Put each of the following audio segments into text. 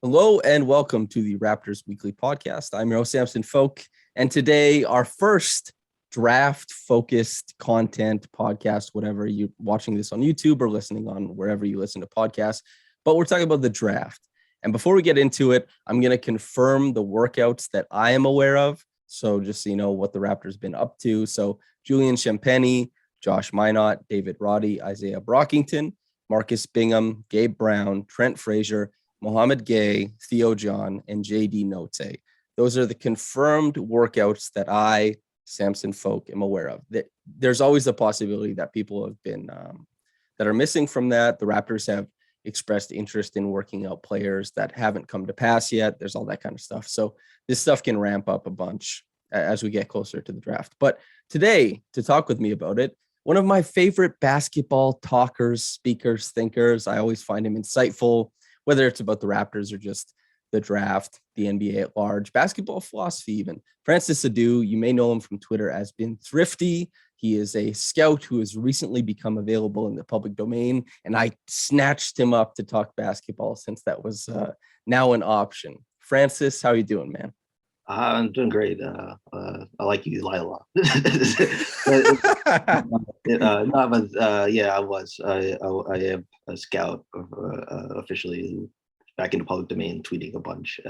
Hello and welcome to the Raptors Weekly Podcast. I'm your host, Samson Folk, and today our first draft-focused content podcast, whatever you're watching this on YouTube or listening on wherever you listen to podcasts, but we're talking about the draft. And before we get into it, I'm going to confirm the workouts that I am aware of, so just so you know what the Raptors been up to. So Julian Champagnie, Josh Minott, David Roddy, Isaiah Brockington, Marcus Bingham, Gabe Brown, Trent Frazier, Mohamed Gay, Theo John, and JD Note. Those are the confirmed workouts that I, Samson Folk, am aware of. There's always a possibility that people have been that are missing from that. The Raptors have expressed interest in working out players that haven't come to pass yet. There's all that kind of stuff. So this stuff can ramp up a bunch as we get closer to the draft. But today, to talk with me about it, one of my favorite basketball talkers, speakers, thinkers. I always find him insightful, whether it's about the Raptors or just the draft, the NBA at large, basketball philosophy even. Francis Adu, you may know him from Twitter as Been Thrifty. He is a scout who has recently become available in the public domain, and I snatched him up to talk basketball since that was now an option. Francis, how you doing, man? I'm doing great. I like you, Lila. Yeah, I was. I am a scout officially back in the public domain, tweeting a bunch,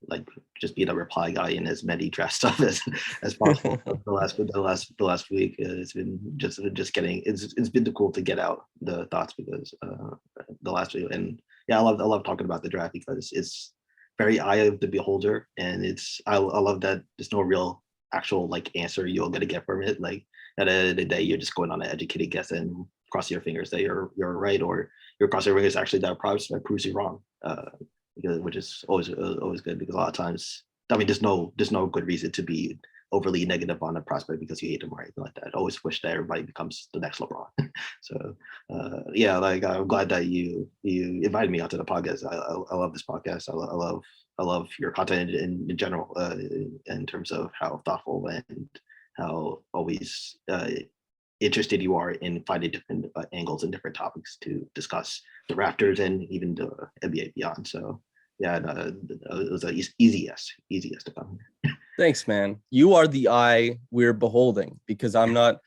like just being a reply guy in as many draft stuff as possible. the last week, it's been just getting. It's been cool to get out the thoughts because the last week, and yeah, I love talking about the draft because it's very eye of the beholder, and I love that there's no real actual like answer you're gonna get from it. Like at the end of the day, you're just going on an educated guess and crossing your fingers that you're right, or you're crossing your fingers actually that proves you wrong, which is always good because a lot of times, I mean, there's no good reason to be overly negative on a prospect because you hate him or anything like that. I always wish that everybody becomes the next LeBron. So yeah, like I'm glad that you invited me onto the podcast. I love this podcast. I love your content in general, in terms of how thoughtful and how always interested you are in finding different angles and different topics to discuss the Raptors and even the NBA beyond. So yeah, it was an easy yes to come. Thanks, man. You are the eye we're beholding because I'm not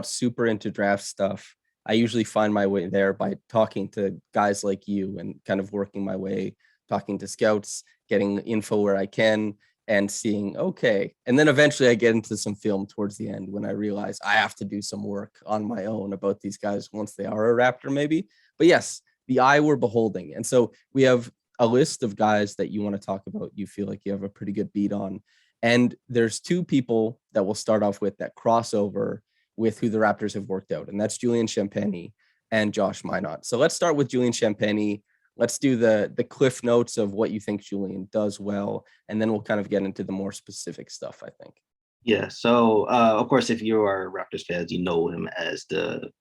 super into draft stuff. I usually find my way there by talking to guys like you and kind of working my way, talking to scouts, getting info where I can and seeing, okay. And then eventually I get into some film towards the end when I realize I have to do some work on my own about these guys once they are a Raptor maybe. But yes, the eye we're beholding. And so we have a list of guys that you want to talk about. You feel like you have a pretty good beat on. And there's two people that we'll start off with that crossover with who the Raptors have worked out, and that's Julian Champagnie and Josh Minott. So let's start with Julian Champagnie. Let's do the cliff notes of what you think Julian does well, and then we'll kind of get into the more specific stuff, I think. Yeah, so of course, if you are Raptors fans, you know him as the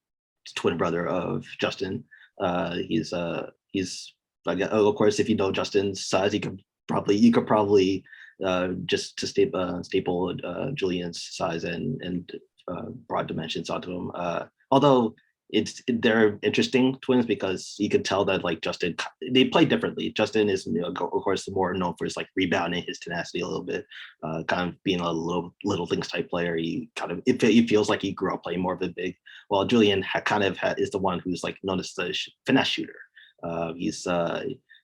twin brother of Justin. He's like, of course, if you know Justin's size, you could probably just to staple Julian's size and broad dimensions onto him. Although they're interesting twins because you can tell that like Justin, they play differently. Justin is, of course, more known for his like rebounding, his tenacity a little bit, kind of being a little things type player. He kind of it feels like he grew up playing more of a big. While Julian is the one who's like known as the finesse shooter.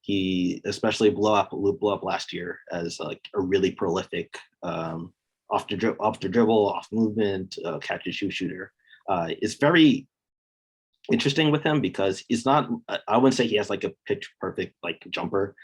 He especially blew up last year as like a really prolific off the dribble, off movement, catch and shoot shooter. It's very interesting with him because it's not. I wouldn't say he has like a pitch perfect like jumper.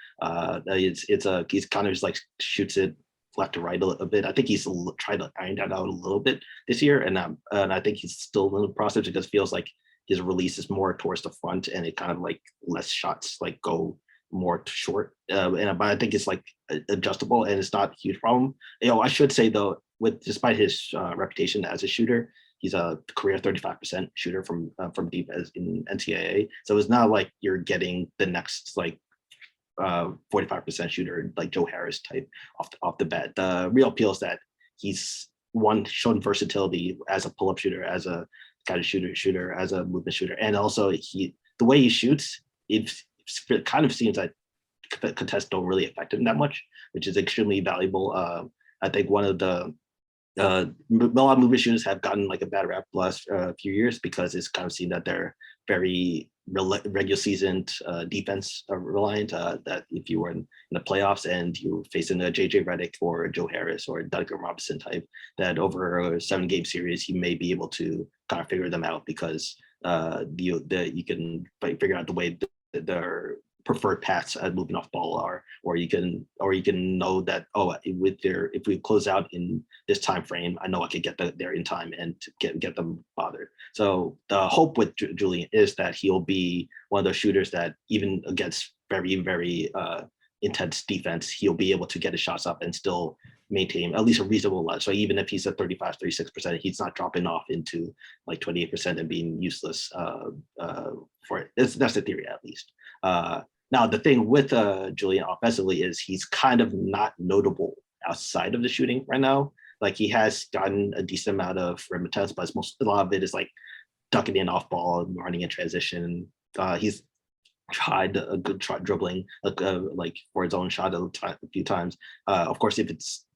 He's kind of just like shoots it left to right a bit. I think he's tried to iron that out a little bit this year, and I think he's still in the process because it feels like his release is more towards the front and it kind of like less shots like go more short, but I think it's like adjustable and it's not a huge problem. I should say though, despite his reputation as a shooter, he's a career 35% shooter from deep as in NCAA. So it's not like you're getting the next like 45% shooter like Joe Harris type off the bat. The real appeal is that he's shown versatility as a pull-up shooter, as a kind of shooter, as a movement shooter, and also the way he shoots, it kind of seems that contests don't really affect him that much, which is extremely valuable. I think one of the a lot of movement shooters have gotten like a bad rap the last few years because it's kind of seen that they're very regular seasoned defense reliant. That if you were in the playoffs and you're facing a JJ Redick or a Joe Harris or a Duncan Robinson type, that over a 7-game series you may be able to kind of figure them out because you can figure out the way their preferred paths at moving off ball are, or you can know that if we close out in this time frame, I know I could get there in time and get them bothered. So the hope with Julian is that he'll be one of those shooters that even against very, very intense defense, he'll be able to get his shots up and still maintain at least a reasonable level. So even if he's at 35, 36%, he's not dropping off into like 28% and being useless for it. That's the theory, at least. Now, the thing with Julian offensively is he's kind of not notable outside of the shooting right now. Like he has gotten a decent amount of rim attempts, but a lot of it is like ducking in off ball and running in transition. He's tried a good try dribbling like for his own shot a few times. Of course, if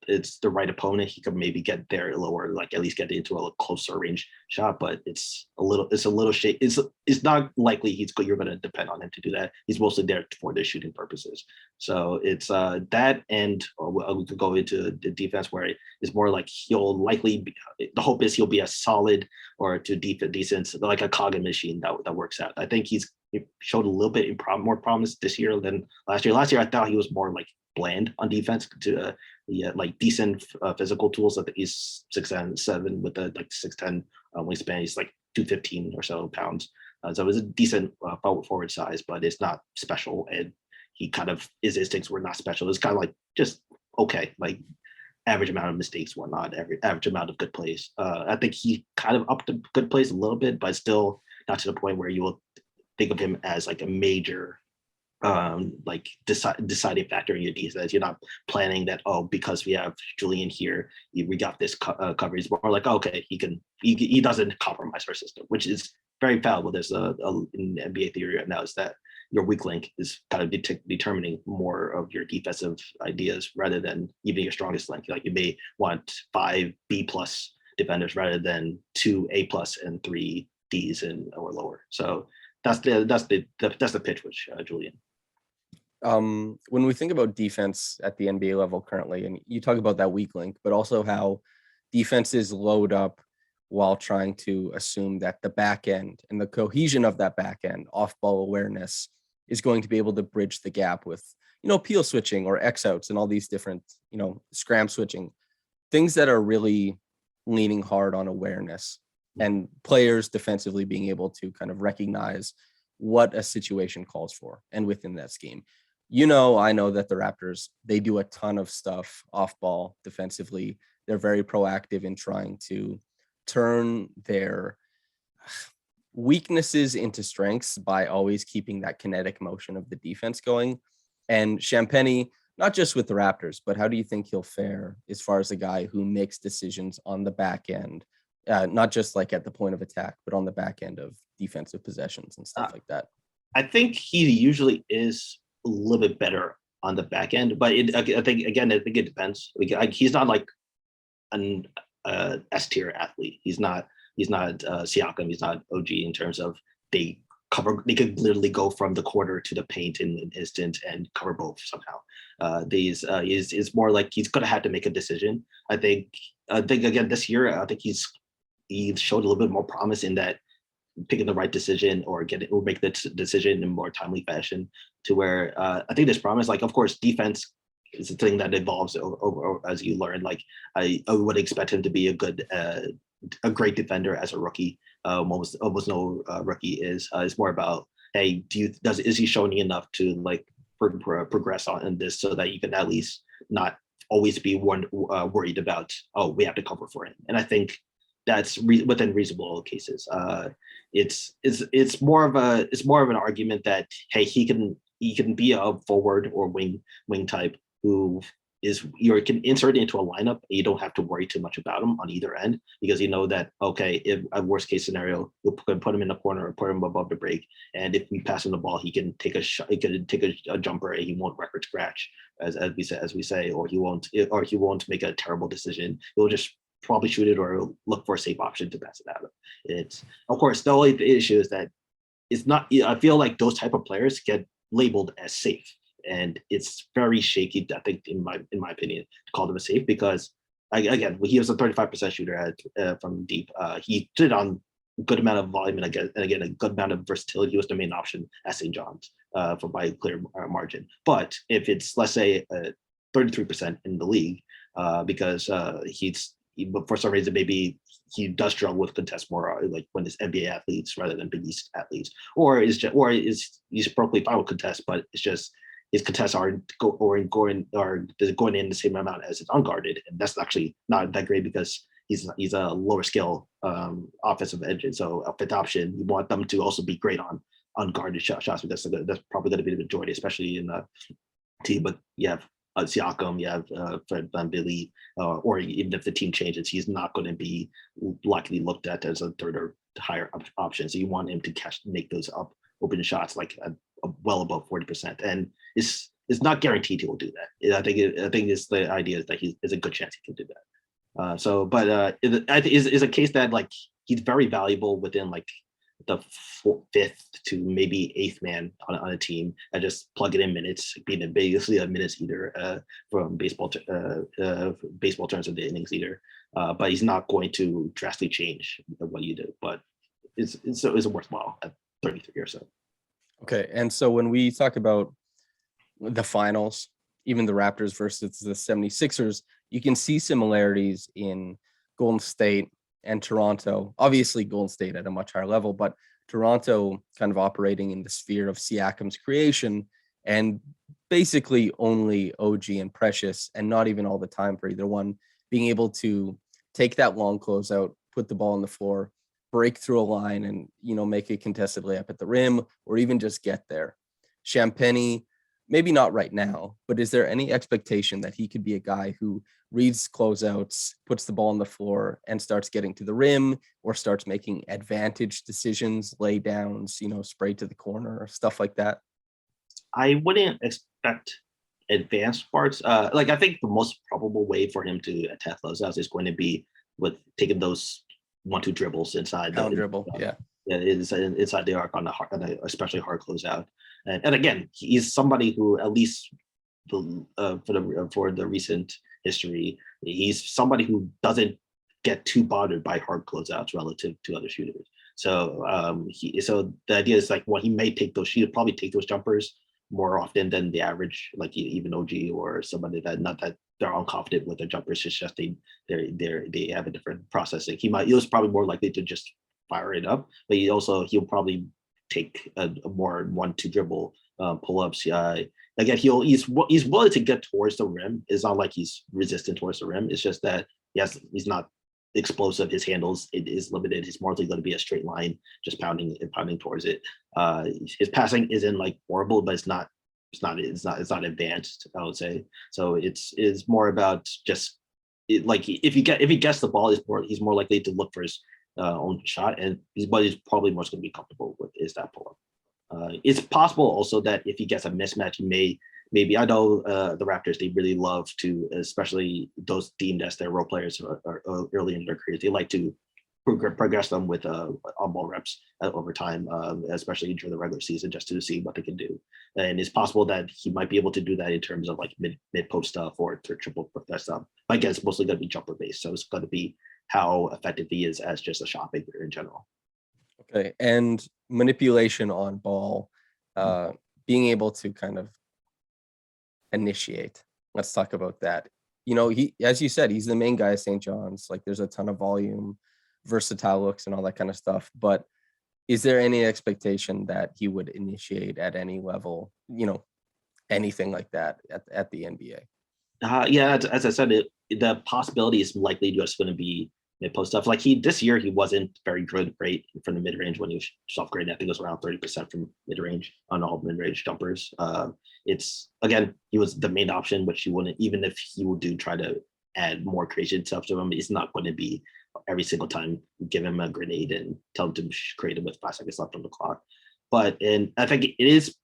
it's the right opponent, he could maybe get there lower, like at least get into a closer range shot. But it's a little shake. It's not likely you're going to depend on him to do that. He's mostly there for the shooting purposes. So it's that, and we could go into the defense where it's more like he'll likely be, the hope is he'll be a solid or to decent like a cogging machine that works out. I think he showed a little bit more promise this year than last year. Last year, I thought he was more like bland on defense to like decent physical tools. I think he's 6'7" with a like 6'10" wingspan. He's like 215 or so pounds. So it was a decent forward size, but it's not special. And he kind of, his instincts were not special. It's kind of like just okay, like average amount of mistakes, whatnot, average amount of good plays. I think he kind of upped the good plays a little bit, but still not to the point where you will think of him as like a major like deciding factor in your defense. You're not planning that, because we have Julian here, we got this coverage. More like, okay, he doesn't compromise our system, which is very valuable. There's in NBA theory right now is that your weak link is kind of determining more of your defensive ideas rather than even your strongest link. Like you may want 5 B+ defenders rather than 2 A+ and 3 Ds or lower. So that's the pitch with Julian. When we think about defense at the NBA level currently, and you talk about that weak link, but also how defenses load up while trying to assume that the back end and the cohesion of that back end, off-ball awareness, is going to be able to bridge the gap with, peel switching or X outs and all these different, scram switching, things that are really leaning hard on awareness and players defensively being able to kind of recognize what a situation calls for and within that scheme. I know that the Raptors, they do a ton of stuff off ball defensively. They're very proactive in trying to turn their weaknesses into strengths by always keeping that kinetic motion of the defense going. And Champagnie, not just with the Raptors, but how do you think he'll fare as far as a guy who makes decisions on the back end, not just like at the point of attack, but on the back end of defensive possessions and stuff like that? I think he usually is a little bit better on the back end, but I think it depends. He's not like an S tier athlete. He's not Siakam. He's not OG in terms of they could literally go from the corner to the paint in an instant and cover both somehow. Is more like he's gonna have to make a decision. I think again this year, I think he showed a little bit more promise in that picking the right decision or make the decision in more timely fashion, to where I think there's promise. Like, of course, defense is a thing that evolves over as you learn. Like I would expect him to be a great defender as a rookie. Almost no rookie is. It's more about, hey, is he showing you enough to like progress on this so that you can at least not always be worried about, we have to cover for him. And I think that's within reasonable cases. It's more of an argument that, hey, he can be a forward or wing type who is you can insert it into a lineup and you don't have to worry too much about him on either end, because you know that, okay, if a worst case scenario, you'll put him in the corner or put him above the break. And if we pass him the ball, he can take a shot, he can take a jumper and he won't record scratch, as we say, or he won't make a terrible decision. He'll just probably shoot it or look for a safe option to pass it out of. It's, of course, the only issue is that it's not, I feel like those type of players get labeled as safe. And it's very shaky, I think, in my opinion, to call them a safe, because again, he was a 35% shooter from deep. He did on a good amount of volume and again a good amount of versatility. He was the main option at St. John's by a clear margin. But if it's, let's say, 33% in the league, because for some reason maybe he does struggle with contests more, like when it's NBA athletes rather than Big East athletes, or he's perfectly fine with contests, but it's just his contests aren't going in the same amount as his unguarded, and that's actually not that great because he's a lower skill offensive engine. So a fifth option, you want them to also be great on unguarded shots, because that's probably going to be the majority, especially in the team. But you have Siakam, you have Fred VanVleet, or even if the team changes, he's not going to be likely looked at as a third or higher option. So you want him to make those open shots like well above 40%, and it's not guaranteed he will do that. I think it's the idea is that there's a good chance he can do that. But is a case that like he's very valuable within like the fifth to maybe eighth man on a team, and just plug it in minutes, being basically a minutes eater from baseball terms of the innings eater. But he's not going to drastically change what you do. But it's worthwhile at 33 or so. Okay, and so when we talk about the finals, even the Raptors versus the 76ers, you can see similarities in Golden State and Toronto. Obviously, Golden State at a much higher level, but Toronto kind of operating in the sphere of Siakam's creation, and basically only OG and Precious, and not even all the time for either one, being able to take that long closeout, put the ball on the floor, break through a line and, make a contested layup at the rim, or even just get there. Champagnie, maybe not right now, but is there any expectation that he could be a guy who reads closeouts, puts the ball on the floor, and starts getting to the rim, or starts making advantage decisions, lay downs, spray to the corner, stuff like that? I wouldn't expect advanced parts. I think the most probable way for him to attack closeouts is going to be with taking those 1-2 dribbles inside inside the arc on the especially hard closeout. And again, he's somebody who, at least for the recent history, he's somebody who doesn't get too bothered by hard closeouts relative to other shooters. So so the idea is like, he may he'll probably take those jumpers more often than the average, like even OG or somebody that, not that they're unconfident with their jumpers, it's just they have a different processing. He was probably more likely to just fire it up, but he'll probably take a more 1-2 dribble pull-ups. Again, he's willing to get towards the rim. It's not like he's resistant towards the rim. It's just that he's not explosive. His handles, it is limited. He's more likely going to be a straight line, just pounding towards it. His passing isn't like horrible, but it's not advanced, I would say. So it's more about just like if he gets the ball, he's more likely to look for his own shot, and what he's probably most going to be comfortable with is that pull up. It's possible also that if he gets a mismatch, he maybe I know the Raptors, they really love to, especially those deemed as their role players or early in their careers, they like to progress them with on-ball reps over time, especially during the regular season, just to see what they can do. And it's possible that he might be able to do that in terms of like mid-post stuff or triple stuff. But again, it's mostly going to be jumper based, so it's going to be how effective he is as just a shot maker in general. Okay, and manipulation on ball, being able to kind of initiate. Let's talk about that. He, as you said, he's the main guy at St. John's. Like, there's a ton of volume, versatile looks, and all that kind of stuff. But is there any expectation that he would initiate at any level? Anything like that at the NBA? Yeah, as I said, the possibility is likely just going to be mid-post stuff. Like this year he wasn't very great from the mid-range when he was soft grade. I think it was around 30% from mid-range on all mid-range jumpers. It's again, he was the main option, which you wouldn't, even if he would try to add more creation stuff to him, it's not going to be every single time give him a grenade and tell him to create it with 5 seconds left on the clock. And I think it is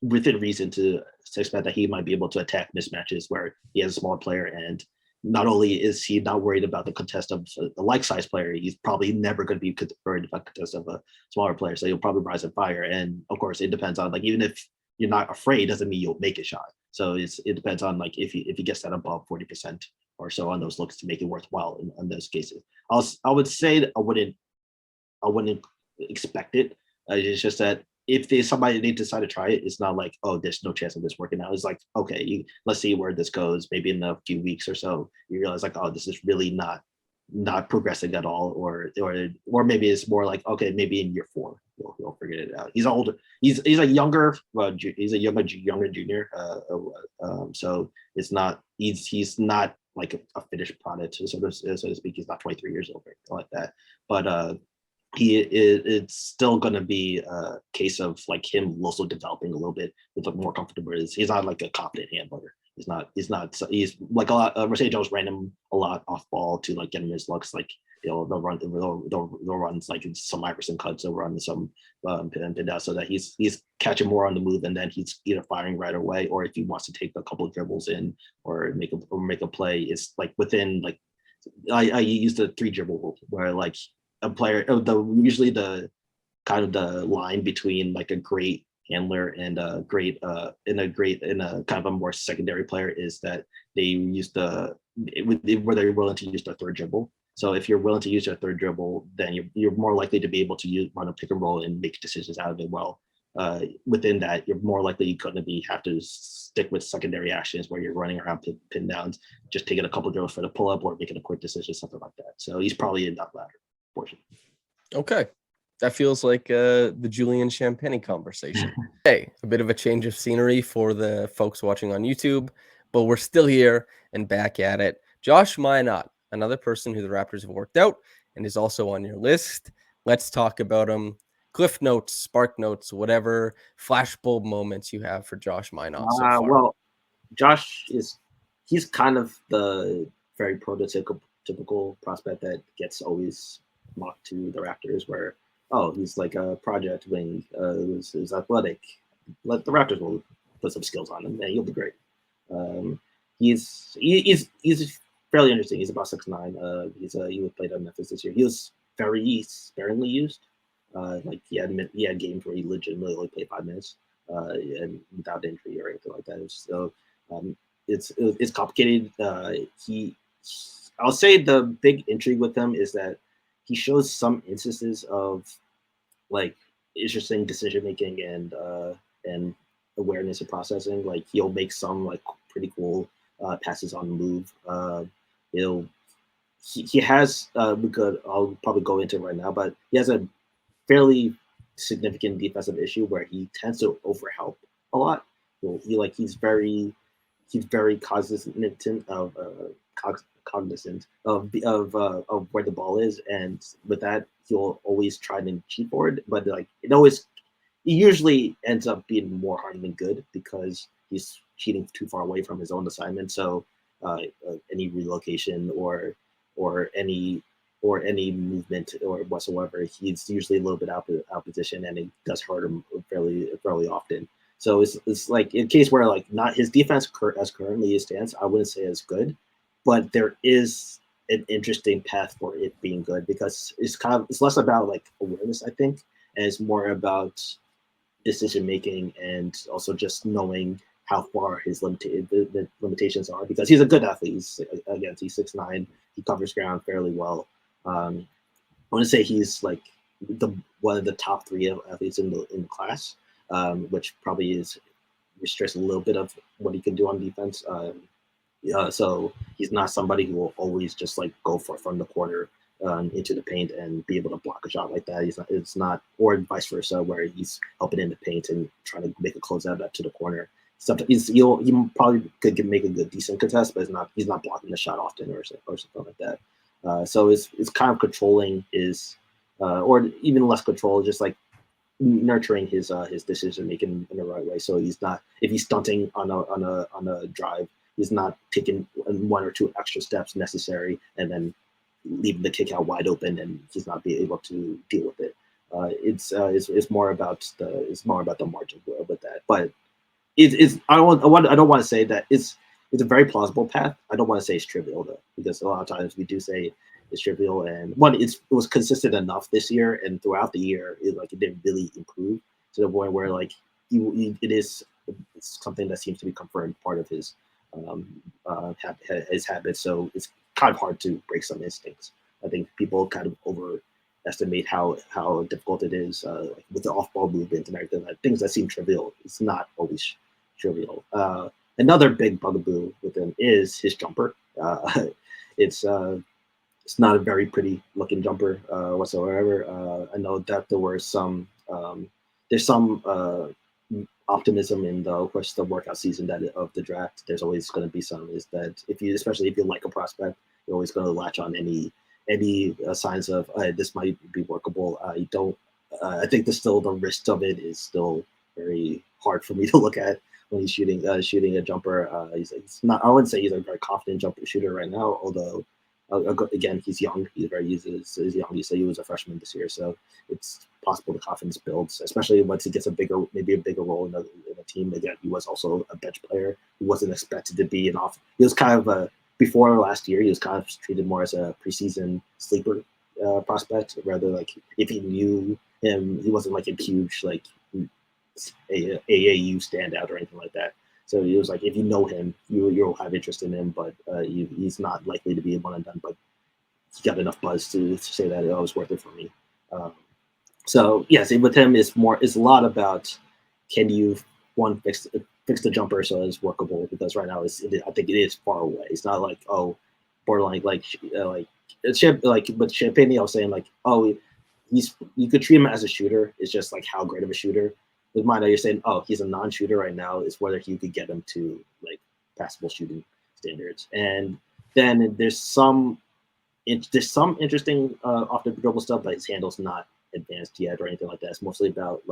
within reason to expect that he might be able to attack mismatches where he has a small player, and not only is he not worried about the contest of a like-sized player, he's probably never going to be worried about the contest of a smaller player. So he'll probably rise and fire. And of course, it depends on, like, even if you're not afraid, doesn't mean you'll make a shot. So it depends on, like, if he gets that above 40% or so on those looks to make it worthwhile in those cases. I would say that I wouldn't expect it. It's just that if somebody they decide to try it, it's not like, oh, there's no chance of this working out. It's like, okay, let's see where this goes. Maybe in a few weeks or so, you realize like, oh, this is really not progressing at all, or maybe it's more like, okay, maybe in year 4 he'll figure it out. He's older. He's a younger. He's a younger junior. So it's not. He's not like a finished product, so to speak. He's not 23 years old or like that. But it's still going to be a case of like him also developing a little bit with a more comfortable. He's not like a confident handler. He's like a lot. Mercedes Jones ran him a lot off ball to like get him his looks. Like, you know, they'll run like some Iverson cuts, they'll run some pin down, so that he's catching more on the move, and then he's either firing right away, or if he wants to take a couple of dribbles in or make a play, it's like within like I use the 3 dribble rule, where like a player, usually the kind of the line between like a great handler and a kind of a more secondary player is that they use where they're willing to use the 3rd dribble. So if you're willing to use your 3rd dribble, then you're more likely to be able to run a pick and roll and make decisions out of it. Well, within that, you're more likely going to have to stick with secondary actions where you're running around pin downs, just taking a couple of drills for the pull up or making a quick decision, something like that. So he's probably in that latter portion. Okay. That feels like the Julian Champagnie conversation. Hey, a bit of a change of scenery for the folks watching on YouTube, but we're still here and back at it. Josh Minott, another person who the Raptors have worked out and is also on your list. Let's talk about him. Cliff notes, spark notes, whatever flashbulb moments you have for Josh Minott so far. Well, Josh he's kind of the very prototypical prospect that gets always mocked to the Raptors, where, oh, he's like a project wing, who's athletic. Let the Raptors will put some skills on him, and he'll be great. He's fairly interesting. He's about 6'9". He played at Memphis this year. He was very sparingly used. Like he had games where he legitimately only played 5 minutes, and without injury or anything like that. So it's complicated. I'll say the big intrigue with him is that he shows some instances of like interesting decision making and awareness and processing. Like he'll make some like pretty cool passes on the move. He has I'll probably go into it right now, but he has a fairly significant defensive issue where he tends to overhelp a lot. He's very cognizant of where the ball is, and with that he'll always try to cheat for it, but like it usually ends up being more harm than good because he's cheating too far away from his own assignment. So any relocation or any movement or whatsoever, he's usually a little bit out position, and it does hurt him fairly often. So it's like in case where like not his defense as currently stands, I wouldn't say as good, but there is an interesting path for it being good because it's less about like awareness, I think, and it's more about decision making and also just knowing how far his the limitations are, because he's a good athlete. He's 6'9". He covers ground fairly well. I want to say he's like one of the top 3 athletes in the class, which probably restricts a little bit of what he can do on defense. So he's not somebody who will always just like go from the corner into the paint and be able to block a shot like that. It's not, or vice versa, where he's helping in the paint and trying to make a closeout to the corner. Sometimes he probably could make a good decent contest, but he's not blocking the shot often or something like that. So it's kind of controlling his, or even less control, just like nurturing his decision making in the right way. So he's not, if he's stunting on a drive, he's not taking one or two extra steps necessary and then leaving the kick out wide open, and he's not being able to deal with it. It's more about the margin with that. But I don't want to say that it's a very plausible path. I don't want to say it's trivial though, because a lot of times we do say it's trivial, and it was consistent enough this year and throughout the year. It didn't really improve to the point where it's something that seems to be confirmed part of his habits. So it's kind of hard to break some instincts. I think people kind of overestimate how difficult it is with the off-ball movement and everything. Things that seem trivial, it's not always trivial. Another big bugaboo with him is his jumper. It's not a very pretty looking jumper whatsoever. I know that there's some optimism in the workout season of the draft. There's always going to be some, is that especially if you like a prospect, you're always going to latch on any signs of this might be workable. I think the risk of it is still very hard for me to look at when he's shooting a jumper. He's not. I wouldn't say he's a very confident jumper shooter right now. Although, again, he's young. He's young. You say he was a freshman this year, so it's possible the confidence builds, especially once he gets maybe a bigger role in the team. Again, he was also a bench player. He wasn't expected to be an off. He was kind of before last year, he was kind of treated more as a preseason sleeper prospect, rather if he knew him, he wasn't a huge AAU standout or anything like that. So he was if you know him, you'll have interest in him, but he's not likely to be a one and done. But he's got enough buzz to say that it was worth it for me. So yes, with him it's a lot about, can you fix the jumper so it's workable, because right now I think it is far away. It's not borderline with Champagnie. I was saying you could treat him as a shooter. It's just how great of a shooter. With Minott, you're saying he's a non-shooter right now. It's whether you could get him to passable shooting standards. And then there's some interesting off the dribble stuff, but his handle's not advanced yet or anything like that. It's mostly about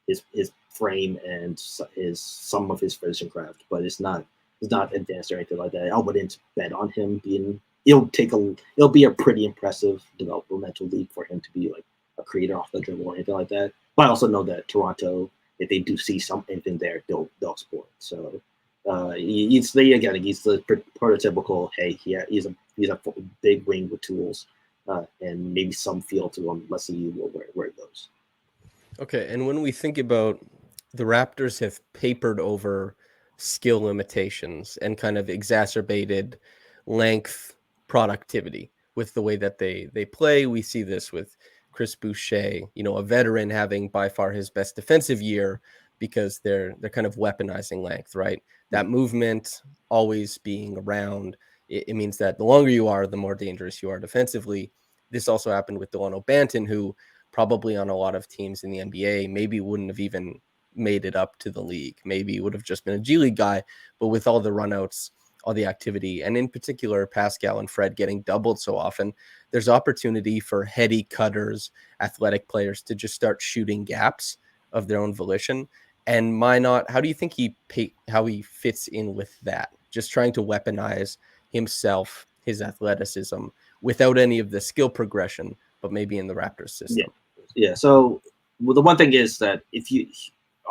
his frame and some of his finishing craft, but it's not advanced or anything like that. I wouldn't bet on him being. It'll be a pretty impressive developmental leap for him to be a creator off the dribble or anything like that. But I also know that Toronto, if they do see anything there, they'll explore it. So he's the prototypical. Hey, he's a big wing with tools and maybe some feel to him. Let's see where it goes. Okay, and when we think about the Raptors have papered over skill limitations and kind of exacerbated length productivity with the way that they play. We see this with Chris Boucher, a veteran having by far his best defensive year because they're kind of weaponizing length, right? That movement always being around, it means that the longer you are, the more dangerous you are defensively. This also happened with Delano Banton, who probably on a lot of teams in the NBA maybe wouldn't have even made it up to the league. Maybe he would have just been a G League guy, but with all the runouts, all the activity, and in particular, Pascal and Fred getting doubled so often, there's opportunity for heady cutters, athletic players to just start shooting gaps of their own volition. And Minott, how do you think how he fits in with that? Just trying to weaponize himself, his athleticism, without any of the skill progression, but maybe in the Raptors system. Yeah. So the one thing is that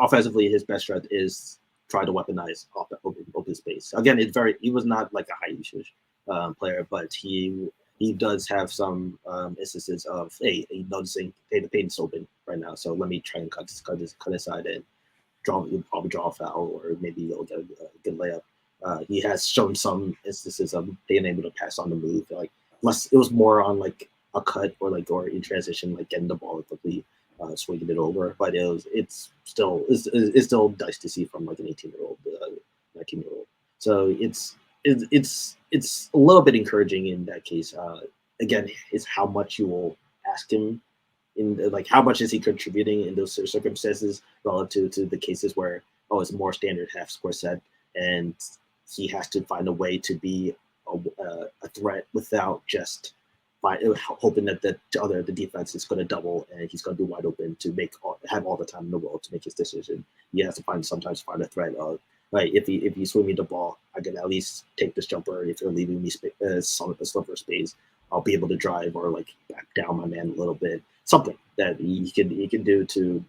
offensively, his best strength is try to weaponize open space. Again, he was not a high usage player, but he does have some instances of noticing the paint's open right now, so let me try and cut aside and probably draw a foul, or maybe he'll get a good layup. He has shown some instances of being able to pass on the move. It was more on a cut or in transition, getting the ball quickly, swinging it over. But it's still nice to see from an 18-year-old, 19-year-old. So it's a little bit encouraging in that case. Again, it's how much you will ask him in how much is he contributing in those circumstances relative to the cases where it's a more standard half score set and he has to find a way to be a threat without just hoping that the defense is going to double and he's going to be wide open to have all the time in the world to make his decision. He has to sometimes find a threat of, right, if you swing me the ball, I can at least take this jumper. If you're leaving me a sliver of space, I'll be able to drive or like back down my man a little bit. Something that he can do to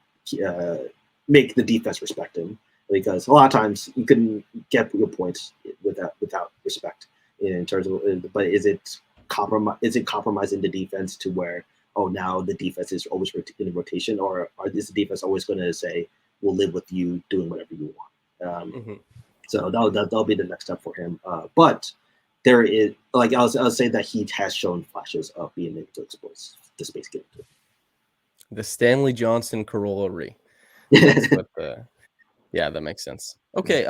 make the defense respect him, because a lot of times you can get your points without respect in terms of. But is it compromising the defense to where, oh, now the defense is always in rotation, or is the defense always going to say, we'll live with you doing whatever you want? So that'll be the next step for him. But there is, like, I'll say that he has shown flashes of being able to expose the space game. The Stanley Johnson corollary. That's what yeah, that makes sense. Okay.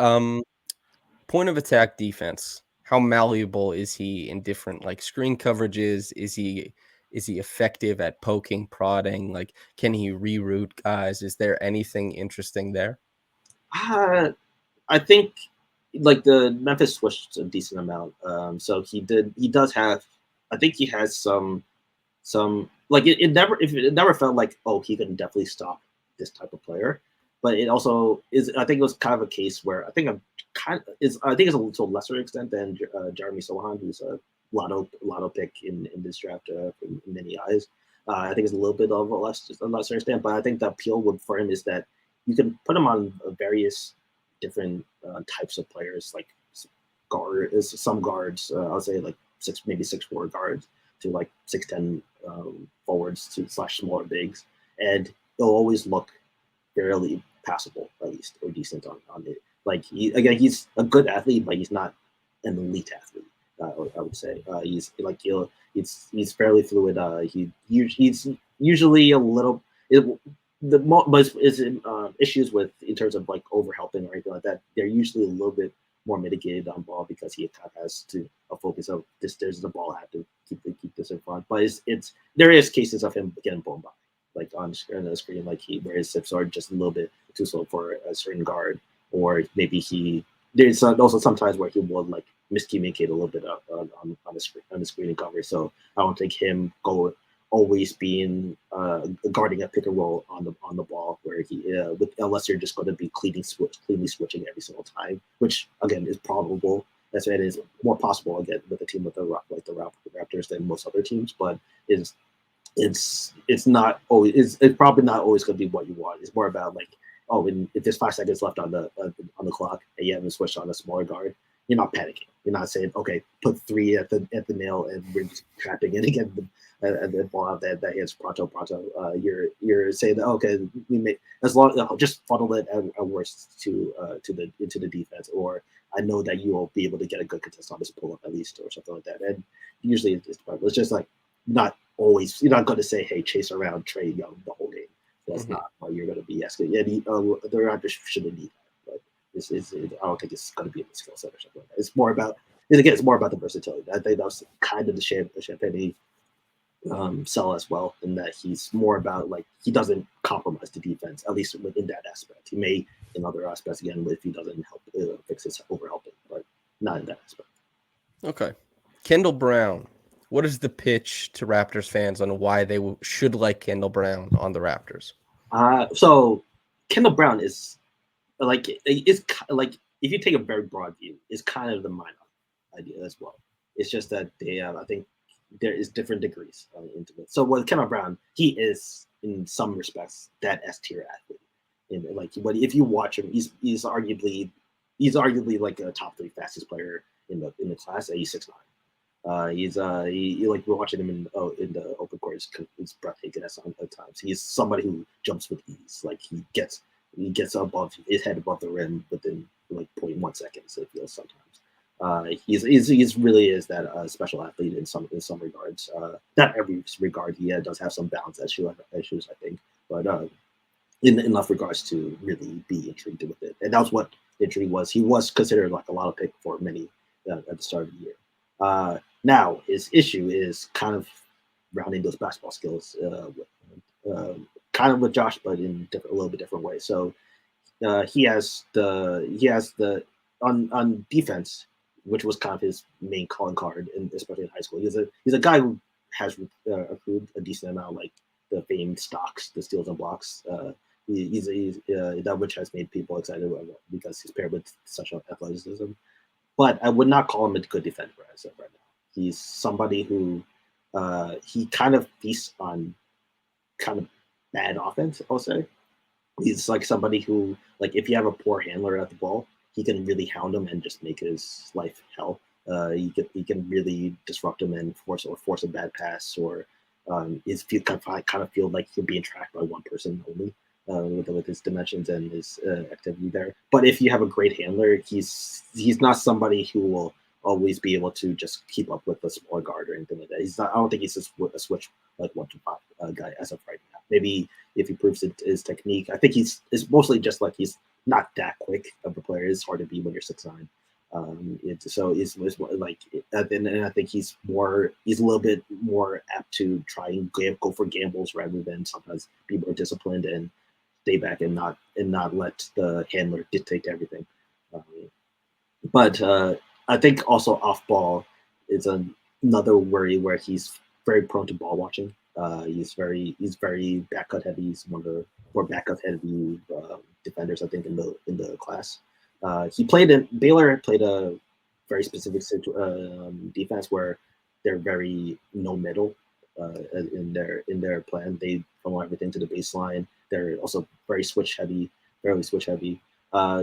Point of attack defense. How malleable is he in different like screen coverages? Is he effective at poking, prodding? Like, can he reroute guys? Is there anything interesting there? I think like the Memphis switched a decent amount. So he does have. I think he has some like it never felt like, oh, he can definitely stop this type of player. But it also is. I think it was kind of a case where I think it's a to a lesser extent than Jeremy Sohan, who's a lotto pick in this draft in many eyes. I think it's a little bit of a lesser extent, but I think the appeal for him is that you can put him on various different types of players, like some guards. I'll say like 6'4" guards to like 6'10" forwards to / smaller bigs, and it'll always look fairly passable, at least, or decent on it. Like he's a good athlete, but he's not an elite athlete. I would say he's like he's fairly fluid. He's usually a little. The most issues with in terms of like overhelping or anything like that, they're usually a little bit more mitigated on ball because he kind of has to focus of this. There's the ball. I have to keep this in front, but there is cases of him getting blown by, like on the screen, like where his sips are just a little bit too slow for a certain guard, or maybe there's also sometimes where he will like miscommunicate a little bit on the screen and cover. So I don't think him always being guarding a pick and roll on the ball where unless you're just going to be cleanly switching every single time, which again is probable. That's why it is more possible again with a team with the Raptors than most other teams, but it's not always. It's probably not always going to be what you want. It's more about like, oh, if there's 5 seconds left on the clock and you haven't switched on a smaller guard, you're not panicking. You're not saying, okay, put 3 at the nail and we're just trapping it again and then ball out that hits pronto. You're saying that, okay, we may just funnel it at worst into the defense, or I know that you will be able to get a good contest on this pull up at least, or something like that. And usually it's just like not always. You're not going to say, hey, chase around Trae Young the whole game. That's not what you're going to be asking. Yeah, the Raptors shouldn't need that. But I don't think it's going to be in the skill set or something like that. It's more about the versatility. I think that was kind of the Champagnie sell as well, in that he's more about like he doesn't compromise the defense, at least within that aspect. He may in other aspects again if he doesn't help fix his overhelping, but not in that aspect. Okay, Kendall Brown. What is the pitch to Raptors fans on why they should like Kendall Brown on the Raptors? So Kendall Brown is like it's like if you take a very broad view, it's kind of the Minott idea as well. It's just that they I think there is different degrees into it. So with Kendall Brown, he is in some respects that S tier athlete. And like, but if you watch him, he's arguably like a top 3 fastest player in the class. He's 6'9". He's like we're watching him in the open court. It's breathtaking at times. He's somebody who jumps with ease. Like he gets above his head above the rim within like 0.1 seconds. It feels sometimes. He's really is that special athlete in some regards. Not every regard. He does have some balance issues, I think, but in enough regards to really be intrigued with it. And that's what the intrigue was. He was considered like a lot of pick for many at the start of the year. Now his issue is kind of rounding those basketball skills, kind of with Josh, but in a little bit different way. So he has the on defense, which was kind of his main calling card, especially in high school. He's a guy who has accrued a decent amount, like the famed stocks, the steals and blocks. He's that which has made people excited about because he's paired with such athleticism. But I would not call him a good defender as of right now. He's somebody who he kind of feasts on kind of bad offense, I'll say. He's like somebody who, like, if you have a poor handler at the ball, he can really hound him and just make his life hell. He can really disrupt him and force a bad pass, or kind of feel like he's being tracked by one person only with his dimensions and his activity there. But if you have a great handler, he's not somebody who will always be able to just keep up with a smaller guard or anything like that. He's not. I don't think he's a switch like 1-5 guy as of right now. Maybe if he proves his technique, I think it's mostly just like he's not that quick of a player. It's hard to be when you're 6'9". It's like, and I think he's a little bit more apt to try and go for gambles rather than sometimes be more disciplined and stay back and not let the handler dictate everything. But I think also off ball is another worry where he's very prone to ball watching. He's very back cut heavy. He's one of the more back cut heavy defenders, I think, in the class. Baylor played a very specific defense where they're very no middle in their plan. They funnel everything to the baseline. They're also very switch heavy.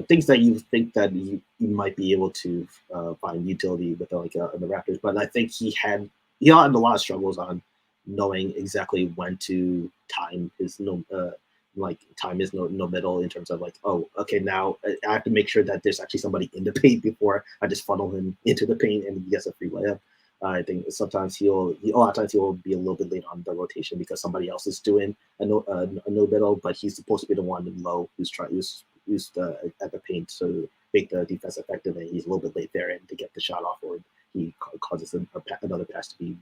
Things that you think that you might be able to find utility with in the Raptors, but I think he had a lot of struggles on knowing exactly when to time his no middle in terms of like, oh, okay, now I have to make sure that there's actually somebody in the paint before I just funnel him into the paint and he gets a free layup. I think sometimes a lot of times he'll be a little bit late on the rotation because somebody else is doing a no middle, but he's supposed to be the one in low who's at the paint to make the defense effective, and he's a little bit late there and to get the shot off, or he causes another pass to be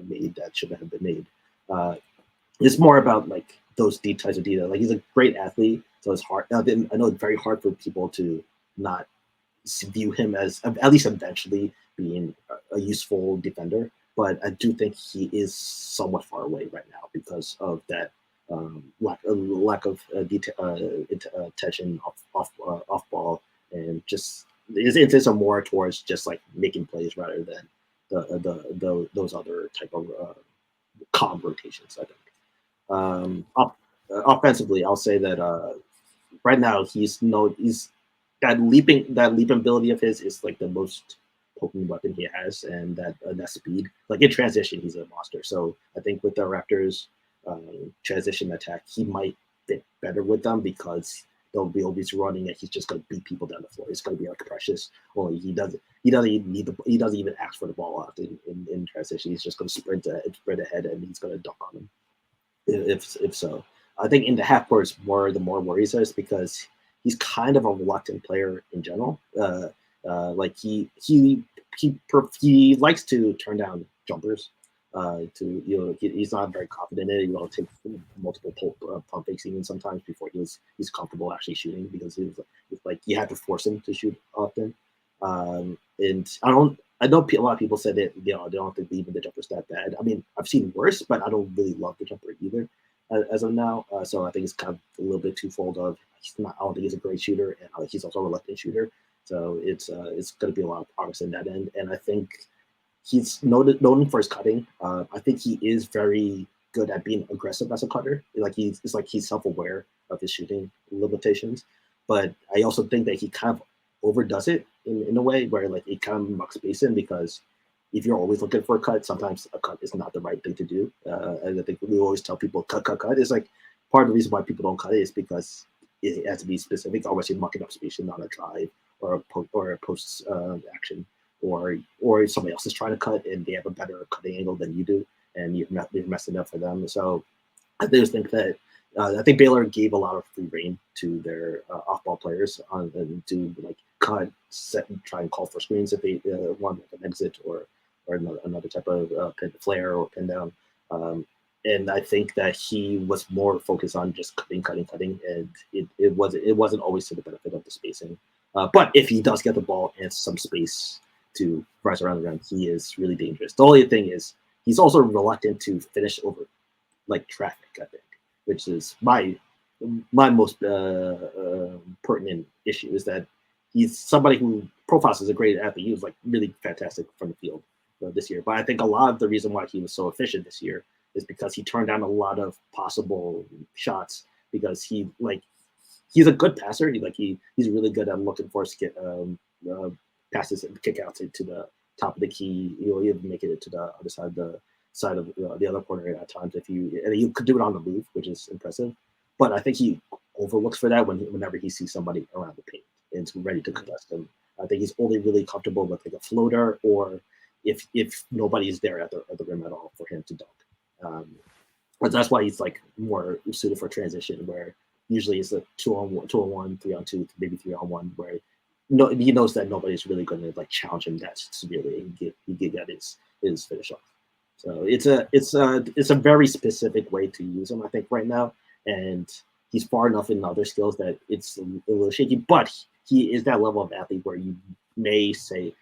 made that shouldn't have been made. It's more about like those types of details. Like, he's a great athlete, so it's hard. I know it's very hard for people to not view him as, at least eventually, being a useful defender. But I do think he is somewhat far away right now because of that lack of attention off ball, and just his interests are more towards just like making plays rather than those other type of calm rotations, I think. Offensively, I'll say that right now he's that leaping ability of his is like the most potent weapon he has, and that speed. Like in transition, he's a monster. So I think with the Raptors transition attack, he might fit better with them because they'll be always running and he's just going to beat people down the floor. It's going to be like Precious. Well, he doesn't even ask for the ball out in transition. He's just going to sprint ahead and he's going to dunk on him. If so, I think in the half court is the more worries us because he's kind of a reluctant player in general. Like he likes to turn down jumpers. He's not very confident in it. He'll take multiple pump fakes even sometimes before he's comfortable actually shooting, because it's like you have to force him to shoot often. And I know a lot of people said that they don't think even the jumper's that bad. I mean, I've seen worse, but I don't really love the jumper either as of now. So I think it's kind of a little bit twofold of I don't think he's a great shooter, and he's also a reluctant shooter. So it's going to be a lot of progress in that end, and I think he's known for his cutting. I think he is very good at being aggressive as a cutter. It's like he's self-aware of his shooting limitations, but I also think that he kind of overdoes it in a way where like it kind of mucks space in, because if you're always looking for a cut, sometimes a cut is not the right thing to do. And I think we always tell people cut. It's like part of the reason why people don't cut it is because it has to be specific. Otherwise, you're mucking up space on a drive or a post action. Or somebody else is trying to cut and they have a better cutting angle than you do, and you're messing up for them. So I just think that I think Baylor gave a lot of free reign to their off-ball players to like cut, set, and try and call for screens if they want an exit or another type of flare or pin down. And I think that he was more focused on just cutting, and it wasn't always to the benefit of the spacing. But if he does get the ball and some space to rise around the rim, he is really dangerous. The only thing is he's also reluctant to finish over like traffic, I think, which is my most pertinent issue, is that he's somebody who profiles as a great athlete. He was like really fantastic from the field this year. But I think a lot of the reason why he was so efficient this year is because he turned down a lot of possible shots, because he's a good passer. He's really good at looking for passes and kickouts into the top of the key. He'll even make it to the other side of the other corner at times and he could do it on the move, which is impressive. But I think he overlooks for that whenever he sees somebody around the paint and is ready to contest them. I think he's only really comfortable with like a floater, or if nobody's there at the rim at all for him to dunk. But that's why he's like more suited for transition, where usually it's a 2-on-1, 3-on-2, maybe 3-on-1, where he knows that nobody's really going to like challenge him that severely, and he can get his finish off. So it's a very specific way to use him, I think, right now, and he's far enough in other skills that it's a little shaky. But he is that level of athlete where you may say,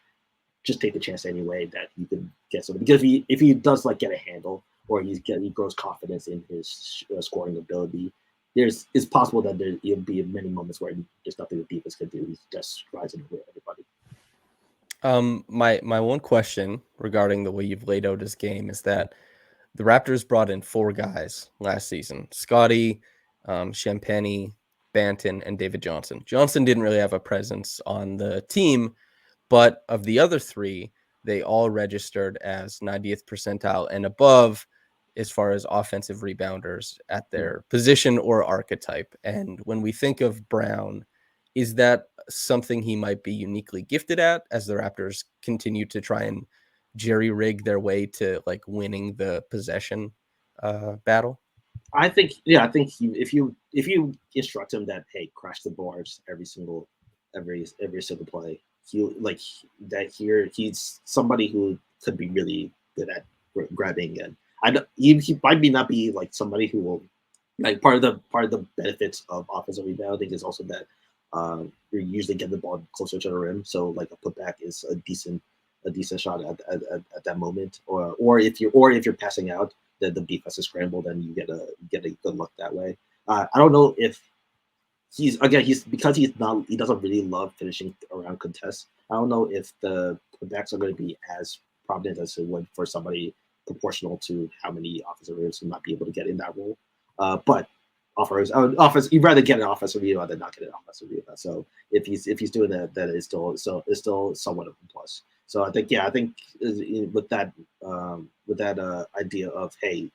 just take the chance anyway that you can get something. Because if he does like get a handle, or he grows confidence in his scoring ability, it's possible that there'll be many moments where there's nothing the defense can do. He's just rising over everybody. My one question regarding the way you've laid out his game is that the Raptors brought in 4 guys last season: Scotty, Champagnie, Banton, and David Johnson. Johnson didn't really have a presence on the team, but of the other 3, they all registered as 90th percentile and above as far as offensive rebounders at their position or archetype. And when we think of Brown, is that something he might be uniquely gifted at, as the Raptors continue to try and jerry-rig their way to like winning the possession battle? I think if you instruct him that, hey, crash the boards every single play, he's somebody who could be really good at grabbing. And he might not be like somebody who will, like, part of the benefits of offensive rebounding is also that you usually get the ball closer to the rim, so like a putback is a decent shot at that moment, or if you're passing out, the defense is scrambled and you get a good look that way. I don't know if he doesn't really love finishing around contests. I don't know if the backs are going to be as prominent as it would for somebody proportional to how many offensive rebounds he might be able to get in that role. But offense, you'd rather get an offensive rebound than not get an offensive rebound. So if he's doing that, then it's still somewhat of a plus. So I think with that idea of, hey,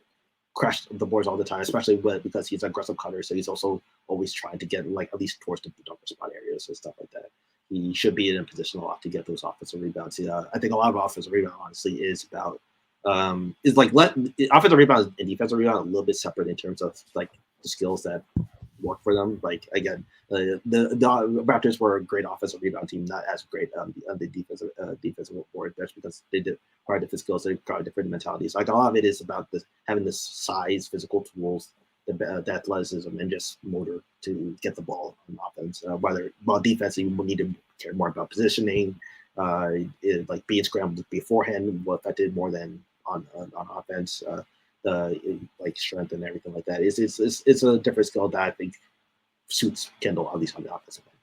crash the boards all the time, especially because he's an aggressive cutter, so he's also always trying to get like at least towards the dunker spot areas and stuff like that. He should be in a position a lot to get those offensive rebounds. I think a lot of offensive rebound honestly is about offensive rebound and defensive rebound a little bit separate in terms of like the skills that work for them. Like again, the Raptors were a great offensive rebound team, not as great on the defensive board. That's because they did quite different skills, they got different mentalities. Like a lot of it is about having this size, physical tools, the athleticism, and just motor to get the ball on offense. While defense, you will need to care more about positioning, like being scrambled beforehand will affect it more than on offense. The like strength and everything like that. It's a different skill that I think suits Kendall, at least on the offensive end.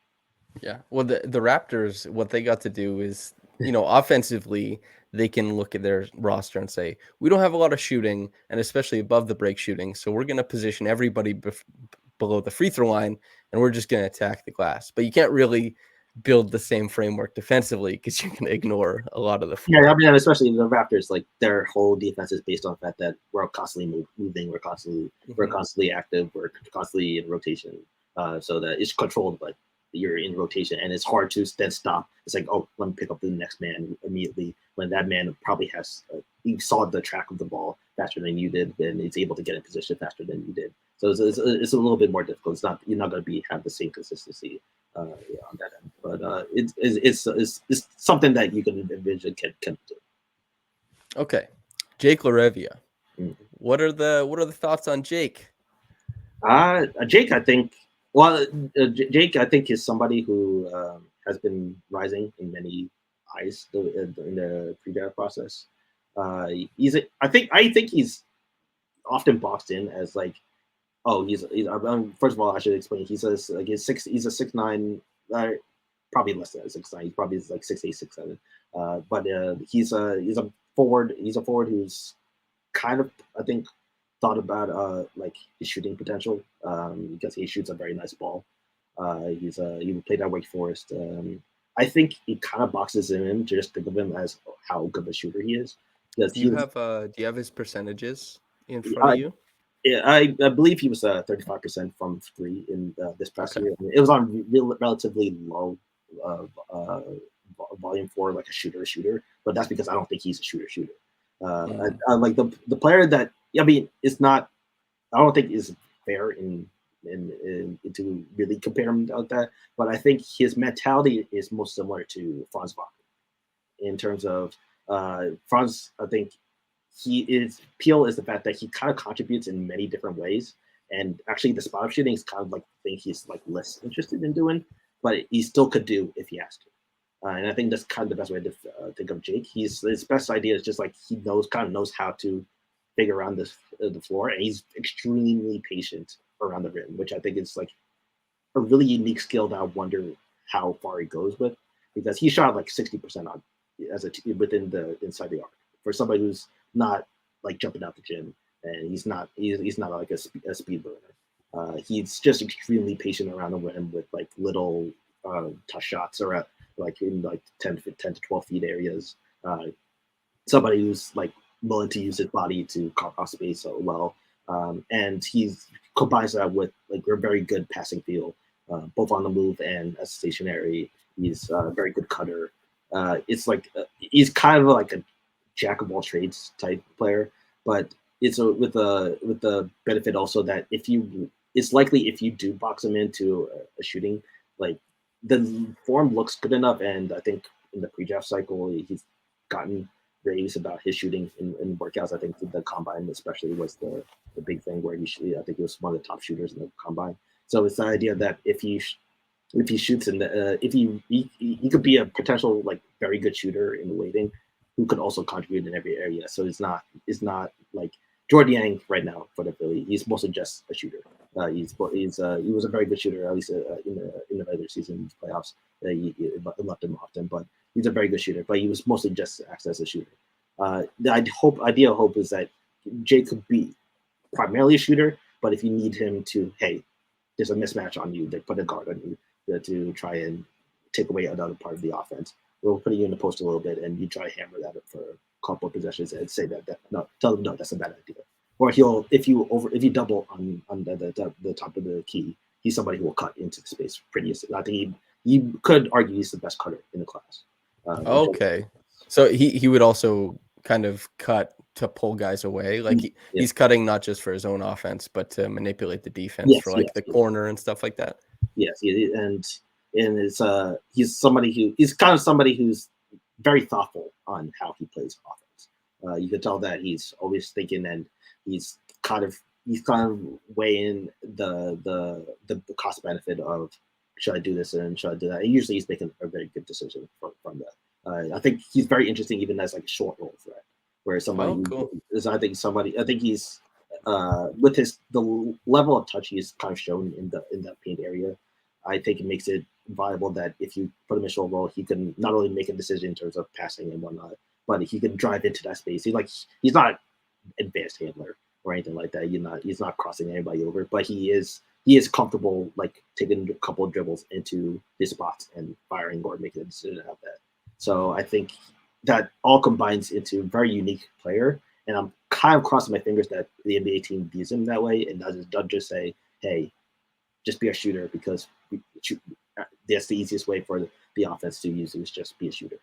Yeah. Well, the Raptors, what they got to do is, offensively, they can look at their roster and say, we don't have a lot of shooting, and especially above the break shooting, so we're going to position everybody below the free throw line, and we're just going to attack the glass. But you can't really build the same framework defensively because you're going to ignore a lot of the floor. Yeah, I mean, especially the Raptors, like their whole defense is based on the fact that we're constantly moving, we're constantly active, we're constantly in rotation, so that it's controlled, but you're in rotation, and it's hard to then stop. It's like, oh, let me pick up the next man immediately when that man probably has you saw the track of the ball faster than you did, and it's able to get in position faster than you did. So it's a little bit more difficult. You're not going to have the same consistency on that end, but it's something that you can envision can do. Okay, Jake LaRavia. What are the thoughts on Jake? Jake, I think. Well, Jake, I think, is somebody who has been rising in many eyes in the pre-draft process. I think he's often boxed in as like, oh, first of all, I should explain. He's a 6'9", probably less than 6'9". He's probably like 6'8", 6'7". But he's a forward. He's a forward who's kind of, I think, thought about like his shooting potential because he shoots a very nice ball. He played at Wake Forest. I think he kind of boxes him in to just think of him as how good of a shooter he is. Do you have his percentages in front of you? Yeah, I believe he was 35% from three in this past year. It was on relatively low volume for like a shooter, but that's because I don't think he's a shooter. I like the player that it's not. I don't think is fair in to really compare him like that. But I think his mentality is most similar to Franz Wagner in terms of Franz. I think appeal is the fact that he kind of contributes in many different ways. And actually, the spot up shooting is kind of like the thing he's like less interested in doing, but he still could do if he has to. And I think that's kind of the best way to think of Jake. His best idea is just like he knows how to figure around the floor, and he's extremely patient around the rim, which I think is like a really unique skill that I wonder how far he goes with, because he shot like 60% on within the inside the arc for somebody who's not like jumping out the gym, and he's not like a speed burner. He's just extremely patient around the rim with like little tough shots around like in like 10 to 12 feet areas. Somebody who's like willing to use his body to carve out space so well. And he combines that with like a very good passing feel, both on the move and as stationary. He's a very good cutter. It's like he's kind of like a jack of all trades type player, but it's with the benefit also that it's likely if you do box him into a shooting, like the form looks good enough, and I think in the pre-draft cycle he's gotten raves about his shooting in workouts. I think the combine especially was the big thing where I think he was one of the top shooters in the combine. So it's the idea that if he shoots in the he could be a potential like very good shooter in the waiting who could also contribute in every area. So it's not like Jordan Yang right now for the Philly. He's mostly just a shooter. He was a very good shooter, at least in the regular season playoffs. He left him often, but he's a very good shooter. But he was mostly just acts as a shooter. The ideal hope is that Jay could be primarily a shooter, but if you need him to, hey, there's a mismatch on you, they put a guard on you to try and take away another part of the offense. We'll put you in the post a little bit, and you try to hammer that up for a couple of possessions and say tell them no, that's a bad idea. Or if you double on the top of the key, he's somebody who will cut into the space pretty easily. I think he could argue he's the best cutter in the class. Okay, so he would also kind of cut to pull guys away, like he's cutting not just for his own offense, but to manipulate the defense for like the corner and stuff like that. Yes, and he's kind of somebody who's very thoughtful on how he plays offense. You can tell that he's always thinking, and he's kind of weighing the cost benefit of should I do this and should I do that. And usually he's making a very good decision from that. I think he's very interesting even as like a short roll threat, where somebody is I think he's with the level of touch he's kind of shown in that paint area. I think it makes it viable that if you put him in short roll, he can not only make a decision in terms of passing and whatnot, but he can drive into that space. He's not an advanced handler or anything like that. He's not crossing anybody over, but he is comfortable like taking a couple of dribbles into his spots and firing or making a decision out of that. So I think that all combines into a very unique player, and I'm kind of crossing my fingers that the NBA team views him that way and doesn't just say, hey, just be a shooter, because that's the easiest way for the offense to use it, is just be a shooter.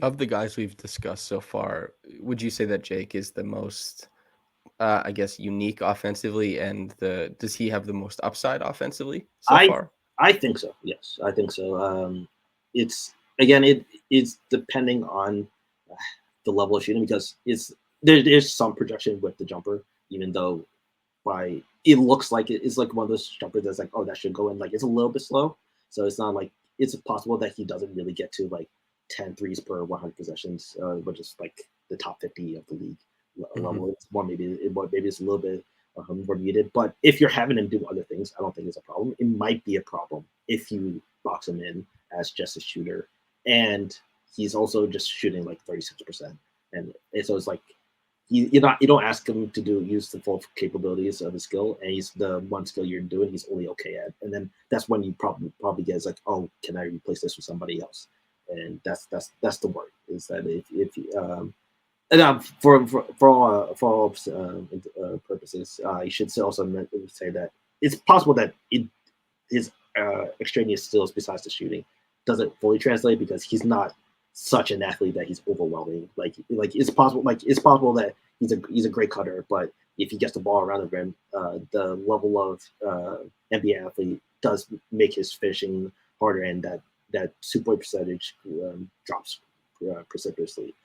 Of the guys we've discussed so far, would you say that Jake is the most, I guess, unique offensively, and does he have the most upside offensively so far? I think so. Yes, I think so. It's depending on the level of shooting, because there's some projection with the jumper, even though it looks like it's like one of those jumpers that's like, oh, that should go in. Like, it's a little bit slow, so it's not like it's possible that he doesn't really get to like 10 threes per 100 possessions, which is like the top 50 of the league level. It's more maybe it's a little bit more needed. But if you're having him do other things, I don't think it's a problem. It might be a problem if you box him in as just a shooter, and he's also just shooting like 36%, and so it's like you don't ask him to use the full capabilities of his skill, and he's the one skill you're doing he's only okay at, and then that's when you probably get like, oh, can I replace this with somebody else? And that's the worry, is that if and for all purposes, you should also say that it's possible that his extraneous skills besides the shooting doesn't fully translate, because he's not such an athlete that he's overwhelming. Like it's possible that he's a great cutter, but if he gets the ball around the rim, the level of NBA athlete does make his finishing harder, and that 2-point percentage drops precipitously.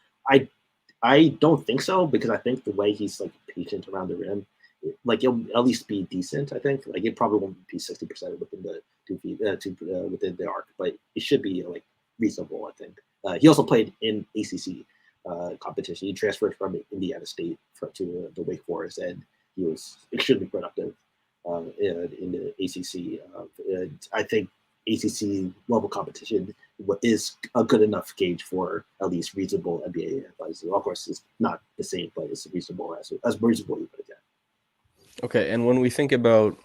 I don't think so, because I think the way he's like patient around the rim, like it'll at least be decent. I think like it probably won't be 60% within the 2 feet within the arc, but it should be like reasonable. I think he also played in ACC competition. He transferred from Indiana State to the Wake Forest, and he was extremely productive in the ACC. I think ACC level competition is a good enough gauge for at least reasonable NBA advice. Of course, it's not the same, but it's reasonable as reasonable you put it. Okay, and when we think about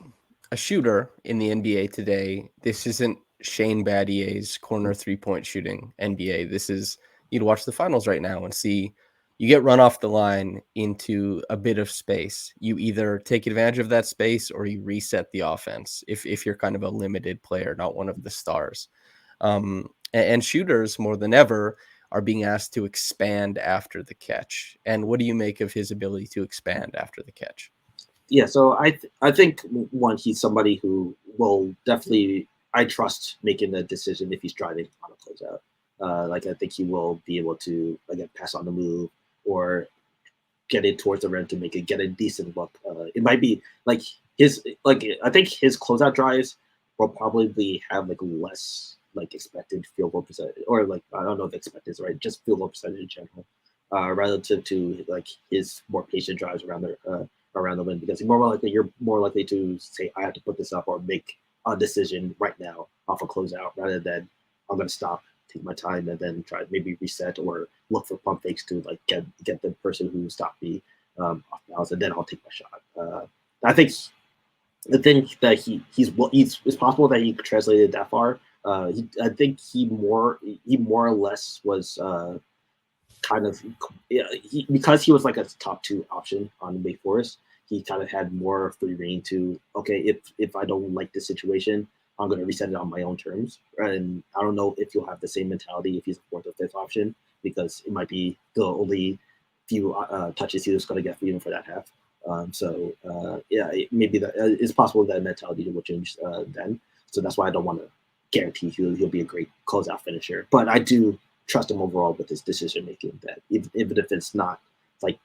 a shooter in the NBA today, this isn't Shane Battier's corner 3-point shooting NBA. This is, you'd watch the finals right now and see you get run off the line into a bit of space. You either take advantage of that space or you reset the offense if you're kind of a limited player, not one of the stars. And shooters more than ever are being asked to expand after the catch. And what do you make of his ability to expand after the catch? Yeah, so I think one, he's somebody who will definitely, I trust making a decision if he's driving on a closeout. Like I think he will be able to again pass on the move or get it towards the rim to get a decent look. It might be like I think his closeout drives will probably have like less like expected field goal percentage, or like I don't know if expected is right, just field goal percentage in general, relative to like his more patient drives around the rim, because you're more likely to say, I have to put this up or make a decision right now off a closeout, rather than I'm going to stop, take my time, and then try to maybe reset or look for pump fakes to like get the person who stopped me off balance, and then I'll take my shot. I think that it's possible that he translated that far. I think he more or less was because he was like a top 2 option on Wake Forest. He kind of had more free reign to, okay, if I don't like this situation, I'm going to reset it on my own terms. And I don't know if you'll have the same mentality if he's a 4th or 5th option, because it might be the only few touches he was going to get even for that half. Maybe it's possible that mentality will change then. So that's why I don't want to guarantee he'll be a great closeout finisher. But I do trust him overall with his decision making, that even if it's not like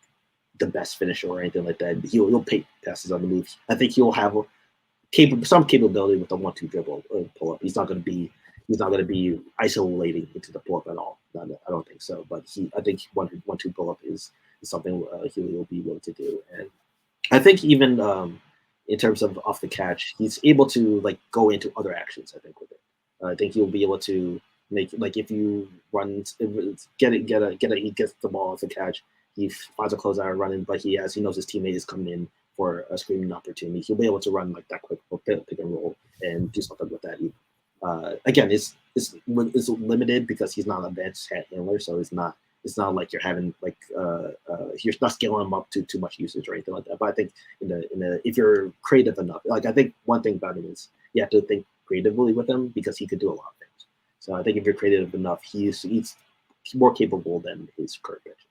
the best finisher or anything like that, he'll pay passes on the move. I think he'll have some capability with the 1-2 dribble pull up. He's not going to be isolating into the pull up at all. I don't think so. But I think 1-2 pull up is something he'll be able to do. And I think even in terms of off the catch, he's able to like go into other actions. I think with it, I think he'll be able to make, like, if you run, he gets the ball off the catch, he finds a closeout running, but he knows his teammate is coming in for a screening opportunity. He'll be able to run like that quick pick and roll and do something with that. Again, it's limited because he's not an advanced handler, so it's not like you're having like you're not scaling him up to too much usage or anything like that. But I think if you're creative enough, like I think one thing about him is you have to think creatively with him, because he could do a lot of things. So I think if you're creative enough, he's more capable than his current pitch.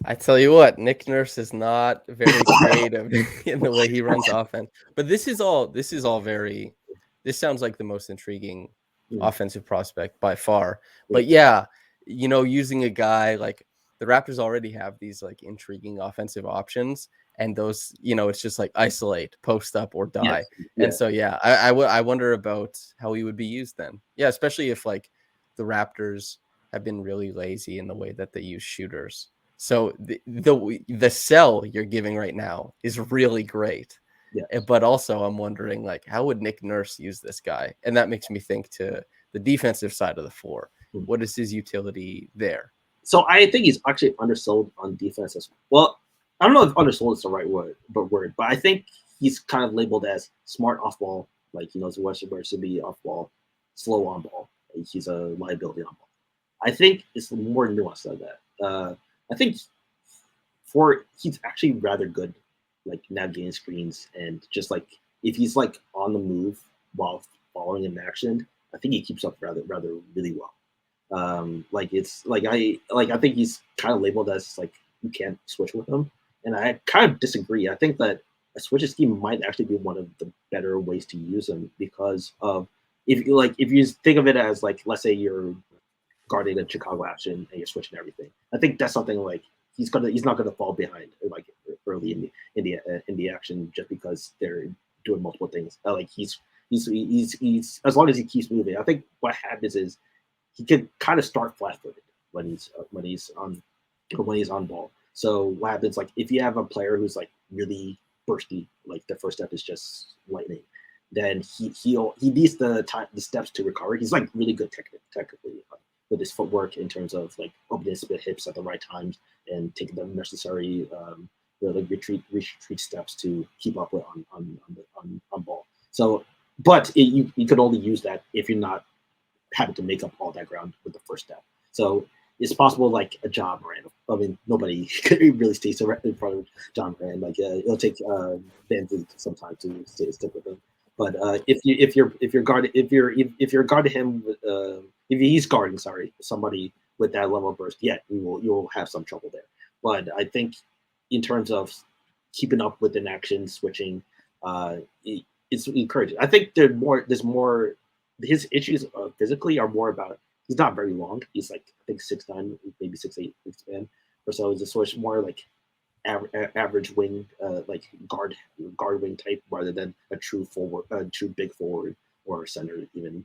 I tell you what, Nick Nurse is not very creative in the way he runs offense. But this sounds like the most intriguing offensive prospect by far. But yeah, using a guy like the Raptors already have these like intriguing offensive options, and those, it's just like isolate, post up, or die. Yes. Yeah. And so, yeah, I wonder about how he would be used then. Yeah, especially if like the Raptors have been really lazy in the way that they use shooters. So the sell you're giving right now is really great. Yeah. But also I'm wondering, like, how would Nick Nurse use this guy? And that makes me think to the defensive side of the floor. What is his utility there? So I think he's actually undersold on defense as well. I don't know if undersold is the right word, but I think he's kind of labeled as smart off ball, like he knows where to be off ball, slow on ball. He's a liability on ball. I think it's more nuanced than that. I think he's actually rather good, like navigating screens and just like if he's like on the move while following in action, I think he keeps up rather really well. I think he's kind of labeled as like you can't switch with him, and I kind of disagree. I think that a switch scheme might actually be one of the better ways to use him because of if you think of it as like, let's say you're guarding a Chicago action and you're switching everything. I think that's something like he's not gonna fall behind like early in the action just because they're doing multiple things. Like he's as long as he keeps moving. I think what happens is he can kind of start flat-footed when he's on ball. So what happens, like if you have a player who's like really bursty, like the first step is just lightning, then he needs the steps to recover. He's like really good technically with his footwork in terms of like opening his hips at the right times and taking the necessary retreat steps to keep up with on ball. So, but you could only use that if you're not having to make up all that ground with the first step. So it's possible like a John Moran. I mean, nobody really stays in front of John Moran. Like it'll take Van Vliet some time to stick with him. But if you're guarding him, if he's guarding somebody with that level of burst, yeah, you'll have some trouble there. But I think in terms of keeping up with an action switching, it's encouraging. I think there's more. His issues physically are more about he's not very long. He's like I think 6'9", maybe 6'8" wingspan or so. He's a sort of more like average wing, like guard wing type rather than a true big forward or center even.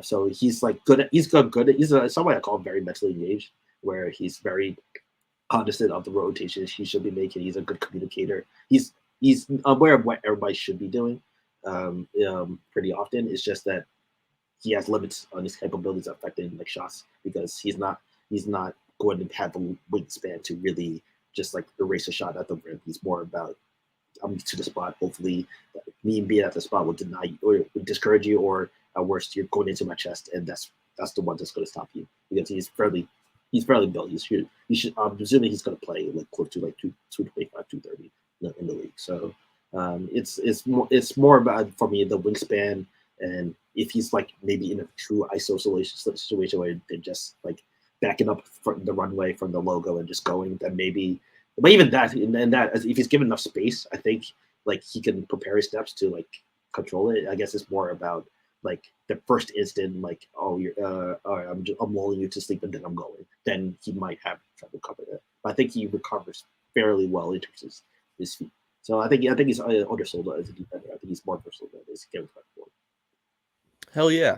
So he's like good. He's somebody I call very mentally engaged, where he's very cognizant of the rotations he should be making. He's a good communicator. He's aware of what everybody should be doing. Pretty often, it's just that he has limits on his capabilities affecting like shots because he's not going to have the wingspan to really just like erase a shot at the rim. He's more about I'm to the spot. Hopefully, me being at the spot will deny you or discourage you, or at worst, you're going into my chest, and that's the one that's going to stop you because he's fairly built. I'm assuming he's going to play like close to like 225, 230 in the league. So it's more about for me the wingspan. And if he's like maybe in a true isolation situation where they're just like backing up from the runway from the logo and just going, then maybe, but even that, and that if he's given enough space, I think like he can prepare his steps to like control it. I guess it's more about like the first instant, like I'm lulling you to sleep and then I'm going. Then he might have trouble covering it. But I think he recovers fairly well in terms of his feet. So I think he's undersold as a defender. I think he's more versatile than he's given credit for. Hell yeah.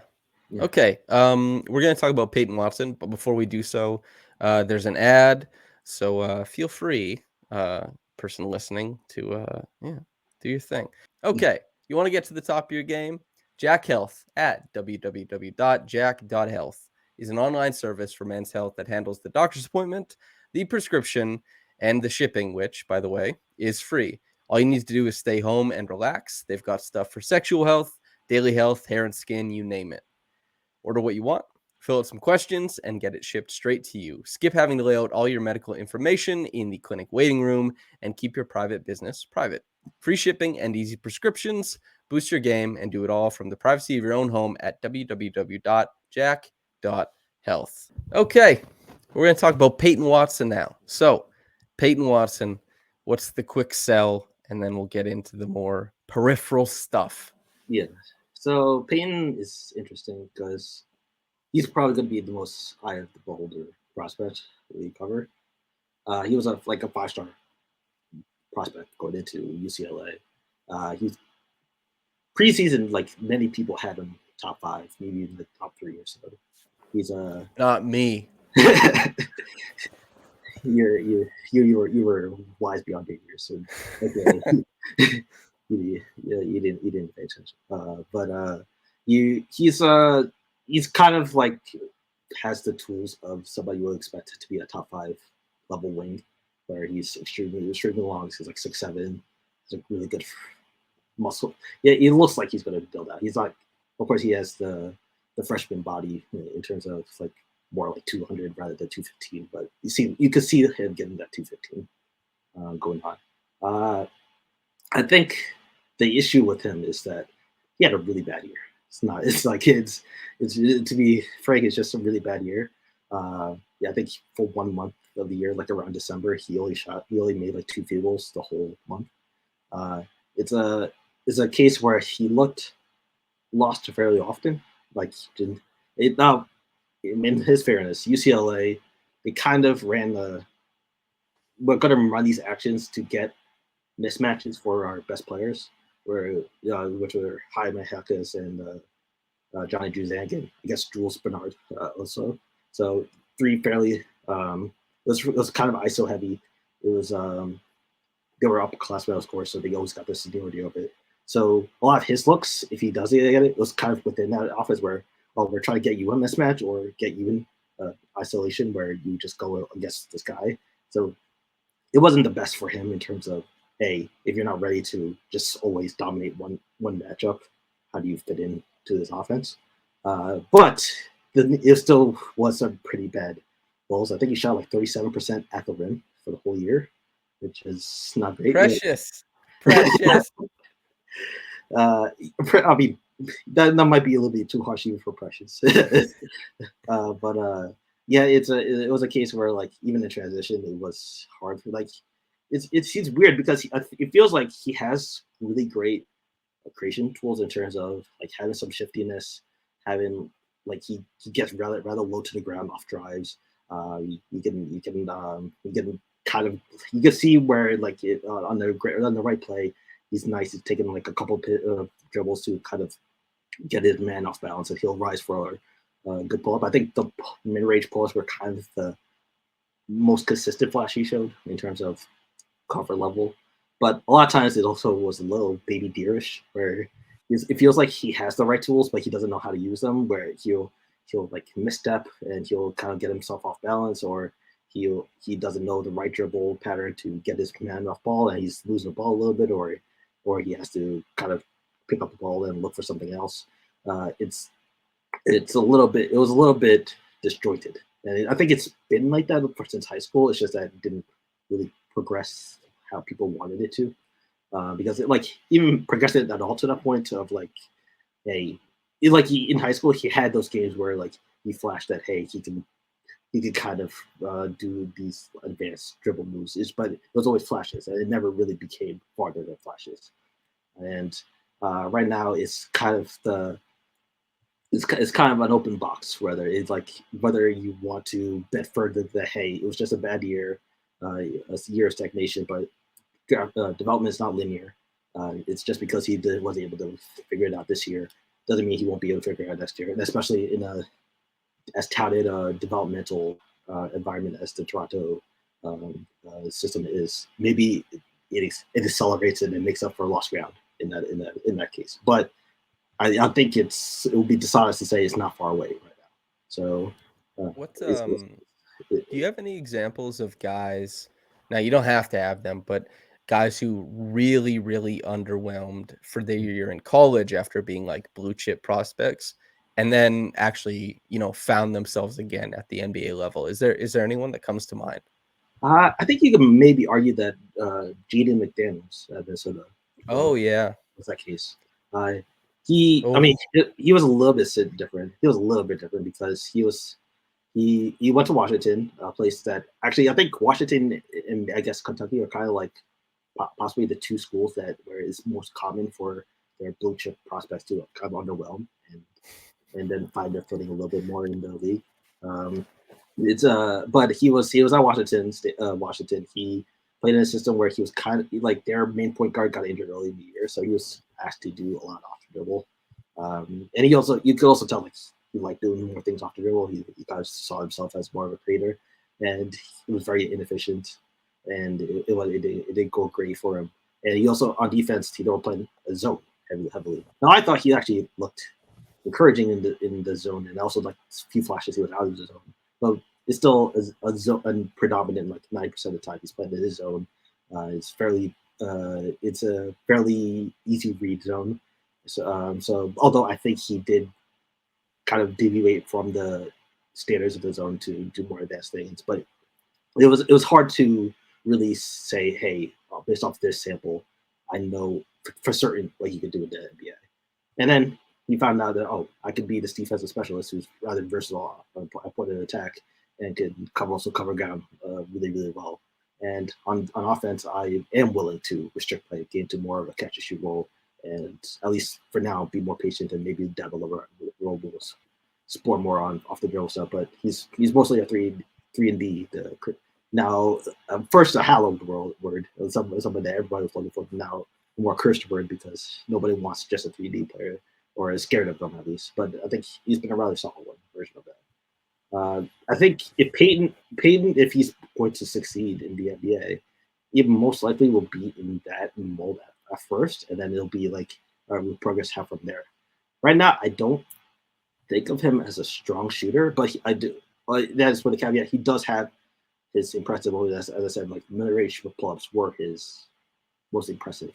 Okay. We're going to talk about Peyton Watson, but before we do so, there's an ad. So feel free, person listening, to do your thing. Okay. You want to get to the top of your game? Jack Health at www.jack.health is an online service for men's health that handles the doctor's appointment, the prescription, and the shipping, which, by the way, is free. All you need to do is stay home and relax. They've got stuff for sexual health, daily health, hair and skin, you name it. Order what you want, fill out some questions, and get it shipped straight to you. Skip having to lay out all your medical information in the clinic waiting room and keep your private business private. Free shipping and easy prescriptions. Boost your game and do it all from the privacy of your own home at www.jack.health. Okay, we're going to talk about Peyton Watson now. So, Peyton Watson, what's the quick sell? And then we'll get into the more peripheral stuff. Yeah. So Peyton is interesting because he's probably going to be the most eye of the beholder prospect we cover. He was a 5-star prospect going into UCLA. He's preseason, like many people had him top 5, maybe even the top 3 or so. He's not me. you were wise beyond your years. So okay, you didn't pay attention. He's kind of like has the tools of somebody you would expect to be a top 5 level wing, where he's extremely long. He's like 6'7". He's a really good muscle. Yeah, it looks like he's going to build out. He's like, of course, he has the freshman body in terms of like more like 200 rather than 215. But you could see him getting that 215 going on. I think the issue with him is that he had a really bad year. It's to be frank, it's just a really bad year. Yeah, I think for 1 month of the year, like around December, he only made like 2 field goals the whole month. It's a case where he lost fairly often. Like now, in his fairness, UCLA, they kind of we're going to run these actions to get mismatches for our best players, which were Jaime Jaquez and Johnny Juzang, I guess Jules Bernard also. So 3 fairly. It was kind of ISO heavy. It was they were upperclassmen, of course, so they always got the seniority of it. So a lot of his looks, if he does get it, was kind of within that offense where, we're trying to get you a mismatch or get you in isolation where you just go against this guy. So it wasn't the best for him in terms of, hey, if you're not ready to just always dominate one matchup, how do you fit into this offense? But it still was a pretty bad goals. I think he shot like 37% at the rim for the whole year, which is not great. Precious. I mean, that might be a little bit too harsh even for Precious. But yeah, it was a case where like even in transition, it was hard for like it's weird because it feels like he has really great creation tools in terms of like having some shiftiness, having like he gets rather low to the ground off drives. You can kind of you can see where like on the right play, he's nice. He's taking like a couple of dribbles to kind of get his man off balance, and he'll rise for a good pull up. I think the mid-range pull-ups were kind of the most consistent flash he showed in terms of comfort level. But a lot of times it also was a little baby deerish, where it feels like he has the right tools, but he doesn't know how to use them. Where he'll like misstep and he'll kind of get himself off balance, or he doesn't know the right dribble pattern to get his man off ball, and he's losing the ball a little bit, or he has to kind of pick up the ball and look for something else. It was a little bit disjointed, and I think it's been like that since high school. It's just that it didn't really progress how people wanted it to, because it like even progressed it at all to that point of like, hey, in high school he had those games where like he flashed that hey he could kind of do these advanced dribble moves, but it was always flashes, and it never really became farther than flashes. And right now it's kind of it's kind of an open box, whether you want to bet further that hey it was just a bad year, a year of stagnation, but development is not linear. It's just because he wasn't able to figure it out this year doesn't mean he won't be able to figure it out next year, and especially in a as touted developmental environment as the Toronto system is. Maybe it accelerates it and makes up for lost ground in that case. But I think it will be dishonest to say it's not far away right now. So, do you have any examples of guys? Now you don't have to have them, but guys who really, really underwhelmed for their year in college after being like blue chip prospects, and then actually, found themselves again at the NBA level. Is there anyone that comes to mind? I think you can maybe argue that Jaden McDaniels at Minnesota. Oh yeah, was that case. I mean, he was a little bit different. He was a little bit different because he went to Washington, a place that actually I think Washington and I guess Kentucky are kind of like possibly the two schools where it's most common for their blue chip prospects to kind of underwhelm and then find their footing a little bit more in the league. But he was at Washington. He played in a system where he was kind of like their main point guard got injured early in the year, so he was asked to do a lot off the dribble. And you could also tell like he liked doing more things off the dribble. He kind of saw himself as more of a creator. and it was very inefficient, and it didn't go great for him. And he also on defense, he don't play a zone heavily. Now I thought he actually looked encouraging in the zone, and also like a few flashes he was out of the zone, but it's still a zone predominant, like 90% of the time he's playing in his zone. It's a fairly easy read zone. So although I think he did kind of deviate from the standards of the zone to do more advanced things, but it was hard to really say, hey, based off this sample, I know for certain what he could do in the NBA. And then he found out that, I could be this defensive specialist who's rather versatile on point of attack and can also cover ground really, really well. And on offense, I am willing to restrict play, get into more of a catch and shoot role, and at least for now, be more patient and maybe dabble over roles, explore more on off the dribble stuff. But he's mostly a 3-and-D. Now, first a hallowed word, something that everybody was looking for. Now, a more cursed word because nobody wants just a 3-D player or is scared of them at least. But I think he's been a rather solid version of that. I think if Peyton, if he's going to succeed in the NBA, he most likely will be in that mold at first, and then it'll be like we'll progress half from there. Right now, I don't think of him as a strong shooter, but I do. That's with the caveat. He does have his impressive, as I said, like mid-range pull-ups were his most impressive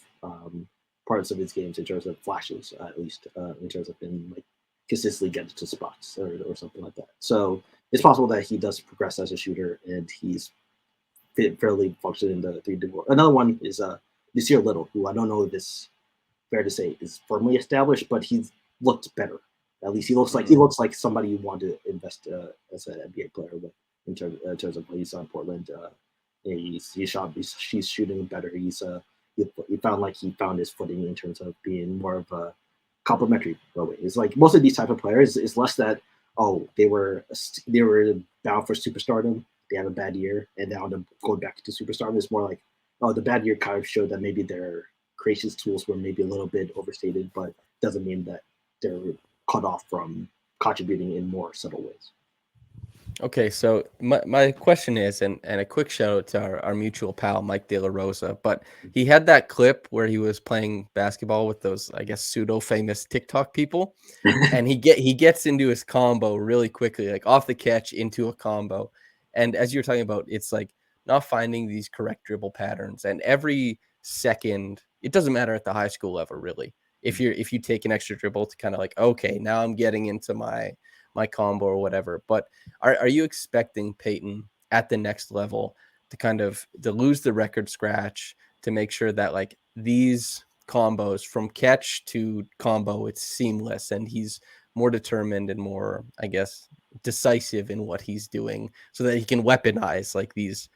parts of his games in terms of flashes, at least in terms of him like consistently getting to spots or something like that. So it's possible that he does progress as a shooter and he's fairly functioning in the 3D world. Another one is Nasir Little, who I don't know if it's fair to say is firmly established, but he's looked better. At least he looks like somebody you want to invest as an NBA player with in terms of what he's on Portland. He's shooting better. He found his footing in terms of being more of a complementary way. It's like most of these type of players is less that they were bound for superstardom, they have a bad year, and now they're going back to superstardom. It's more like the bad year kind of showed that maybe their creation tools were maybe a little bit overstated, but doesn't mean that they're cut off from contributing in more subtle ways. Okay, so my question is, and a quick shout out to our mutual pal, Mike De La Rosa, but he had that clip where he was playing basketball with those, I guess, pseudo-famous TikTok people, and he gets into his combo really quickly, like off the catch into a combo. And as you're talking about, it's like not finding these correct dribble patterns, and every second, it doesn't matter at the high school level, really. If you take an extra dribble to kind of like, okay, now I'm getting into my combo or whatever. But are you expecting Peyton at the next level to lose the record scratch, to make sure that like these combos from catch to combo, it's seamless and he's more determined and more, I guess, decisive in what he's doing so that he can weaponize like these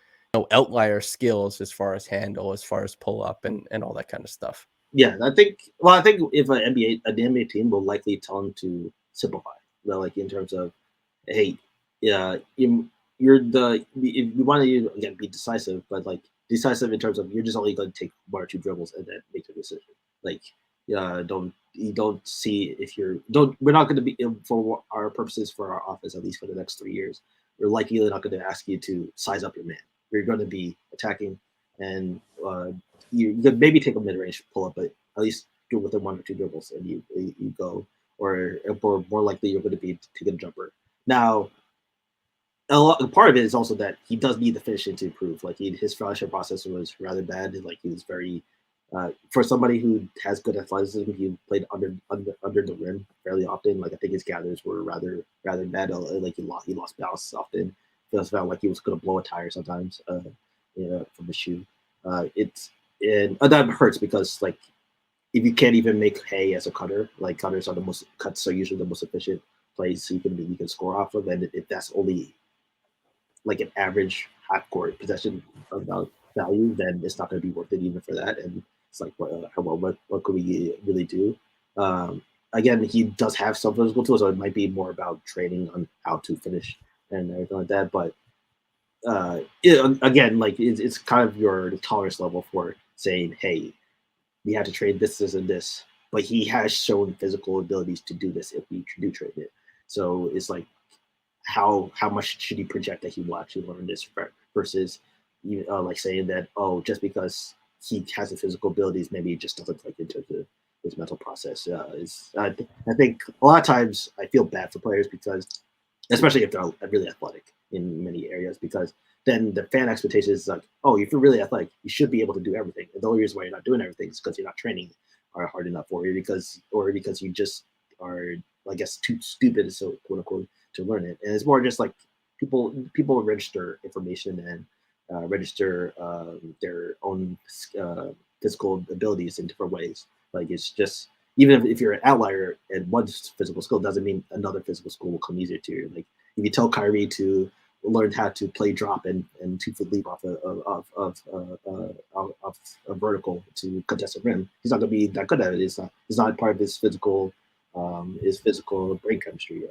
outlier skills as far as handle, as far as pull up and all that kind of stuff? Yeah, I think if an NBA team will likely tell him to simplify. Like in terms of, hey, if you want to again be decisive, but like decisive in terms of you're just only going to take one or two dribbles and then make a decision. Like, don't see if we're not going to be, for our purposes for our office, at least for the next 3 years, we're likely not going to ask you to size up your man. You're going to be attacking, and you could maybe take a mid-range pull up, but at least do it within one or two dribbles, and you go. Or more likely you're going to be taking a jumper. Now, part of it is also that he does need the finishing to improve. Like his finishing process was rather bad. Like he was very, for somebody who has good athleticism, he played under the rim fairly often. Like I think his gathers were rather bad. Like he lost balance often. It also felt like he was going to blow a tire sometimes. From the shoe. And that hurts because like, if you can't even make hay as a cutter, like cuts are usually the most efficient place you can score off of, and if that's only like an average half court possession of value, then it's not going to be worth it even for that. And it's like, what could we really do? Again, he does have some physical tools, so it might be more about training on how to finish and everything like that. But again, like it's kind of your tolerance level for saying, hey, we had to trade this and this, but he has shown physical abilities to do this if we do trade it. So it's like how much should he project that he will actually learn this versus like saying that, oh, just because he has the physical abilities, maybe he just doesn't click into his mental process. I think a lot of times I feel bad for players because, especially if they're really athletic in many areas, because then the fan expectation is like, oh, if you're really athletic, you should be able to do everything. And the only reason why you're not doing everything is because you're not training hard enough, or because you just are, I guess, too stupid, so quote unquote, to learn it. And it's more just like people register information and register their own physical abilities in different ways. Like it's just, even if you're an outlier at one physical skill, doesn't mean another physical skill will come easier to you. Like if you tell Kyrie to learn how to play drop and 2-foot leap off a vertical to contest a rim, he's not going to be that good at it. It's not part of his physical brain chemistry.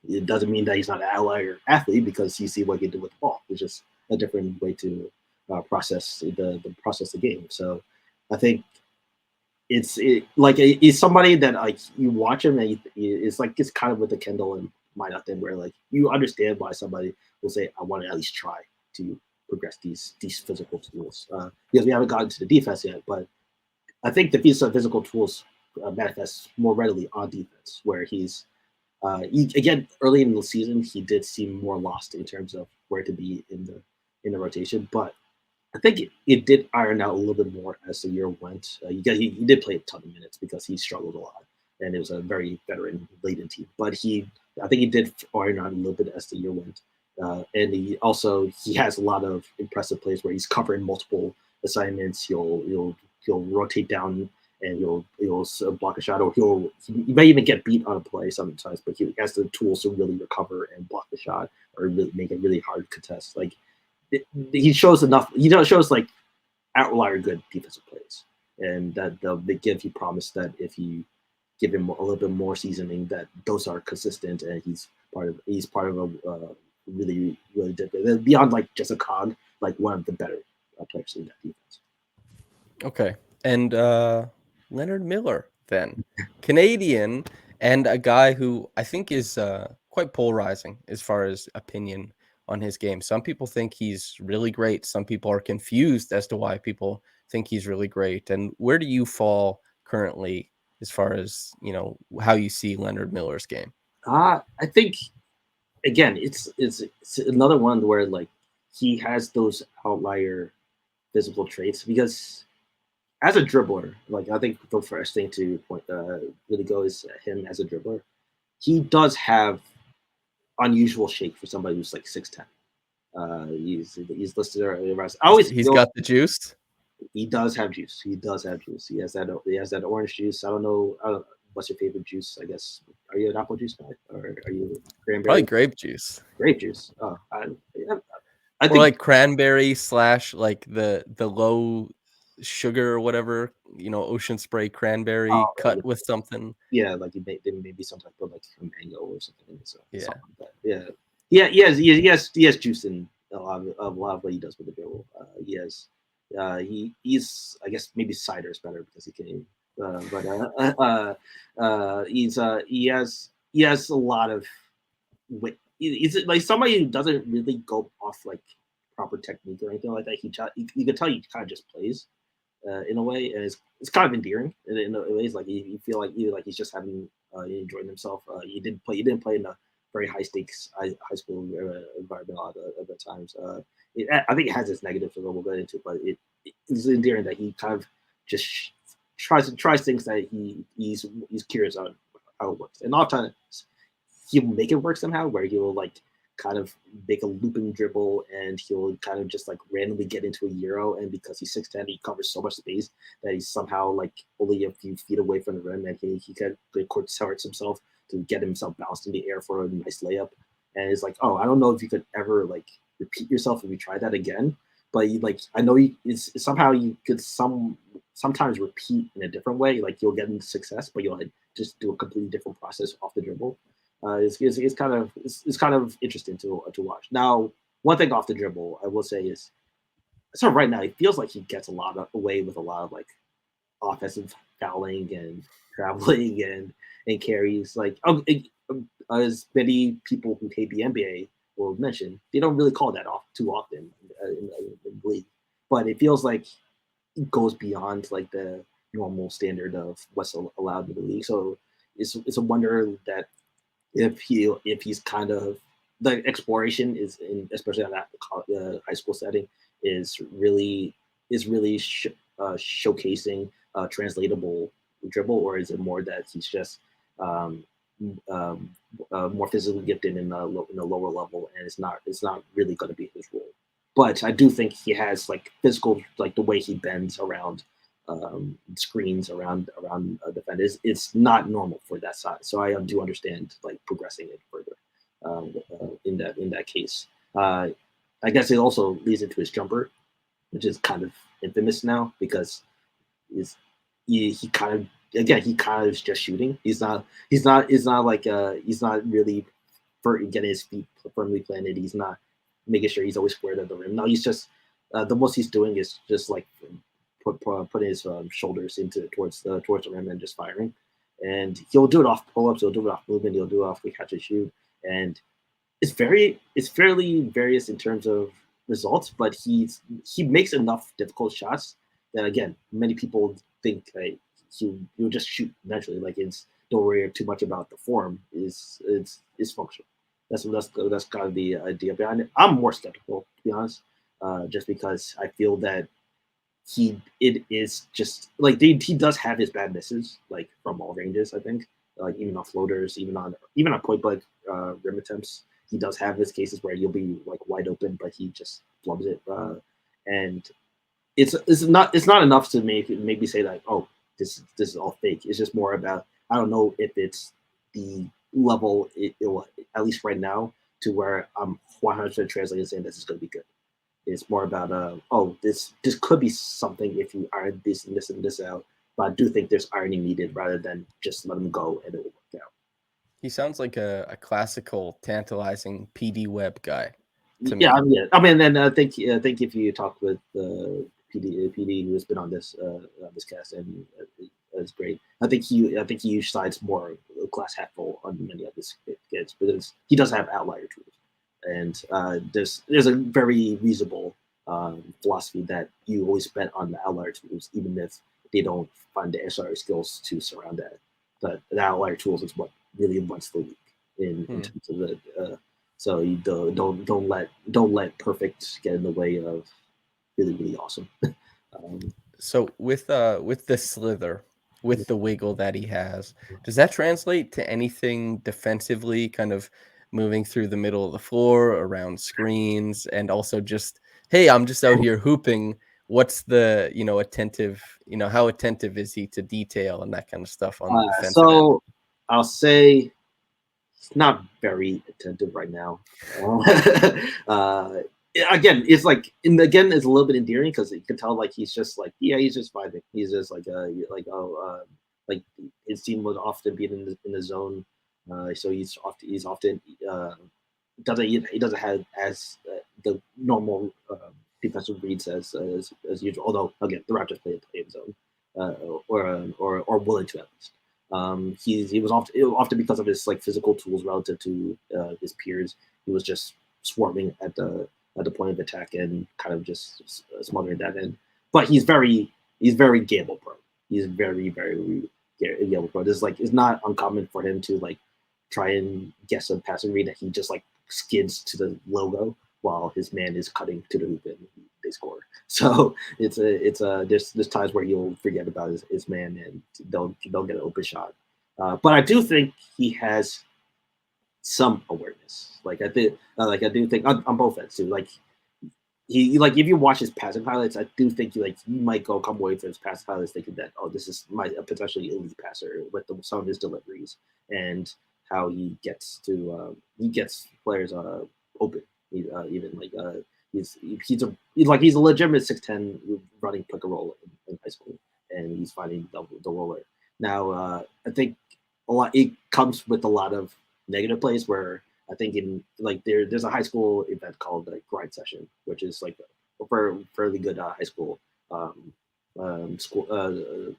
It doesn't mean that he's not an outlier athlete because you see what he can do with the ball. It's just a different way to process the game. So I think it's somebody that like you watch him and it's like it's kind of with the Kendall and Minott thing where like you understand why somebody will say, I want to at least try to progress these physical tools because we haven't gotten to the defense yet, but I think the physical tools manifest more readily on defense, where he's again early in the season he did seem more lost in terms of where to be in the rotation, but I think it did iron out a little bit more as the year went. He did play a ton of minutes because he struggled a lot, and it was a very veteran laden team. But I think he did iron out a little bit as the year went, and he has a lot of impressive plays where he's covering multiple assignments. He'll rotate down and he'll block a shot, or he may even get beat on a play sometimes, but he has the tools to really recover and block the shot or really make it really hard contest. Like he shows enough. He shows like outlier good defensive plays, and that the give he promised that if you give him a little bit more seasoning, that those are consistent, and he's part of a really really different, beyond like just a cog, like one of the better players in that defense. Okay, and Leonard Miller, then Canadian, and a guy who I think is quite polarizing as far as opinion on his game. Some people think he's really great. Some people are confused as to why people think he's really great. And where do you fall currently as far as, how you see Leonard Miller's game? I think, again, it's another one where like he has those outlier physical traits, because as a dribbler, like I think the first thing to point really go is him as a dribbler. He does have unusual shape for somebody who's like 6'10". He's listed around. He's got the juice. He does have juice. He has that orange juice. I don't know what's your favorite juice. I guess, are you an apple juice guy, or are you cranberry? Probably grape juice. Grape juice. Oh, I think like cranberry / like the low sugar or whatever, ocean spray cranberry cut with something. Yeah, like maybe some type of like a mango or something. So yeah, something like that. Yeah. He has juice in a lot of what he does with the dribble. He's I guess maybe cider is better because he can. He has a lot of. He's like somebody who doesn't really go off like proper technique or anything like that. You can tell he kind of just plays. In a way, and it's kind of endearing in ways. Like you feel like he's just having enjoying himself. He didn't play in a very high stakes high school environment a lot of the times. I think it has its negatives that we'll get into, but it's endearing that he kind of just tries things that he's curious on how it works, and oftentimes he'll make it work somehow, where he'll like kind of make a looping dribble, and he'll kind of just like randomly get into a euro, and because he's 6'10", he covers so much space that he's somehow like only a few feet away from the rim, and he can court starts himself to get himself bounced in the air for a nice layup. And it's like, oh, I don't know if you could ever like repeat yourself if you try that again, but I know somehow you could sometimes repeat in a different way. Like you'll get into success, but you'll just do a completely different process off the dribble. It's kind of interesting to watch. Now, one thing off the dribble I will say is, so right now it feels like he gets away with a lot of like offensive fouling and traveling and carries. Like as many people who hate the NBA will mention, they don't really call that off too often in the league. But it feels like it goes beyond like the normal standard of what's allowed in the league. So it's a wonder that if he's kind of the exploration is in, especially on that high school setting, is really showcasing translatable dribble, or is it more that he's just more physically gifted in a lower level, and it's not really going to be his role. But I do think he has like physical, like the way he bends around screens around defenders. It's not normal for that size. So I do understand like progressing it further in that case. I guess it also leads into his jumper, which is kind of infamous now because he kind of is just shooting. He's not really getting his feet firmly planted. He's not making sure he's always squared at the rim. No, he's just the most he's doing is just like putting his shoulders towards the rim and just firing. And he'll do it off pull-ups. He'll do it off movement. He'll do it off the catch and shoot. And it's fairly various in terms of results, but he makes enough difficult shots that, again, many people think that he'll just shoot eventually. Like, don't worry too much about the form. Is functional. That's kind of the idea behind it. I'm more skeptical, to be honest, just because I feel that it is just like he does have his bad misses, like from all ranges. I think, like even on floaters, even on point blank rim attempts, he does have his cases where you'll be like wide open, but he just flubs it. And it's not enough to make me say like, oh, this is all fake. It's just more about, I don't know if it's the level it will, at least right now, to where I'm 100% translating saying this is going to be good. It's more about this could be something if you iron this and this out. But I do think there's ironing needed rather than just let him go and it will work out. He sounds like a classical, tantalizing PD Webb guy. To yeah, me. I mean, and I think if you talk with PD who has been on this cast, and it's great. I think he sides more glass half full on many of his kids because he does have outlier tools. And there's a very reasonable philosophy that you always bet on the outlier tools, even if they don't find the SRE skills to surround that. But the outlier tools is what really runs the league in terms of the. So you don't let perfect get in the way of really, really awesome. So with the slither, with the wiggle that he has, does that translate to anything defensively, kind of moving through the middle of the floor, around screens, and also just, hey, I'm just out here hooping. What's the, attentive, how attentive is he to detail and that kind of stuff on the defensive end? I'll say he's not very attentive right now. Again, it's like, and again, it's a little bit endearing because you can tell like he's just like, yeah, he's just vibing. He's just like like his team would often be in the zone, so he's often doesn't have as the normal defensive reads as usual. Although again, the Raptors play in zone, or willing to at least. He was often because of his like physical tools relative to his peers. He was just swarming at the point of attack and kind of just smothering that in. But he's very gamble prone. He's very gamble prone. It's not uncommon for him to like try and guess a passing read that he just like skids to the logo while his man is cutting to the hoop and they score. So there's times where he'll forget about his man and they'll get an open shot. But I do think he has some awareness. I do think on both ends too. Like he if you watch his passing highlights, I do think you might come away from his passing highlights thinking that this is a potentially elite passer with some of his deliveries and how he gets players open. He's a legitimate 6'10" running pick and roll in high school, and he's finding the roller. Now I think it comes with a lot of negative plays where I think there's a high school event called the Grind Session, which is like a fairly good high school school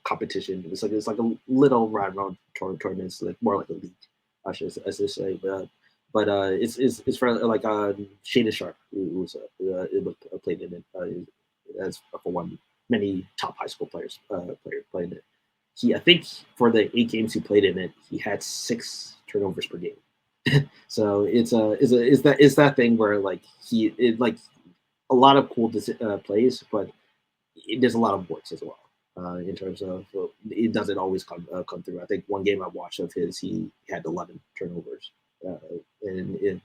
competition. It's like a little round tournaments, like more like a league. I should say. But it's for like Shaden Sharp, who played in it as for one many top high school players played in it. I think for the 8 games he played in it, he had 6 turnovers per game. So it's that thing where like like a lot of cool plays, but there's a lot of boards as well. In terms of it doesn't always come through. I think one game I watched of his, he had 11 turnovers, and it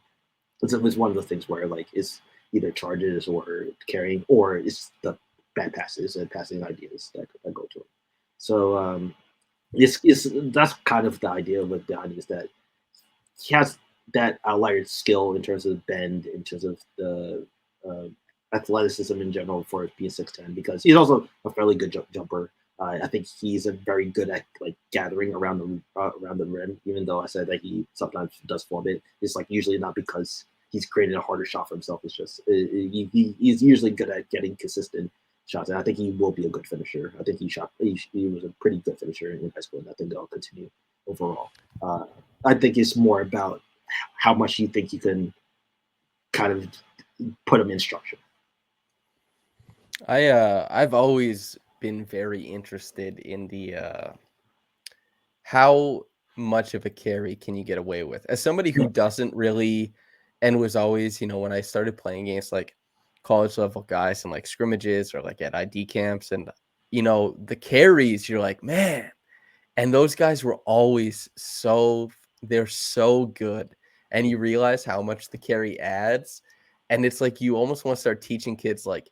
was one of the things where like it's either charges or carrying, or it's the bad passes and passing ideas that go to him. So that's kind of the idea with Donnie, is that he has that outlier skill in terms of bend, in terms of the athleticism in general for being 6'10", because he's also a fairly good jumper. I think he's a very good at like gathering around the rim, even though I said that he sometimes does fall a bit. It's like usually not because he's created a harder shot for himself. It's just he's usually good at getting consistent shots, and I think he will be a good finisher. I think he was a pretty good finisher in high school, and I think that'll continue overall. I think it's more about how much you think you can kind of put him in structure. I've always been very interested in the how much of a carry can you get away with, as somebody who doesn't really, and was always, when I started playing against like college level guys and like scrimmages or like at ID camps, and the carries, you're like, man, and those guys were always they're so good, and you realize how much the carry adds, and it's like you almost want to start teaching kids like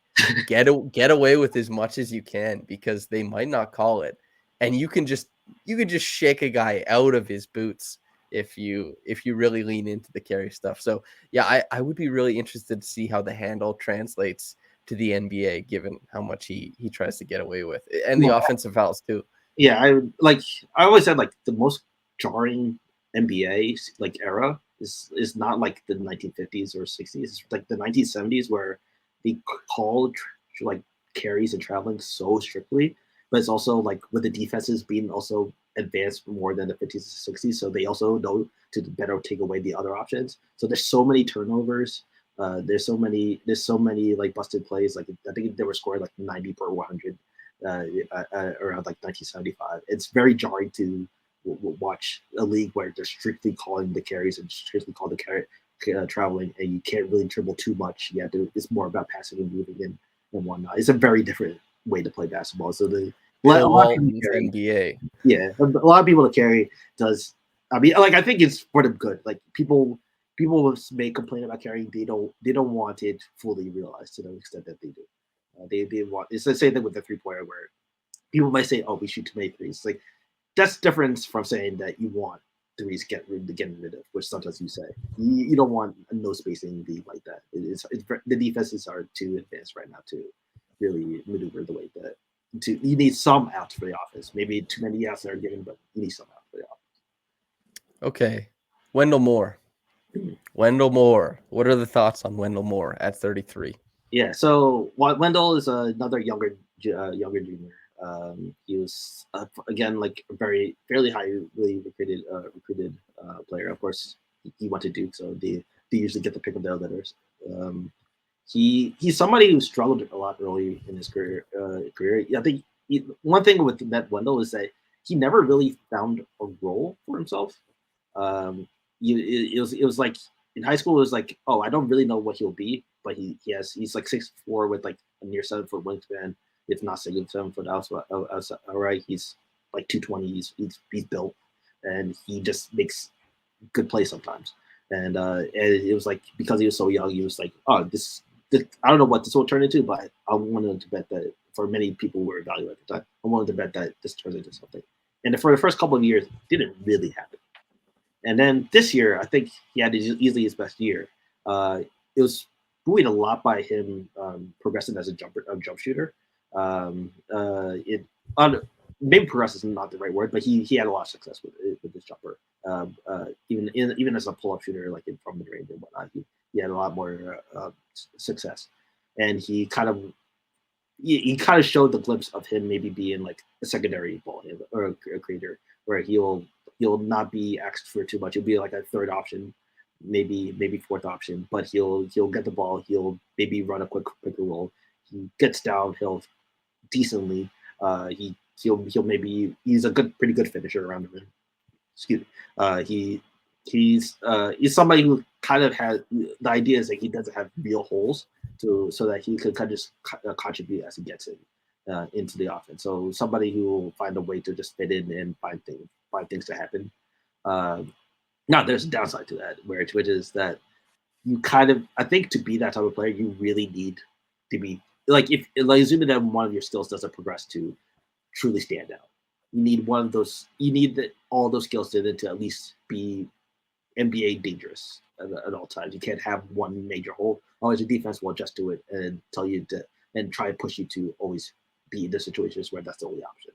get away with as much as you can, because they might not call it, and you can just shake a guy out of his boots if you really lean into the carry stuff. So yeah, I would be really interested to see how the handle translates to the NBA, given how much he tries to get away with, and the offensive fouls too. Yeah, I always said like the most jarring NBA like era is not like the 1950s or 60s. It's like the 1970s, where they called like carries and traveling so strictly, but it's also like with the defenses being also advanced more than the 50s and 60s, so they also know to better take away the other options. So there's so many turnovers. There's so many like busted plays. Like I think they were scoring like 90 per 100 around like 1975. It's very jarring to watch a league where they're strictly calling the carries and strictly call the carry traveling, and you can't really dribble too much. It's more about passing and moving and whatnot. It's a very different way to play basketball. So the Bill Walton's NBA. Yeah, a lot of people to carry does. I mean, like I think it's for the good. Like people may complain about carrying. They don't want it fully realized to the extent that they do. They want. It's the same thing with the 3-pointer, where people might say, "Oh, we shoot too many threes." Like that's different from saying that you want threes get rid of, which sometimes you say you don't want no spacing league like that. It's the defenses are too advanced right now to really maneuver the way that. You need some outs for the offense. Maybe too many outs that are given, but you need some outs for the offense. Okay, Wendell Moore. Wendell Moore. What are the thoughts on Wendell Moore at 33? Yeah, so Wendell is another younger junior. He was again like a fairly highly recruited player. Of course, he went to Duke, so they usually get the pick of their litters. He's somebody who struggled a lot early in his career. I think one thing with Wendell is that he never really found a role for himself. It was like in high school, it was like, oh, I don't really know what he'll be, but he's like 6'4" with like a near 7 foot wingspan, if not 7 foot outside. All right, he's like 220. He's built, and he just makes good plays sometimes. And it was like because he was so young, he was like, oh, this I don't know what this will turn into, but I wanted to bet that for many people who were evaluating at the time, I wanted to bet that this turns into something. And for the first couple of years, it didn't really happen. And then this year, I think he had easily his best year. It was buoyed a lot by him progressing as a jump shooter. Maybe progress is not the right word, but he had a lot of success with this jumper. Even as a pull-up shooter, like from mid range and whatnot, he had a lot more success. And he kind of showed the glimpse of him maybe being like a secondary ball handler or a creator, where he'll he'll not be asked for too much. He'll be like a third option, maybe fourth option, but he'll get the ball. He'll maybe run a quick pick and roll. He gets downhill decently. He'll maybe he's a pretty good finisher around the rim. Excuse me. He's somebody who kind of has the idea is that he doesn't have real holes so that he could kind of just contribute as he gets into the offense. So somebody who will find a way to just fit in and find things to happen. Now there's a downside to that, which is that you kind of, I think, to be that type of player, you really need to be like, if like assuming that one of your skills doesn't progress to truly stand out, you need one of those. You need all those skills to at least be NBA dangerous at all times. You can't have one major hole. Always your defense will adjust to it and tell you to and try and push you to always be in the situations where that's the only option.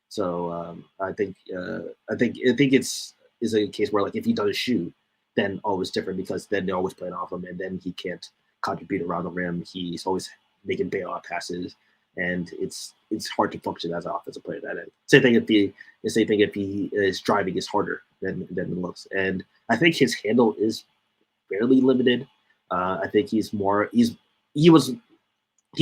So I think it's a case where, like, if he doesn't shoot, then always different, because then they're always playing off him, and then he can't contribute around the rim. He's always making bailout passes, and it's hard to function as an offensive player at that end. Same thing if he is driving is harder than it looks. And I think his handle is fairly limited. I think he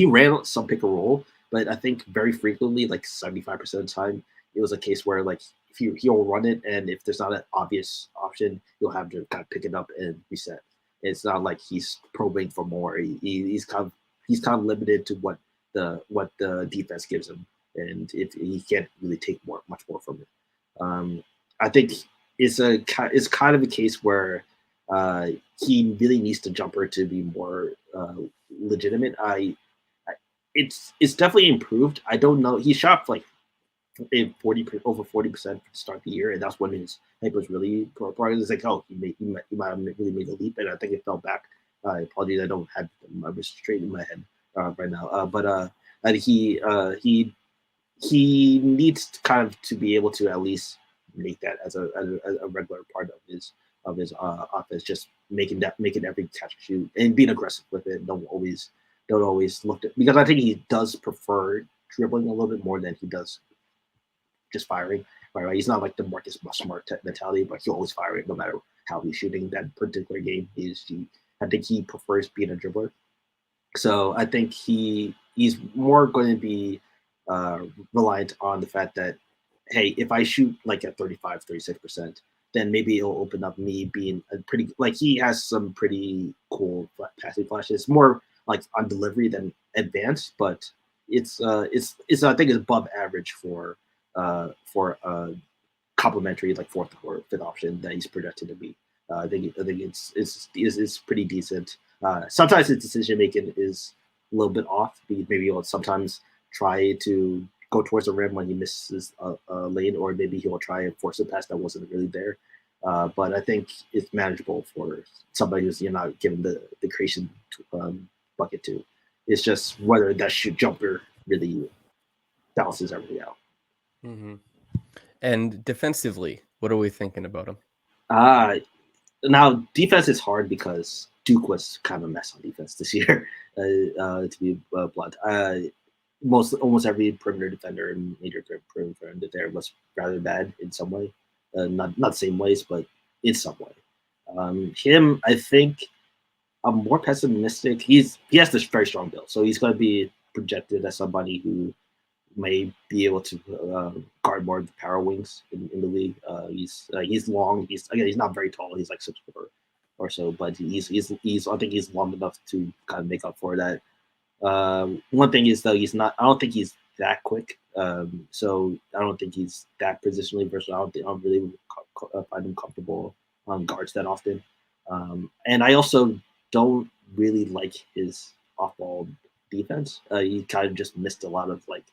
ran some pick and roll, but I think very frequently, like 75% of the time, it was a case where, like, if he'll run it, and if there's not an obvious option, you'll have to kind of pick it up and reset. It's not like he's probing for more. He's kind of limited to what the defense gives him, and if he can't really take much more from it. I think it's kind of a case where he really needs the jumper to be more legitimate. It's definitely improved. I don't know. He shot like over 40% to start the year, and that's when his hype was really progress. It's like, oh, he might have really made a leap, and I think it fell back. Apologies, I don't have my wrist straight in my head right now. But he needs to kind of to be able to at least make that as a regular part of his offense, just making every catch and shoot and being aggressive with it. Don't always look at, because I think he does prefer dribbling a little bit more than he does just firing. Right? He's not like the Marcus Smart mentality, but he'll always fire it no matter how he's shooting that particular game. I think he prefers being a dribbler. So I think he's more going to be reliant on the fact that, hey, if I shoot like at 35, 36%, then maybe it'll open up me being a pretty, like, he has some pretty cool passing flashes, more like on delivery than advanced, but it's I think it's above average for complimentary, like, fourth or fifth option that he's projected to be. I think it's pretty decent. Sometimes his decision making is a little bit off. Maybe he'll sometimes try to go towards the rim when he misses a lane, or maybe he'll try and force a pass that wasn't really there. But I think it's manageable for somebody who's not given the creation bucket to. It's just whether that shoot jumper really balances everything out. Mm-hmm. And defensively, what are we thinking about him? Now, defense is hard because Duke was kind of a mess on defense this year, to be blunt. Almost every perimeter defender and major perimeter defender there was rather bad in some way. Not the same ways, but in some way. Him, I think I'm more pessimistic. He has this very strong build, so he's going to be projected as somebody who may be able to guard more of the power wings in the league. He's long. He's not very tall. He's like 6'4" or so, but he's I think he's long enough to kind of make up for that. One thing is, though, I don't think he's that quick. So I don't think he's that positionally versatile. I don't really find him comfortable on guards that often. And I also don't really like his off-ball defense. He kind of just missed a lot of, like,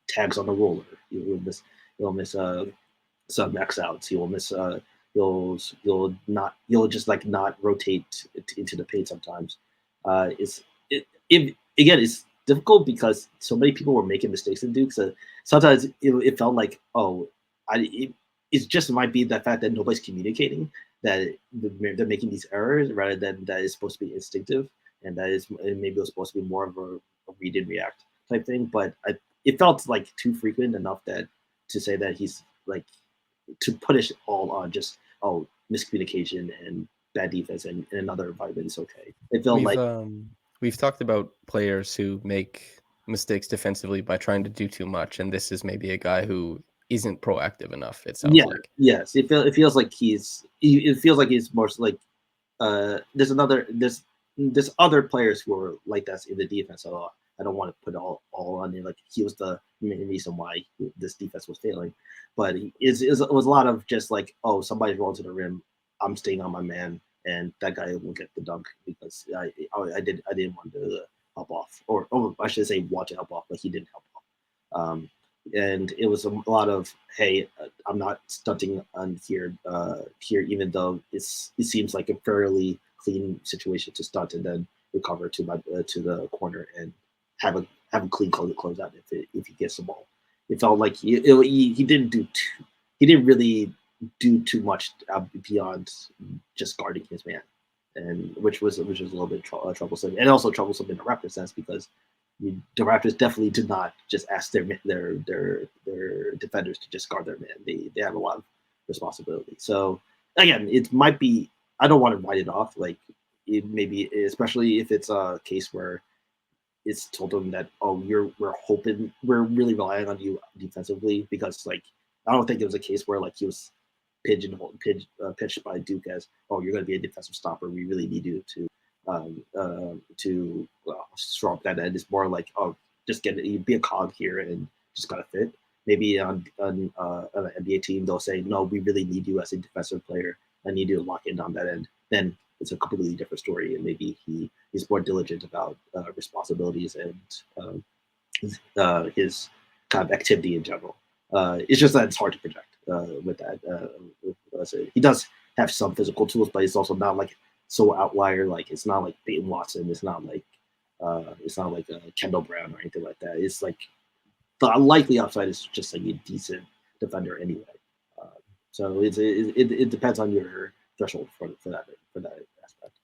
tags on the roller. He'll miss some X outs. He will miss you'll just like not rotate into the paint sometimes. It's difficult because so many people were making mistakes in Duke. So sometimes it felt like, it just might be the fact that nobody's communicating, that they're making these errors rather than that is supposed to be instinctive, and maybe it was supposed to be more of a read and react type thing. But it felt like too frequent enough that to say that he's like to punish all on just miscommunication and bad defense and in another environment is okay. It felt we've talked about players who make mistakes defensively by trying to do too much, and this is maybe a guy who isn't proactive enough. It sounds like. Yes, it feels like he's more like there's other players who are like that in the defense. So I don't want to put all on there. Like he was the main reason why this defense was failing, but it was a lot of just like, oh, somebody's rolling to the rim, I'm staying on my man, and that guy will get the dunk because I didn't want to help off, or I should say want to help off, but he didn't help off. And it was a lot of, hey, I'm not stunting on here, even though it seems like a fairly clean situation to stunt and then recover to the corner and have a clean closeout if he gets the ball. It felt like he didn't really do too much beyond just guarding his man, and which was a little bit troublesome, and also troublesome in the Raptors sense because the Raptors definitely did not just ask their defenders to just guard their man. They have a lot of responsibility. So again, it might be, I don't want to write it off. Like it maybe, especially if it's a case where it's told them that, oh, we're really relying on you defensively, because like I don't think it was a case where like he was pitched by Duke as, oh, you're going to be a defensive stopper. We really need you to shore up that end. It's more like, oh, just be a cog here and just gotta fit. Maybe on an NBA team they'll say, no, we really need you as a defensive player. I need you to lock in on that end. Then it's a completely different story, and maybe he's more diligent about responsibilities and his kind of activity in general. It's just that it's hard to project with that. He does have some physical tools, but it's also not like so outlier. Like it's not like Peyton Watson. It's not like Kendall Brown or anything like that. It's like the likely upside is just like a decent defender anyway. So it depends on your threshold for that aspect.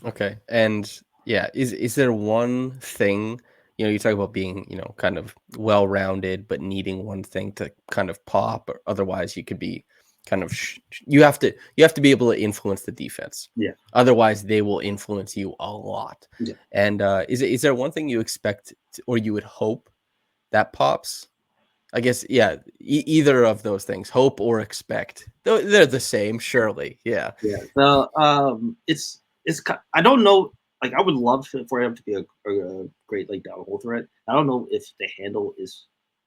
Okay, and yeah, is there one thing, you talk about being kind of well-rounded but needing one thing to kind of pop, or otherwise you could be kind of you have to be able to influence the defense. Yeah. Otherwise they will influence you a lot. Yeah. And is there one thing you expect or you would hope that pops? I guess, yeah, either of those things, hope or expect. They're the same, surely. Yeah. Yeah. So it's I don't know. Like I would love for him to be a great like downhole threat. I don't know if the handle is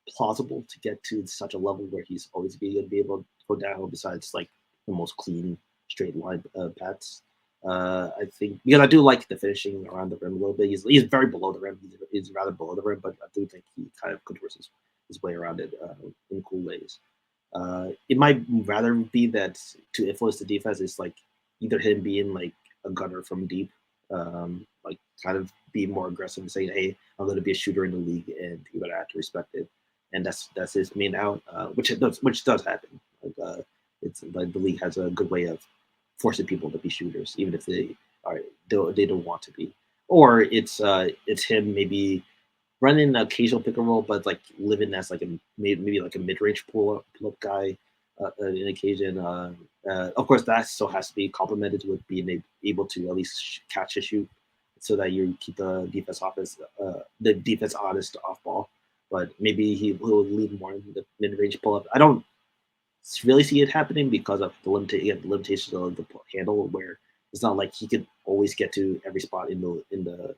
plausible to get to such a level where he's always going to be able to go down. Besides like the most clean straight line paths. I think because I do like the finishing around the rim a little bit. He's very below the rim. He's rather below the rim, but I do think he kind of contours his way around it in cool ways. It might rather be that to influence the defense is like either him being like a gunner from deep, like kind of being more aggressive and saying, "Hey, I'm going to be a shooter in the league, and you're going to have to respect it." And that's his main out, which does happen. Like, it's like the league has a good way of forcing people to be shooters, even if they don't want to be. Or it's him maybe running an occasional pick and roll, but like living as like maybe like a mid-range pull-up guy in occasion. Of course, that still has to be complemented with being able to at least catch and shoot, so that you keep the defense honest off ball. But maybe he will lean more in the mid-range pull-up. I don't really see it happening because of the limitations of the handle, where it's not like he could always get to every spot within the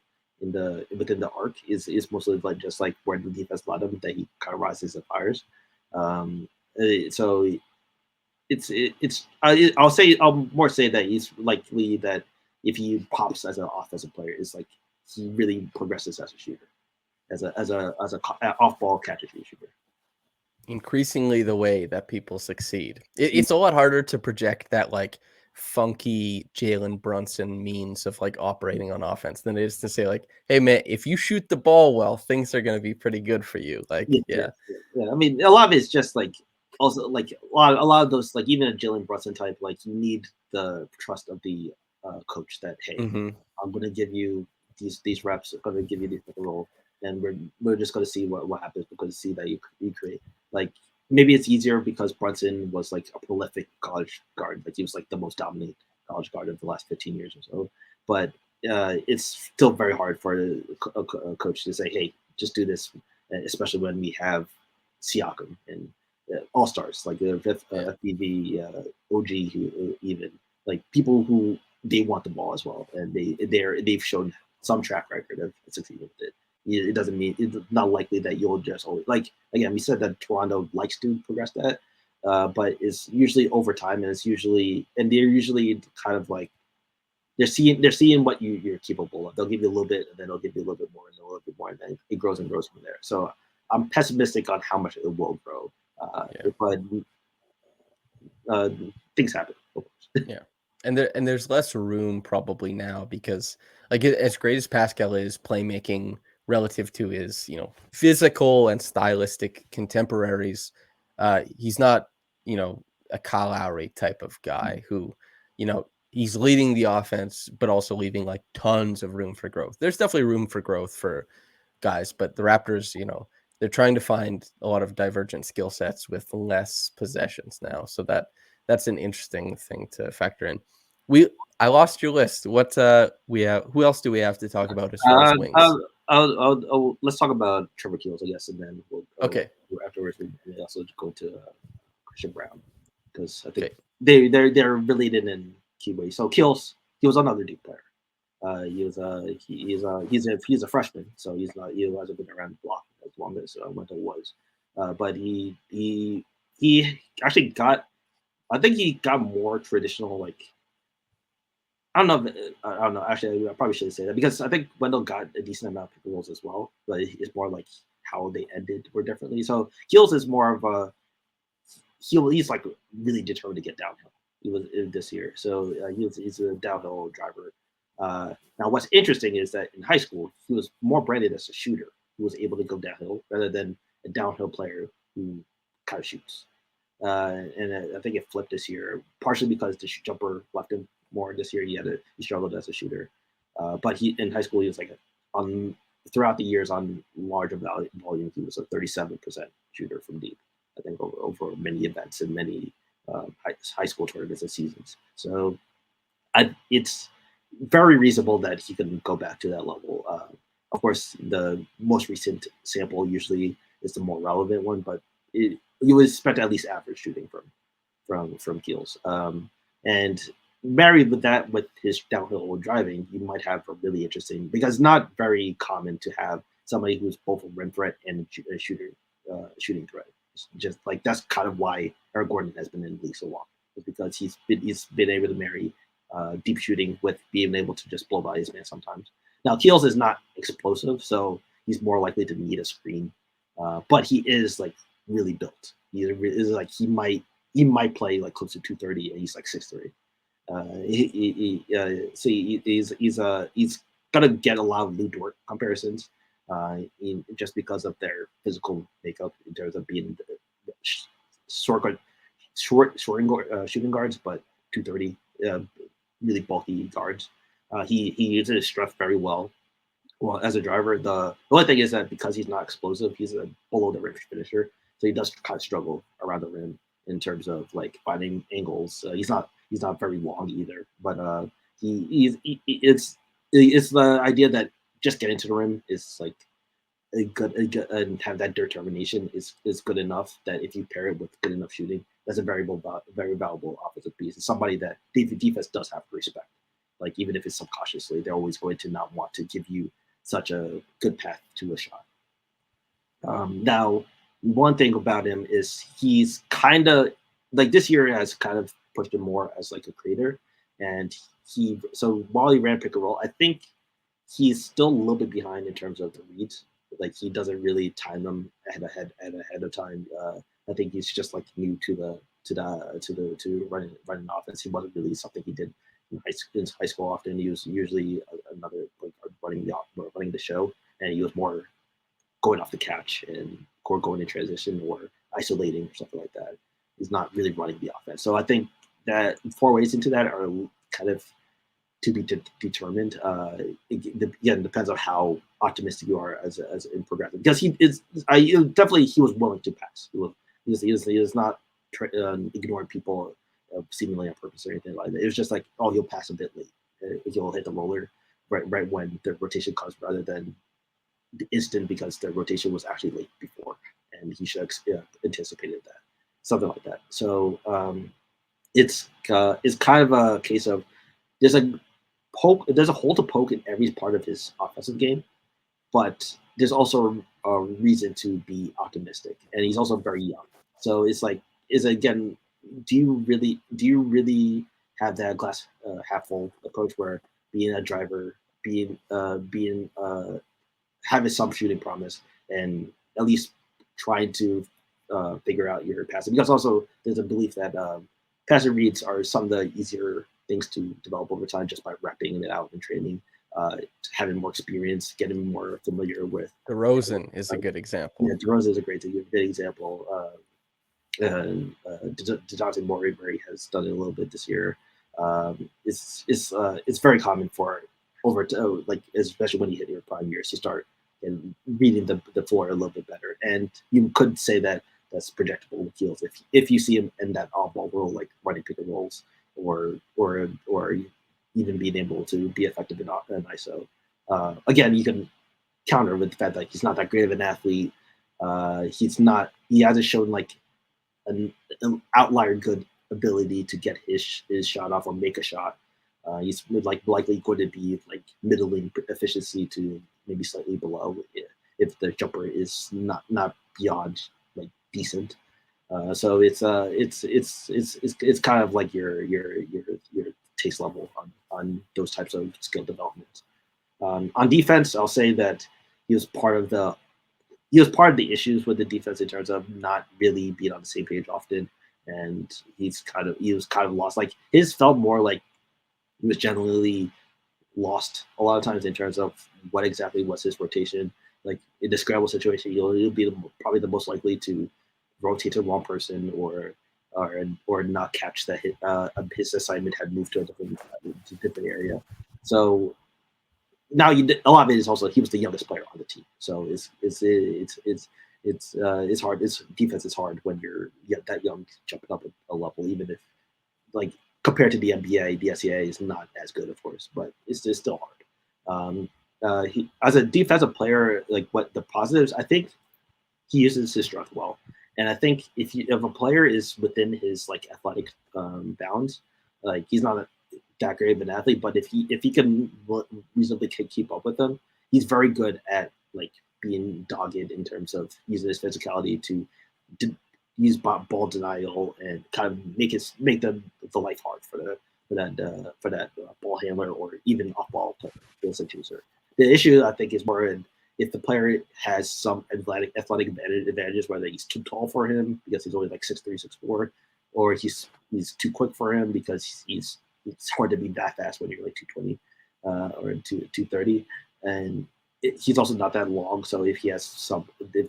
arc. Is mostly like just like where the defense let him, that he kind of rises and fires. So I'll more say that he's likely that if he pops as an offensive player, is like he really progresses as a shooter, as a off ball catch and shoot shooter. Increasingly the way that people succeed. It's a lot harder to project that like funky Jalen Brunson means of like operating on offense than it is to say like, hey man, if you shoot the ball well, things are going to be pretty good for you. Like, yeah. I mean, a lot of it's just like also like a lot of those, like even a Jalen Brunson type, like you need the trust of the coach that, hey, I'm going to give you these reps, I'm going to give you the role, and we're just going to see what happens, because see that you create. Like maybe it's easier because Brunson was like a prolific college guard. Like he was like the most dominant college guard of the last 15 years or so. But it's still very hard for a coach to say, hey, just do this, especially when we have Siakam and all-stars like the FBV, OG, who even like people who they want the ball as well, and they've shown some track record of succeeding with it. It doesn't mean it's not likely that you'll just always like. Again, we said that Toronto likes to progress that, but it's usually over time, and they're usually kind of like they're seeing what you're capable of. They'll give you a little bit, and then they'll give you a little bit more, and a little bit more, and then it grows and grows from there. So I'm pessimistic on how much it will grow, but things happen. Yeah. And there's less room probably now because like as great as Pascal is playmaking relative to his, physical and stylistic contemporaries, he's not, a Kyle Lowry type of guy who, he's leading the offense, but also leaving like tons of room for growth. There's definitely room for growth for guys, but the Raptors, they're trying to find a lot of divergent skill sets with less possessions now. So that's an interesting thing to factor in. I lost your list. What we have? Who else do we have to talk about as far as wings? Let's talk about Trevor Keels, I guess, and then okay. Afterwards, we also go to Christian Brown because I think they're related in key ways. So Keels, he was another Duke player. He's a freshman, so he hasn't been around the block as long as Wendell was. But he actually got. I think he got more traditional, like. I don't know. Actually, I probably shouldn't say that because I think Wendell got a decent amount of pick and rolls as well, but it's more like how they ended were differently. So Keels is more of he's like really determined to get downhill. He was this year, so he's a downhill driver. Now, what's interesting is that in high school he was more branded as a shooter who was able to go downhill rather than a downhill player who kind of shoots. And I think it flipped this year, partially because the jumper left him more this year. He struggled as a shooter, but in high school he was like throughout the years on larger volume he was a 37% shooter from deep. I think over many events and many high school tournaments and seasons. So it's very reasonable that he can go back to that level. Of course, the most recent sample usually is the more relevant one, but you would expect at least average shooting from Keels. And married with that, with his downhill driving, you might have a really interesting, because it's not very common to have somebody who's both a rim threat and a shooting threat. It's just like that's kind of why Eric Gordon has been in the league so long, is because he's been able to marry deep shooting with being able to just blow by his man sometimes. Now Keels is not explosive, so he's more likely to need a screen, but he is like really built. He is like he might play like close to 230 and he's like 6'3". He's gonna get a lot of Lou Dort comparisons, just because of their physical makeup in terms of being short shooting guards, but 230, really bulky guards. He uses his strength very well. Well, as a driver, the only thing is that because he's not explosive, he's a below the rim finisher, so he does kind of struggle around the rim in terms of like finding angles. He's not very long either, but it's the idea that just getting to the rim is like a good and have that determination is good enough that if you pair it with good enough shooting, that's a very valuable offensive piece. It's somebody that defense does have to respect. Like even if it's subconsciously, they're always going to not want to give you such a good path to a shot. Now, one thing about him is he's kind of like this year has kind of pushed him more as like a creator, and so while he ran pick and roll, I think he's still a little bit behind in terms of the reads. Like he doesn't really time them ahead of time. I think he's just like new to running offense. He wasn't really something he did in high school often. He was usually another point guard running the show, and he was more going off the catch and going in transition or isolating or something like that. He's not really running the offense. So I think that 4 ways into that are kind of to be determined. Again, depends on how optimistic you are as in progressing. Because he was willing to pass. He He was not ignoring people seemingly on purpose or anything like that. It was just like, oh, he'll pass a bit late. He'll hit the roller right when the rotation comes, rather than the instant, because the rotation was actually late before, and he should have anticipated that, something like that. So it's kind of a case of there's a hole to poke in every part of his offensive game, but there's also a reason to be optimistic, and he's also very young. So it's like, do you really have that glass half full approach, where being a driver, having some shooting promise, and at least trying to figure out your passing? Because also there's a belief that passing reads are some of the easier things to develop over time, just by repping it out in training, having more experience, getting more familiar with. DeRozan is a good example. Yeah, DeRozan is a great example. DeJounte Murray has done it a little bit this year. It's very common for especially when you hit your prime years, to start and reading the floor a little bit better. And you could say that that's projectable with Keels if you see him in that off-ball role, like running pick and rolls, or even being able to be effective in ISO. Again, you can counter with the fact that he's not that great of an athlete. He hasn't shown like an outlier good ability to get his shot off or make a shot. He's likely going to be like middling efficiency to maybe slightly below if the jumper is not beyond like decent. So it's kind of like your taste level on those types of skill development. On defense, I'll say that he was part of the issues with the defense in terms of not really being on the same page often, and he was kind of lost. Like, his felt more like he was generally lost a lot of times in terms of what exactly was his rotation. Like, in the scramble situation, you'll be probably the most likely to rotate to the wrong person or not catch that hit. His assignment had moved to a different area. So now a lot of it is also he was the youngest player on the team. So it's hard. Defense is hard when you're that young, jumping up a level, even if, like, compared to the NBA, the SEA is not as good, of course, but it's still hard. He, as a defensive player, like, what the positives, I think he uses his strength well, and I think if a player is within his like athletic bounds, like, he's not that great of an athlete, but if he can reasonably keep up with them, he's very good at like being dogged in terms of using his physicality to use ball denial and kind of make the life hard for that ball handler or even off ball user. The issue, I think, is more in if the player has some athletic advantages, whether he's too tall for him because he's only like 6'3", 6'4", or he's too quick for him because it's hard to be that fast when you're like 220 or 230, and he's also not that long. So if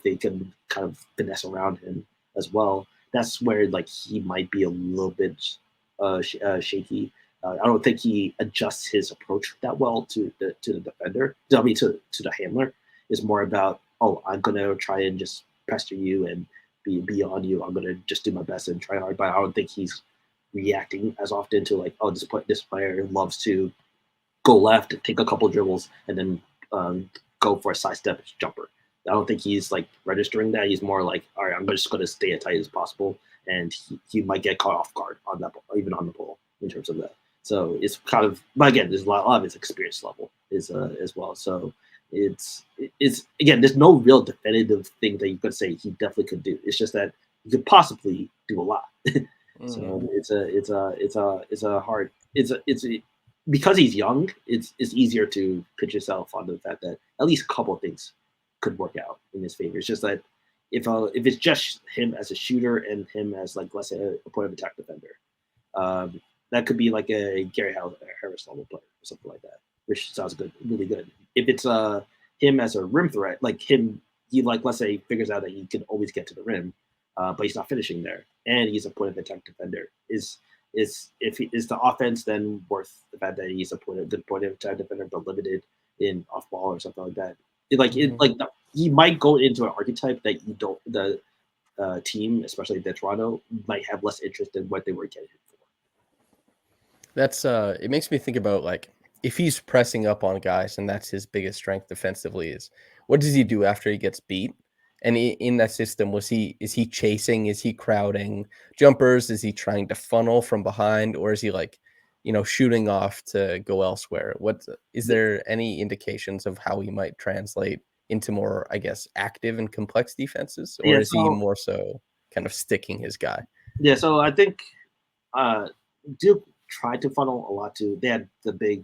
they can kind of finesse around him as well, that's where like he might be a little bit shaky. I don't think he adjusts his approach that well to the defender. I mean, to the handler. It's more about, oh, I'm gonna try and just pester you and be on you. I'm gonna just do my best and try hard. But I don't think he's reacting as often to like, oh, this player loves to go left, take a couple dribbles, and then go for a sidestep jumper. I don't think he's like registering that. He's more like, all right, I'm just going to stay as tight as possible, and he might get caught off guard on that ball, even on the ball in terms of that. So it's kind of, but again, there's a lot of his experience level is as well. So it's again, there's no real definitive thing that you could say he definitely could do. It's just that he could possibly do a lot. So because he's young, it's easier to pitch yourself on the fact that at least a couple of things could work out in his favor. It's just that if it's just him as a shooter and him as, like, let's say, a point of attack defender, that could be like a Gary Harris level player or something like that, which sounds good, really good. If it's him as a rim threat, like him, he, like, let's say, figures out that he can always get to the rim, but he's not finishing there, and he's a point of attack defender. Is the offense then worth the fact that he's a good point of attack defender, but limited in off ball or something like that? He might go into an archetype that team, especially the Toronto, might have less interest in what they were getting him for. That's it makes me think about like if he's pressing up on guys and that's his biggest strength defensively is what does he do after he gets beat? And in that system, is he chasing? Is he crowding jumpers? Is he trying to funnel from behind, or is he like, shooting off to go elsewhere? Is there any indications of how he might translate into more, I guess, active and complex defenses, or is he more so kind of sticking his guy? Yeah, so I think Duke tried to funnel a lot too. They had the big,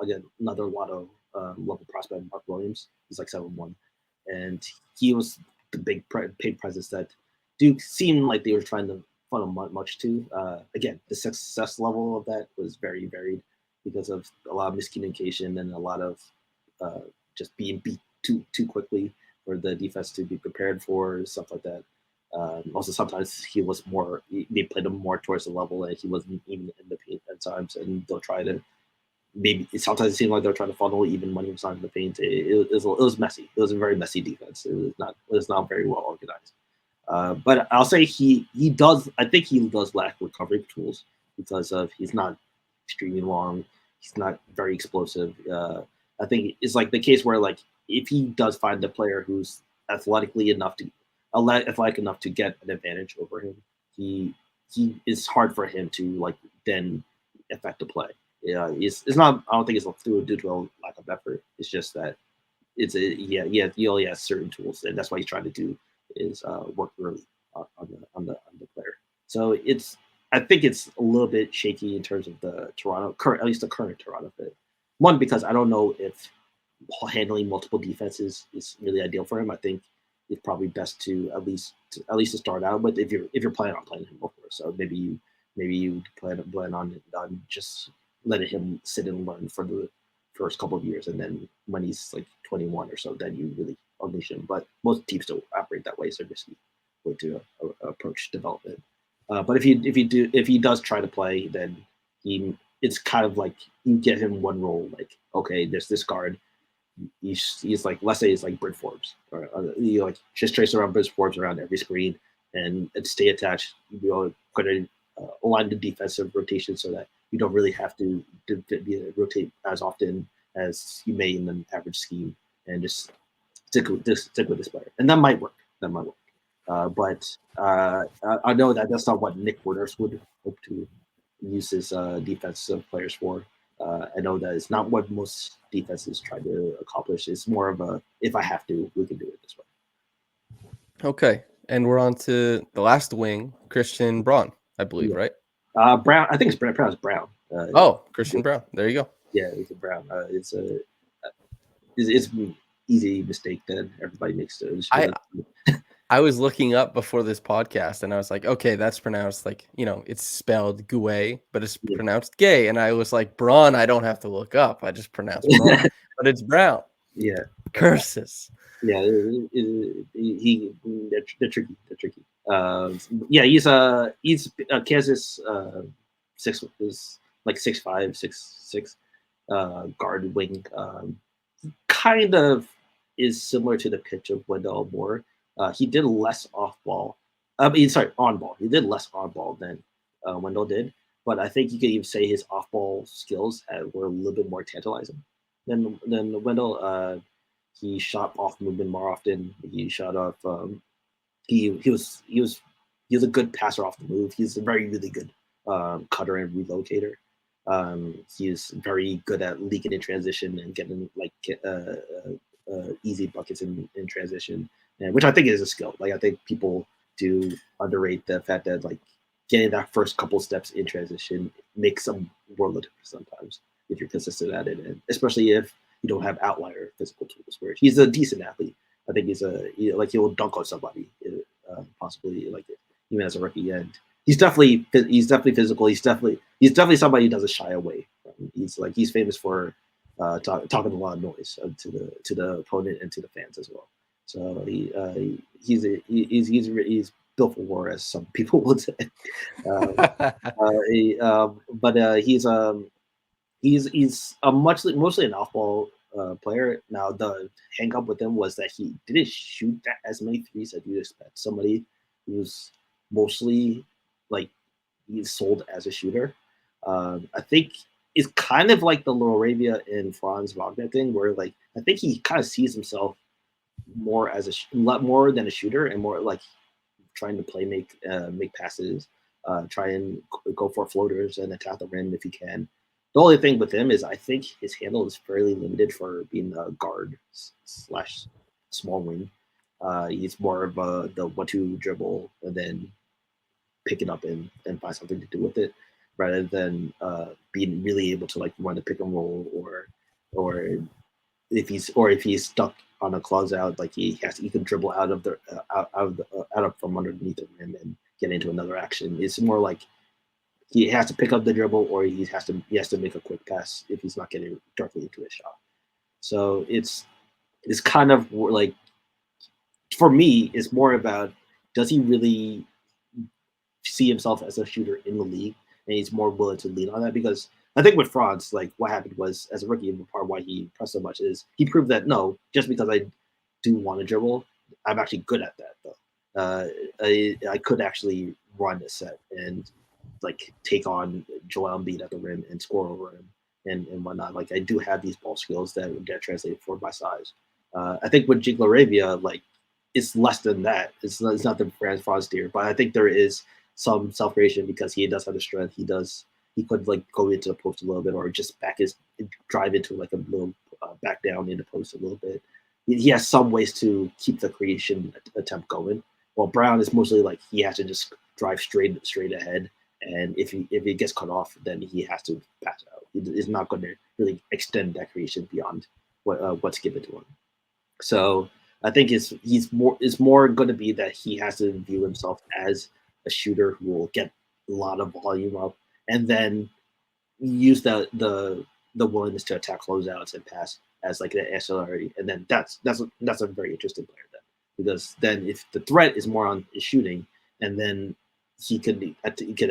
again, another Lotto level prospect, Mark Williams. He's like 7'1", and he was the big presence that Duke seemed like they were trying to funnel much too. Again, the success level of that was very varied because of a lot of miscommunication and a lot of just being beat too quickly for the defense to be prepared for, stuff like that. Also, sometimes they played him more towards the level and he wasn't even in the paint at times, and they'll try to sometimes it seemed like they're trying to funnel even when he was not in the paint. It was messy. It was a very messy defense. It was not very well organized. But I'll say I think he does lack recovery tools because of he's not extremely long. He's not very explosive. I think it's like the case where like if he does find a player who's athletic enough to get an advantage over him, it's hard for him to like then affect the play. Yeah, it's not. I don't think it's due to a lack of effort. It's just that he only has certain tools, and that's what he's trying to do is work early on the player. So I think it's a little bit shaky in terms of the at least the current Toronto fit. One, because I don't know if handling multiple defenses is really ideal for him. I think it's probably best to at least to start out with if you're planning on playing him before. So maybe you plan on just letting him sit and learn for the first couple of years, and then when he's like 21 or so, then you really unleash him. But most teams don't operate that way, so risky way to approach development. But if he does try to play, then it's kind of like you get him one role. Like, okay, there's this guard. He's like, let's say it's like Brent Forbes, or you like just trace around Brent Forbes around every screen and stay attached. You going to align the defensive rotation so that you don't really have to rotate as often as you may in an average scheme, and just stick with this player, and that might work. But I know that that's not what Nick Nurse would hope to use his defensive players for. I know that it's not what most defenses try to accomplish. It's more of a, if I have to, we can do it this way. Okay, and we're on to the last wing, Christian Braun, I believe, right? Brown. I think it's pronounced Brown. Christian Brown. There you go. Yeah, it's a Brown. It's an easy mistake that everybody makes. I was looking up before this podcast and I was like, okay, that's pronounced like, it's spelled Gouet, but it's pronounced gay. And I was like, Braun, I don't have to look up. I just pronounce Braun, but it's Brown. Yeah. Curses. Yeah. They're tricky. He's Kansas 6'5", 6'6", guard wing. Kind of is similar to the pitch of Wendell Moore. He did less on ball. He did less on ball than Wendell did, but I think you could even say his off ball skills were a little bit more tantalizing than Wendell. He shot off movement more often. He shot off. He was a good passer off the move. He's a really good cutter and relocator. He's very good at leaking in transition and getting easy buckets in transition. Which I think is a skill. Like, I think people do underrate the fact that like getting that first couple steps in transition makes a world of difference sometimes if you're consistent at it, and especially if you don't have outlier physical tools. Where he's a decent athlete, I think he'll dunk on somebody, possibly like even as a rookie. And he's definitely physical. He's definitely somebody who doesn't shy away from. He's famous for talking a lot of noise to the opponent and to the fans as well. So he's built for war, as some people would say. He's mostly an off-ball player. Now the hang-up with him was that he didn't shoot as many threes as you'd expect somebody he was mostly like he's sold as a shooter. I think it's kind of like the LaRavia and Franz Wagner thing, where like I think he kind of sees himself more as more than a shooter, and more like trying to make passes, try and go for floaters and attack the rim if he can. The only thing with him is I think his handle is fairly limited for being a guard slash small wing. He's more of the 1-2 dribble and then pick it up and find something to do with it, rather than being really able to like run the pick and roll, or if he's stuck on a closeout, like he can dribble out of from underneath the rim and get into another action. It's more like he has to pick up the dribble, or he has to make a quick pass if he's not getting directly into his shot. So it's kind of like, for me, it's more about, does he really see himself as a shooter in the league, and he's more willing to lean on that. Because I think with Franz, like what happened was, as a rookie, and part of why he pressed so much is he proved that no, just because I do want to dribble, I'm actually good at that though. I could actually run a set and like take on Joel Embiid at the rim and score over him and whatnot. Like I do have these ball skills that would get translated for my size. I think with Jake LaRavia, like it's less than that. It's not the Franz tier, but I think there is some self-creation because he does have the strength. He could like go into the post a little bit, or just drive into like a little back down in the post a little bit. He has some ways to keep the creation attempt going. While Brown is mostly like he has to just drive straight ahead, and if he gets cut off, then he has to pass out. He's not going to really extend that creation beyond what's given to him. So I think it's more going to be that he has to view himself as a shooter who will get a lot of volume up, and then use the willingness to attack closeouts and pass as like an ancillary. And then that's a very interesting player then, because then if the threat is more on his shooting, and then he can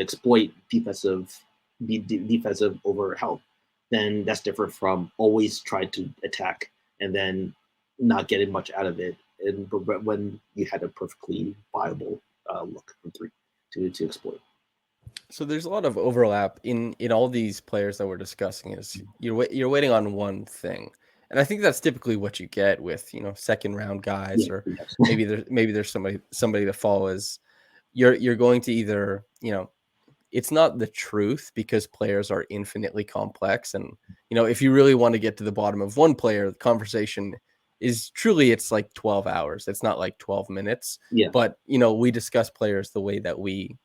exploit defensive over help, then that's different from always trying to attack and then not getting much out of it. And but when you had a perfectly viable look from three to exploit. So there's a lot of overlap in all these players that we're discussing. Is you're waiting on one thing, and I think that's typically what you get with second round guys, or Yes. maybe there's somebody to follow. Is you're going to either it's not the truth, because players are infinitely complex, and if you really want to get to the bottom of one player, the conversation is truly, it's like 12 hours. It's not like 12 minutes. Yeah. But we discuss players the way that we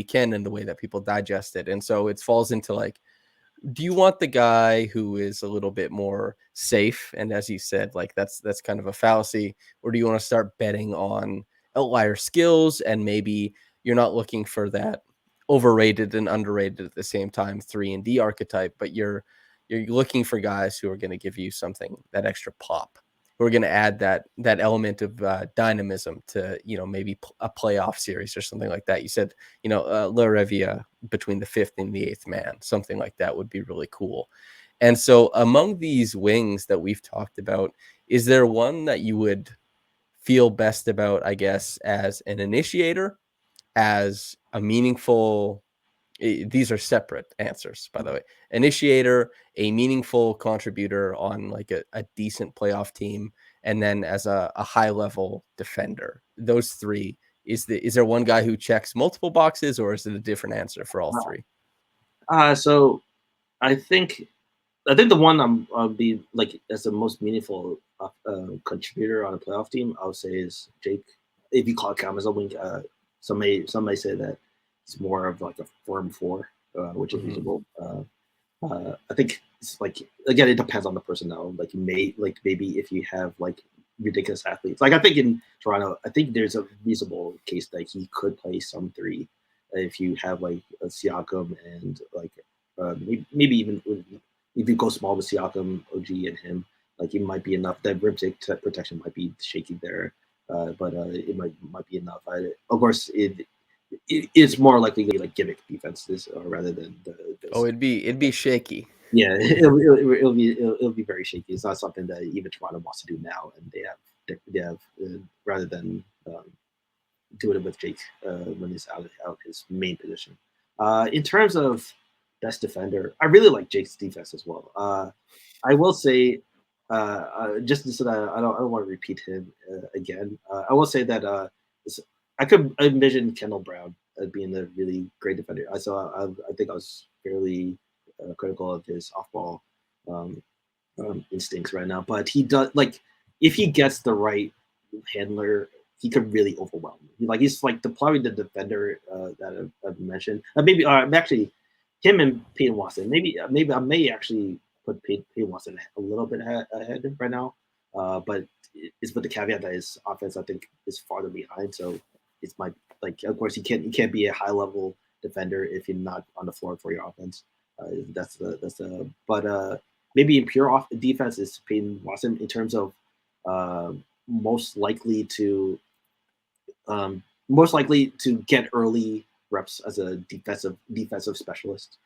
can, and the way that people digest it. And so it falls into like, do you want the guy who is a little bit more safe? And as you said, like that's kind of a fallacy. Or do you want to start betting on outlier skills, and maybe you're not looking for that overrated and underrated at the same time 3-and-D archetype, but you're looking for guys who are going to give you something, that extra pop, who are going to add that element of dynamism to maybe a playoff series or something like that. You said LaRavia between the 5th and the 8th man, something like that would be really cool. And so among these wings that we've talked about, is there one that you would feel best about, I guess, as an initiator, as a meaningful, these are separate answers, by the way, initiator, a meaningful contributor on like a decent playoff team, and then as a high level defender? Those three, is there one guy who checks multiple boxes, or is it a different answer for all three? So I think the one I'll be like as the most meaningful contributor on a playoff team, I would say, is Jake. If you call him as a wing, some may say that it's more of like a firm 4, which is usable. I think it's like, again, it depends on the personnel. Like maybe if you have like ridiculous athletes, like I think in Toronto, I think there's a reasonable case that he could play some 3 if you have like a Siakam and like maybe even if you go small with Siakam, OG, and him, like it might be enough. That rim protection might be shaky there, but it might be enough. Of course, it's more likely to be like gimmick defenses rather than it'd be shaky. Yeah, it'll be very shaky. It's not something that even Toronto wants to do now, and they have rather than doing it with Jake when he's out his main position. In terms of best defender, I really like Jake's defense as well. I will say, just so that I don't want to repeat him again. I will say that I could envision Kendall Brown as being a really great defender. I think I was fairly critical of his off-ball instincts right now, but he does if he gets the right handler, he could really overwhelm. He's like probably the defender that I've mentioned. Maybe actually him and Peyton Watson. Maybe I may actually put Peyton Watson a little bit ahead right now, but it's with the caveat that his offense I think is farther behind. So it's of course he can't be a high level defender if you're not on the floor for your offense. But maybe in pure defense is Peyton Watson in terms of most likely to get early reps as a defensive specialist.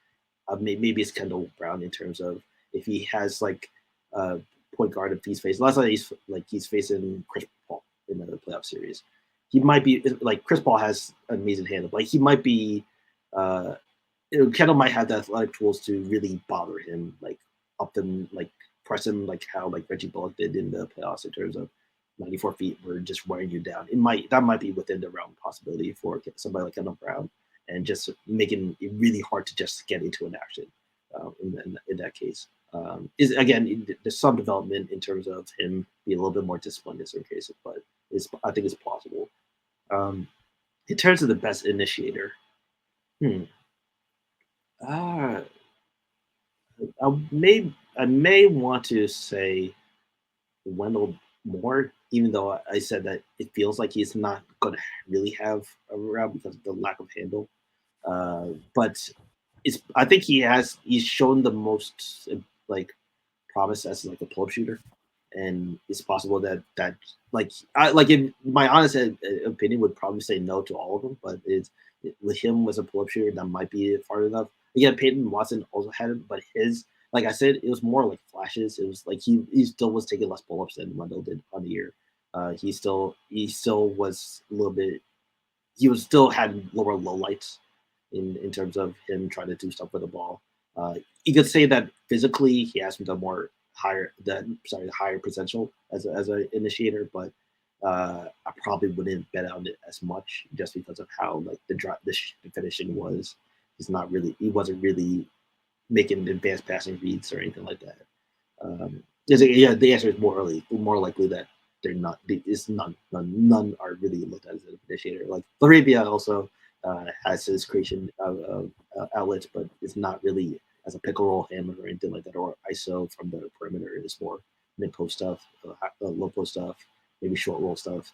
Maybe it's Kendall Brown in terms of if he has point guard if he's facing. Last night he's facing Chris Paul in the playoff series. He might be Chris Paul has an amazing handle. He might be. Kendall might have the athletic tools to really bother him, up them, press him, how Reggie Bullock did in the playoffs in terms of 94 feet were just wearing you down. That might be within the realm of possibility for somebody like Kendall Brown, and just making it really hard to just get into an action. In that case, there's some development in terms of him being a little bit more disciplined in certain cases, but I think it's plausible. In terms of the best initiator, I may want to say Wendell Moore, even though I said that it feels like he's not going to really have a round because of the lack of handle. But I think he's shown the most promise as a pull-up shooter, and it's possible that in my honest opinion would probably say no to all of them, but with him as a pull-up shooter that might be far enough. Again, Peyton Watson also had it, but his, like I said, it was more flashes. It was he still was taking less pull-ups than Wendell did on the year. He still was a little bit. He was still had lower lowlights in terms of him trying to do stuff with the ball. You could say that physically he has the higher potential as an initiator, but I probably wouldn't bet on it as much just because of how the finishing was. He wasn't really making advanced passing reads or anything like that. The answer is more likely that they're not. None are really looked at as an initiator. LaRavia also has his creation of outlets, but it's not really as a pick and roll handler or anything like that, or ISO from the perimeter. It's more mid post stuff, low post stuff, maybe short roll stuff,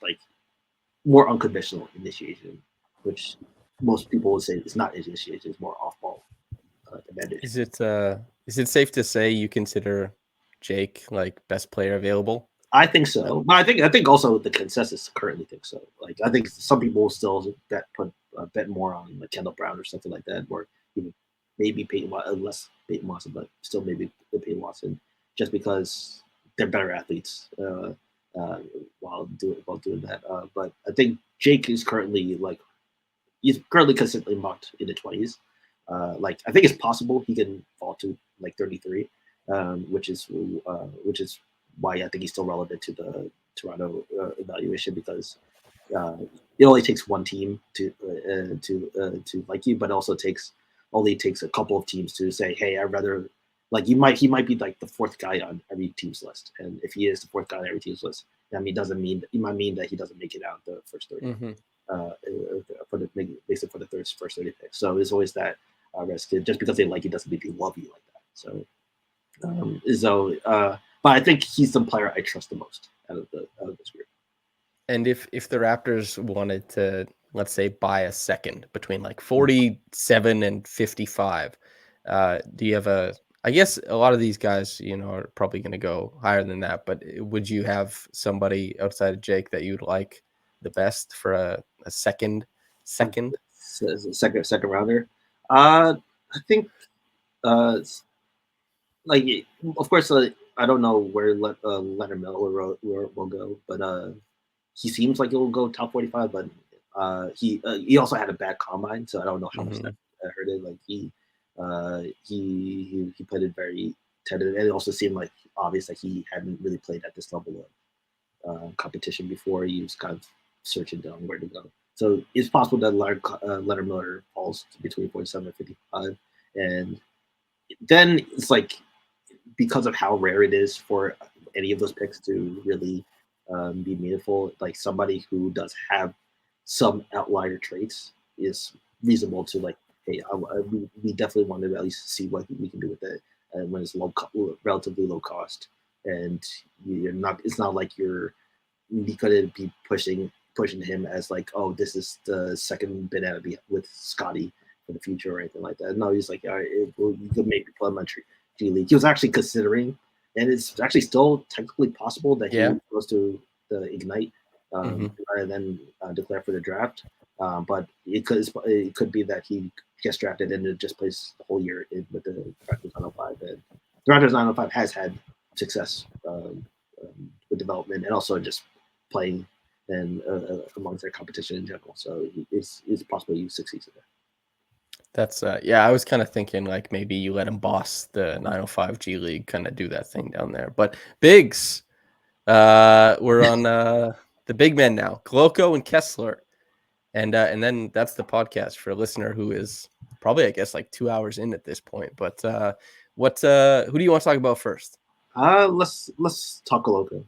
more unconventional initiation, which most people would say it's not initiation; it's more off ball advantage. Is it safe to say you consider Jake best player available? I think so. But I think also the consensus currently thinks so. I think some people will still bet more on Kendall Brown or something like that, or even maybe less Peyton Watson, but still maybe Peyton Watson, just because they're better athletes while doing that. But I think Jake is currently consistently mocked in the 20s. I think it's possible he can fall to 33, which is why I think he's still relevant to the Toronto evaluation, because it only takes one team to like you, but also only takes a couple of teams to say, hey, I'd rather he might be the fourth guy on every team's list, and if he is the fourth guy on every team's list, that it might mean that he doesn't make it out the first 30. Mm-hmm. For the first 30 picks. So there's always that risk. Just because they like you doesn't mean they love you like that. But I think he's the player I trust the most out of this group. And if the Raptors wanted to, let's say, buy a second between 47 and 55, do you have I guess a lot of these guys, are probably going to go higher than that, but would you have somebody outside of Jake that you'd like the best for a second rounder? I think of course I don't know where Leonard Miller will go, but he seems like he'll go top 45, but He also had a bad combine, so I don't know how much that hurt it. Like he played it very tentative, and it also seemed like obvious that he hadn't really played at this level of competition before. He was kind of searching down where to go. So it's possible that Leonard Miller falls between 47 and 55, and then it's like because of how rare it is for any of those picks to really be meaningful, like somebody who does have some outlier traits is reasonable to like, hey, we definitely want to at least see what we can do with it when it's relatively low cost, and you're not. It's not like you're going to be pushing him as like, oh, this is the second banana with Scotty for the future or anything like that. No, he's like, all right, you could maybe play him on G League. He was actually considering, and it's actually still technically possible that he goes to the Ignite rather than declare for the draft. But it could be that he gets drafted and it just plays the whole year with the Raptors 905. And the Raptors 905 has had success with development and also just playing and amongst their competition in general. So it's possible you succeed in that. That's I was kind of thinking like maybe you let him boss the 905 G League, kind of do that thing down there. But Bigs, we're on the big men now, Koloko and Kessler. And then that's the podcast for a listener who is probably, I guess, like 2 hours in at this point. But who do you want to talk about first? Let's talk Koloko.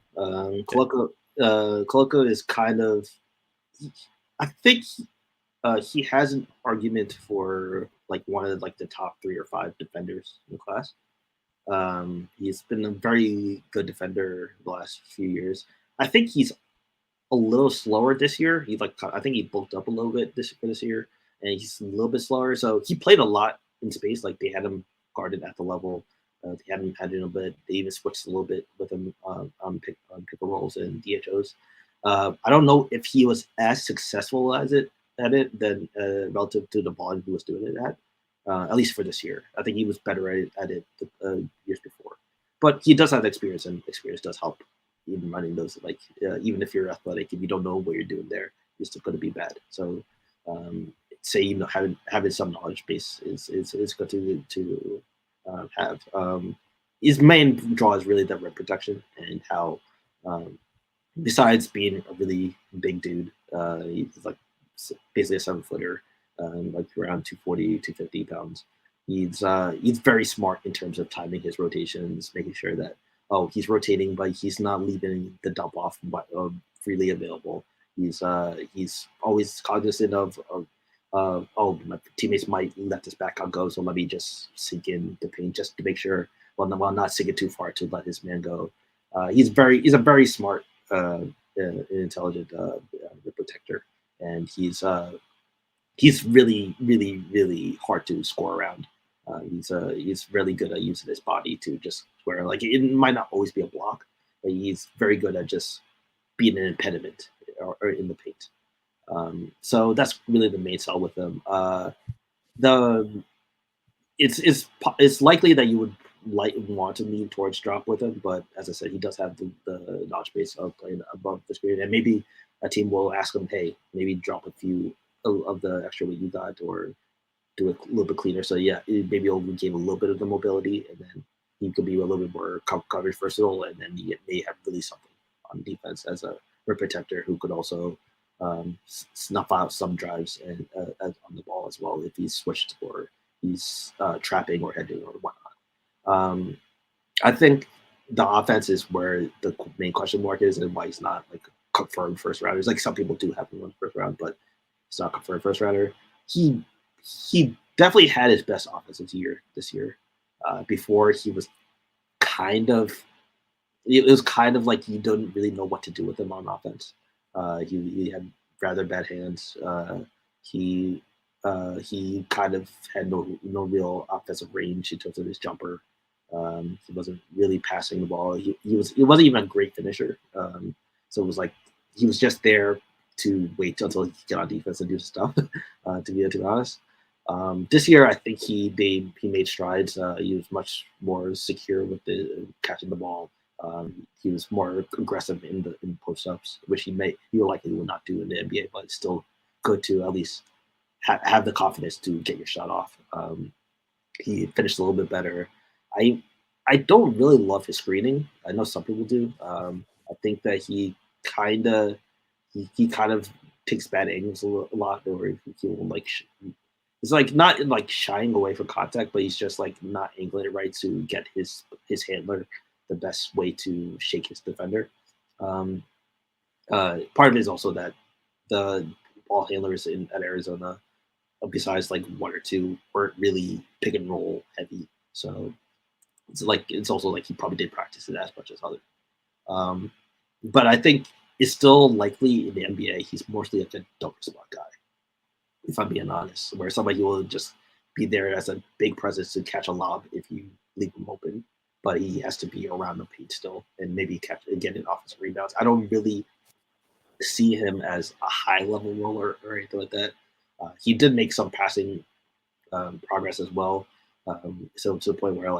Koloko is kind of, I think he has an argument for like one of like the top 3 or 5 defenders in the class. He's been a very good defender the last few years. I think he's a little slower this year. I think he bulked up a little bit this year, and he's a little bit slower. So he played a lot in space. Like they had him guarded at the level. They had him padded a bit. They even switched a little bit with him on pick and rolls and DHOs. I don't know if he was as successful at it than relative to the volume he was doing it at least for this year. I think he was better at it years before. But he does have experience, and experience does help. Even running those, like even if you're athletic, if you don't know what you're doing there, you're still going to be bad. So, say having some knowledge base is good to have. His main draw is really the rim protection and how, besides being a really big dude, he's like basically a 7-footer, like around 240, 250 pounds. He's very smart in terms of timing his rotations, making sure that he's rotating, but he's not leaving the dump off freely available. He's always cognizant of my teammates might let this back out go, so let me just sink in the paint just to make sure while not sinking too far to let his man go. He's a very smart, intelligent protector, and he's really, really, really hard to score around. He's really good at using his body to just square. Like it might not always be a block, but he's very good at just being an impediment or in the paint. So that's really the main sell with him. It's likely that you would want to lean towards drop with him, but as I said, he does have the knowledge base of playing above the screen, and maybe a team will ask him, hey, maybe drop a few of the extra weight you got, or do it a little bit cleaner. So maybe it'll gain a little bit of the mobility, and then he could be a little bit more coverage versatile, and then he may have really something on defense as a rim protector who could also snuff out some drives and on the ball as well if he's switched or he's trapping or hedging or whatnot. I think the offense is where the main question mark is, and why he's not like confirmed first rounders. Like some people do have him on first round, but it's not confirmed first rounder. He definitely had his best offensive year this year. Before he was it was kind of like you don't really know what to do with him on offense. He had rather bad hands. He kind of had no real offensive range in terms of his jumper. He wasn't really passing the ball. He wasn't even a great finisher. So it was like he was just there to wait until he could get on defense and do stuff. To be honest, this year I think he made strides. He was much more secure with the catching the ball. He was more aggressive in post ups, which he likely will not do in the NBA, but still good to at least have the confidence to get your shot off. He finished a little bit better. I don't really love his screening. I know some people do. I think that he kind of takes bad angles a lot, or he will like it's like not like shying away from contact, but he's just like not angling it right to get his handler the best way to shake his defender. Part of it is also that the ball handlers at Arizona, besides like one or two, weren't really pick and roll heavy. So it's also like he probably did practice it as much as others. But I think it's still likely in the NBA he's mostly like a dunker spot guy, if I'm being honest, where somebody will just be there as a big presence to catch a lob if you leave him open, but he has to be around the paint still and maybe get an offensive rebounds. I don't really see him as a high level roller or anything like that. He did make some passing progress as well. So to the point where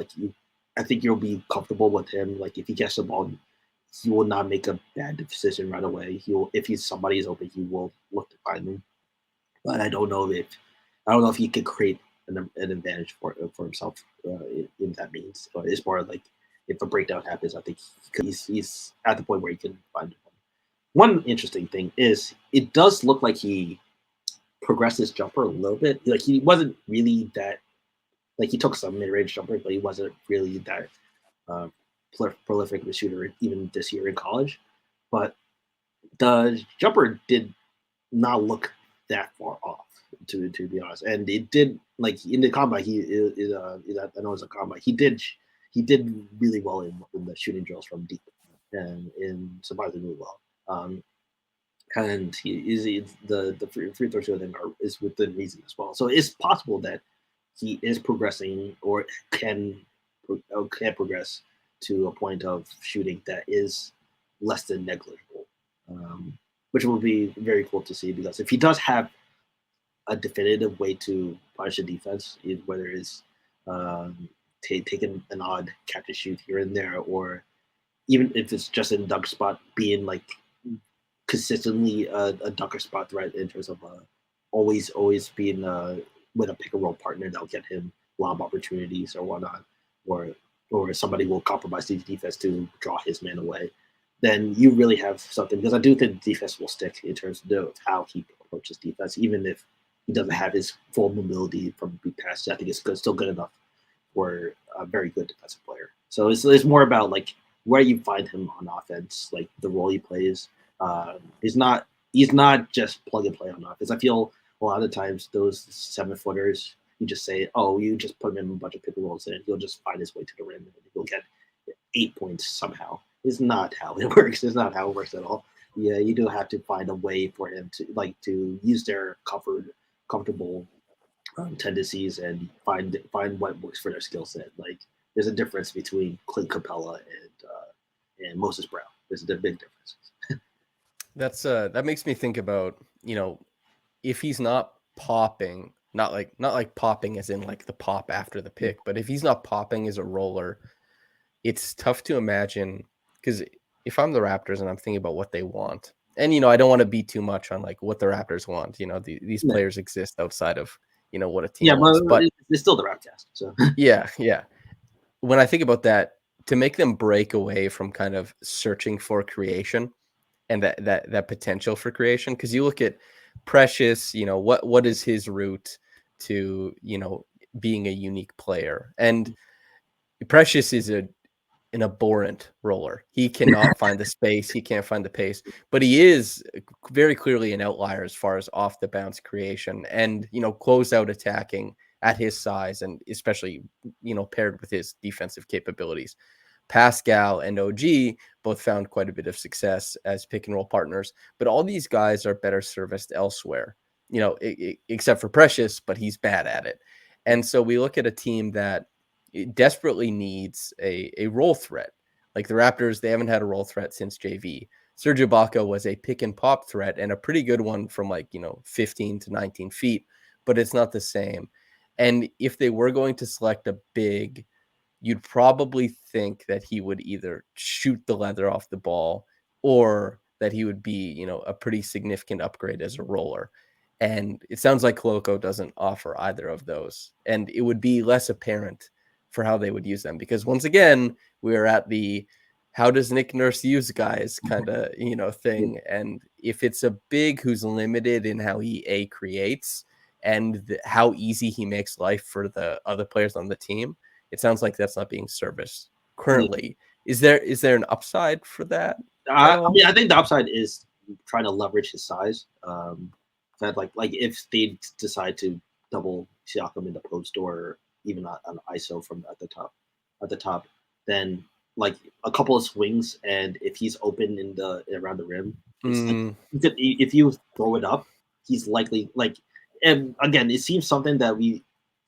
I think you'll be comfortable with him. Like if he gets the ball, he will not make a bad decision right away. If somebody is open, he will look to find them. But I don't know if he could create an advantage for himself in that means. But it's more like if a breakdown happens, I think he's at the point where he can find them. One interesting thing is it does look like he progressed his jumper a little bit. Like he wasn't really that. Like he took some mid-range jumpers, but he wasn't really that prolific of a shooter even this year in college. But the jumper did not look that far off, to be honest. And it did, like in the combine, I know it's a combine. He did really well in the shooting drills from deep, and surprisingly well. And the free throw shooting is within reason as well. So it's possible that he is progressing or can progress to a point of shooting that is less than negligible, which will be very cool to see, because if he does have a definitive way to punish a defense, whether it's taking an odd catch and shoot here and there, or even if it's just in dunk spot, being like consistently a dunker spot threat in terms of always being with a pick and roll partner that'll get him lob opportunities or whatnot, or somebody will compromise the defense to draw his man away, then you really have something. Because I do think the defense will stick in terms of how he approaches defense, even if he doesn't have his full mobility from big passes. I think it's still good enough for a very good defensive player. So it's more about like where you find him on offense, like the role he plays. He's not just plug and play on offense. I feel a lot of the times those 7-footers, you just say, oh, you just put him in a bunch of pick and rolls and he'll just find his way to the rim and he'll get 8 points somehow. It's not how it works. It's not how it works at all. Yeah, you do have to find a way for him to use their comfortable tendencies and find what works for their skill set. Like there's a difference between Clint Capella and Moses Brown. There's a big difference. That makes me think about, if he's not popping, not like popping as in like the pop after the pick, but if he's not popping as a roller, it's tough to imagine, because if I'm the Raptors and I'm thinking about what they want, and I don't want to be too much on like what the Raptors want. These players exist outside of what a team wants, but it's still the Rapcast. So yeah. When I think about that, to make them break away from kind of searching for creation and that potential for creation, because you look at Precious, what is his route to being a unique player, and Precious is an abhorrent roller. He cannot find the space, he can't find the pace, but he is very clearly an outlier as far as off the bounce creation and close out attacking at his size, and especially paired with his defensive capabilities. Pascal and OG both found quite a bit of success as pick and roll partners, but all these guys are better serviced elsewhere, except for Precious, but he's bad at it. And so we look at a team that desperately needs a role threat. Like the Raptors, they haven't had a role threat since JV. Serge Ibaka was a pick and pop threat, and a pretty good one from 15 to 19 feet, but it's not the same. And if they were going to select a big, you'd probably think that he would either shoot the leather off the ball or that he would be, a pretty significant upgrade as a roller. And it sounds like Koloko doesn't offer either of those. And it would be less apparent for how they would use them. Because once again, we're at the how does Nick Nurse use guys kind of, thing. And if it's a big who's limited in how he creates and how easy he makes life for the other players on the team, it sounds like that's not being serviced currently. Is there an upside for that? I mean, I think the upside is trying to leverage his size. That like if they decide to double Siakam in the post or even an ISO from at the top, then like a couple of swings, and if he's open in around the rim, if you throw it up, he's likely like. And again, it seems something that we